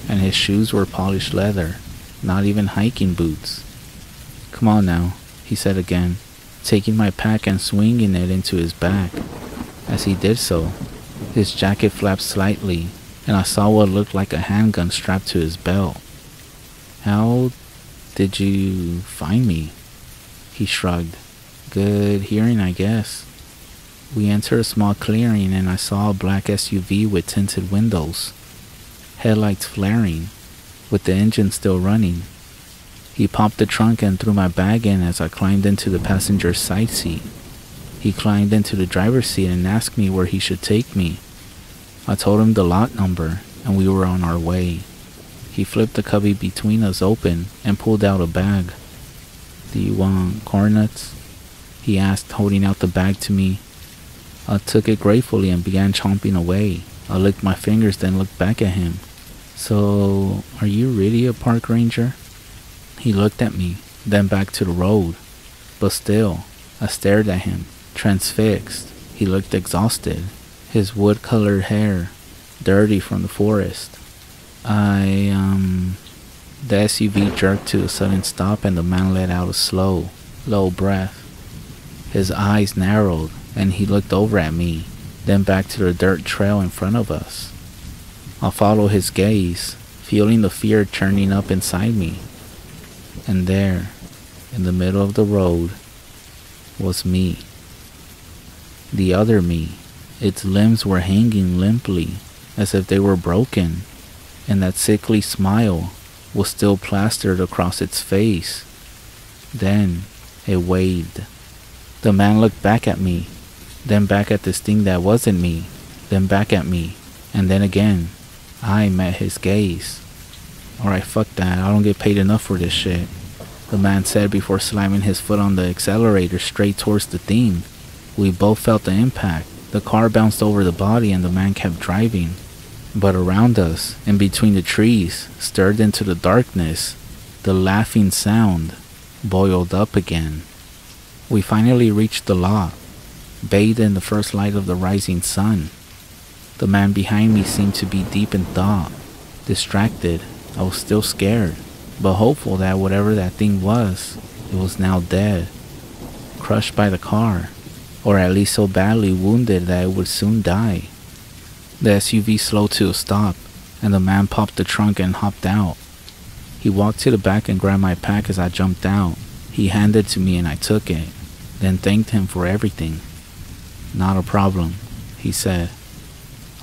and his shoes were polished leather, not even hiking boots. Come on now, he said again, taking my pack and swinging it into his back. As he did so, his jacket flapped slightly, and I saw what looked like a handgun strapped to his belt. How did you find me? He shrugged. Good hearing, I guess. We entered a small clearing and I saw a black SUV with tinted windows, headlights flaring, with the engine still running. He popped the trunk and threw my bag in as I climbed into the passenger's side seat. He climbed into the driver's seat and asked me where he should take me. I told him the lot number and we were on our way. He flipped the cubby between us open and pulled out a bag. Do you want corn nuts? He asked, holding out the bag to me. I took it gratefully and began chomping away. I licked my fingers, then looked back at him. So, are you really a park ranger? He looked at me, then back to the road. But still, I stared at him, transfixed. He looked exhausted, his wood-colored hair dirty from the forest. The SUV jerked to a sudden stop and the man let out a slow, low breath. His eyes narrowed and he looked over at me, then back to the dirt trail in front of us. I followed his gaze, feeling the fear churning up inside me. And there, in the middle of the road, was me. The other me. Its limbs were hanging limply, as if they were broken, and that sickly smile was still plastered across its face. Then it waved. The man looked back at me, then back at this thing that wasn't me, then back at me, and then again. I met his gaze. Alright, fuck that, I don't get paid enough for this shit, the man said before slamming his foot on the accelerator straight towards the thing. We both felt the impact, The car bounced over the body and the man kept driving. But around us, in between the trees, stirred into the darkness, the laughing sound boiled up again. We finally reached the lot, bathed in the first light of the rising sun. The man behind me seemed to be deep in thought. Distracted, I was still scared, but hopeful that whatever that thing was, it was now dead, crushed by the car, or at least so badly wounded that it would soon die. The SUV slowed to a stop, and the man popped the trunk and hopped out. He walked to the back and grabbed my pack as I jumped out. He handed it to me and I took it, then thanked him for everything. "Not a problem," he said.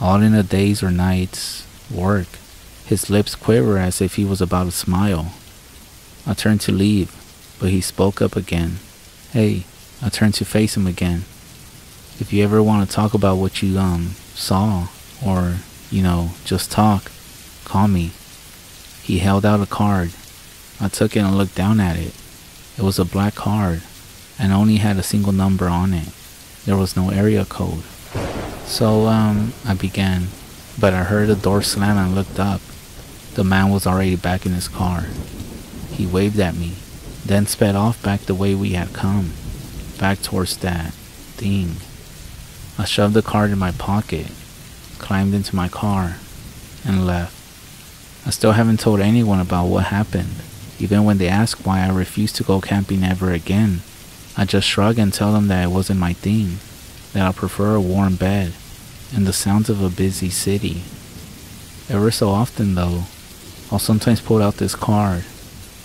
"All in a day's or night's work." His lips quivered as if he was about to smile. I turned to leave, but he spoke up again. "Hey," I turned to face him again. "If you ever want to talk about what you saw, or, just talk, call me." He held out a card. I took it and looked down at it. It was a black card, and only had a single number on it. There was no area code. "So, I began, but I heard the door slam and looked up. The man was already back in his car. He waved at me, then sped off back the way we had come, back towards that thing. I shoved the card in my pocket, climbed into my car, and left. I still haven't told anyone about what happened. Even when they ask why I refuse to go camping ever again, I just shrug and tell them that it wasn't my thing, that I prefer a warm bed and the sounds of a busy city. Ever so often though, I'll sometimes pull out this card,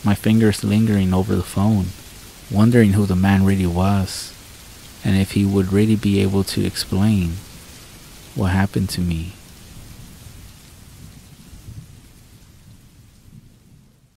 my fingers lingering over the phone, wondering who the man really was, and if he would really be able to explain what happened to me.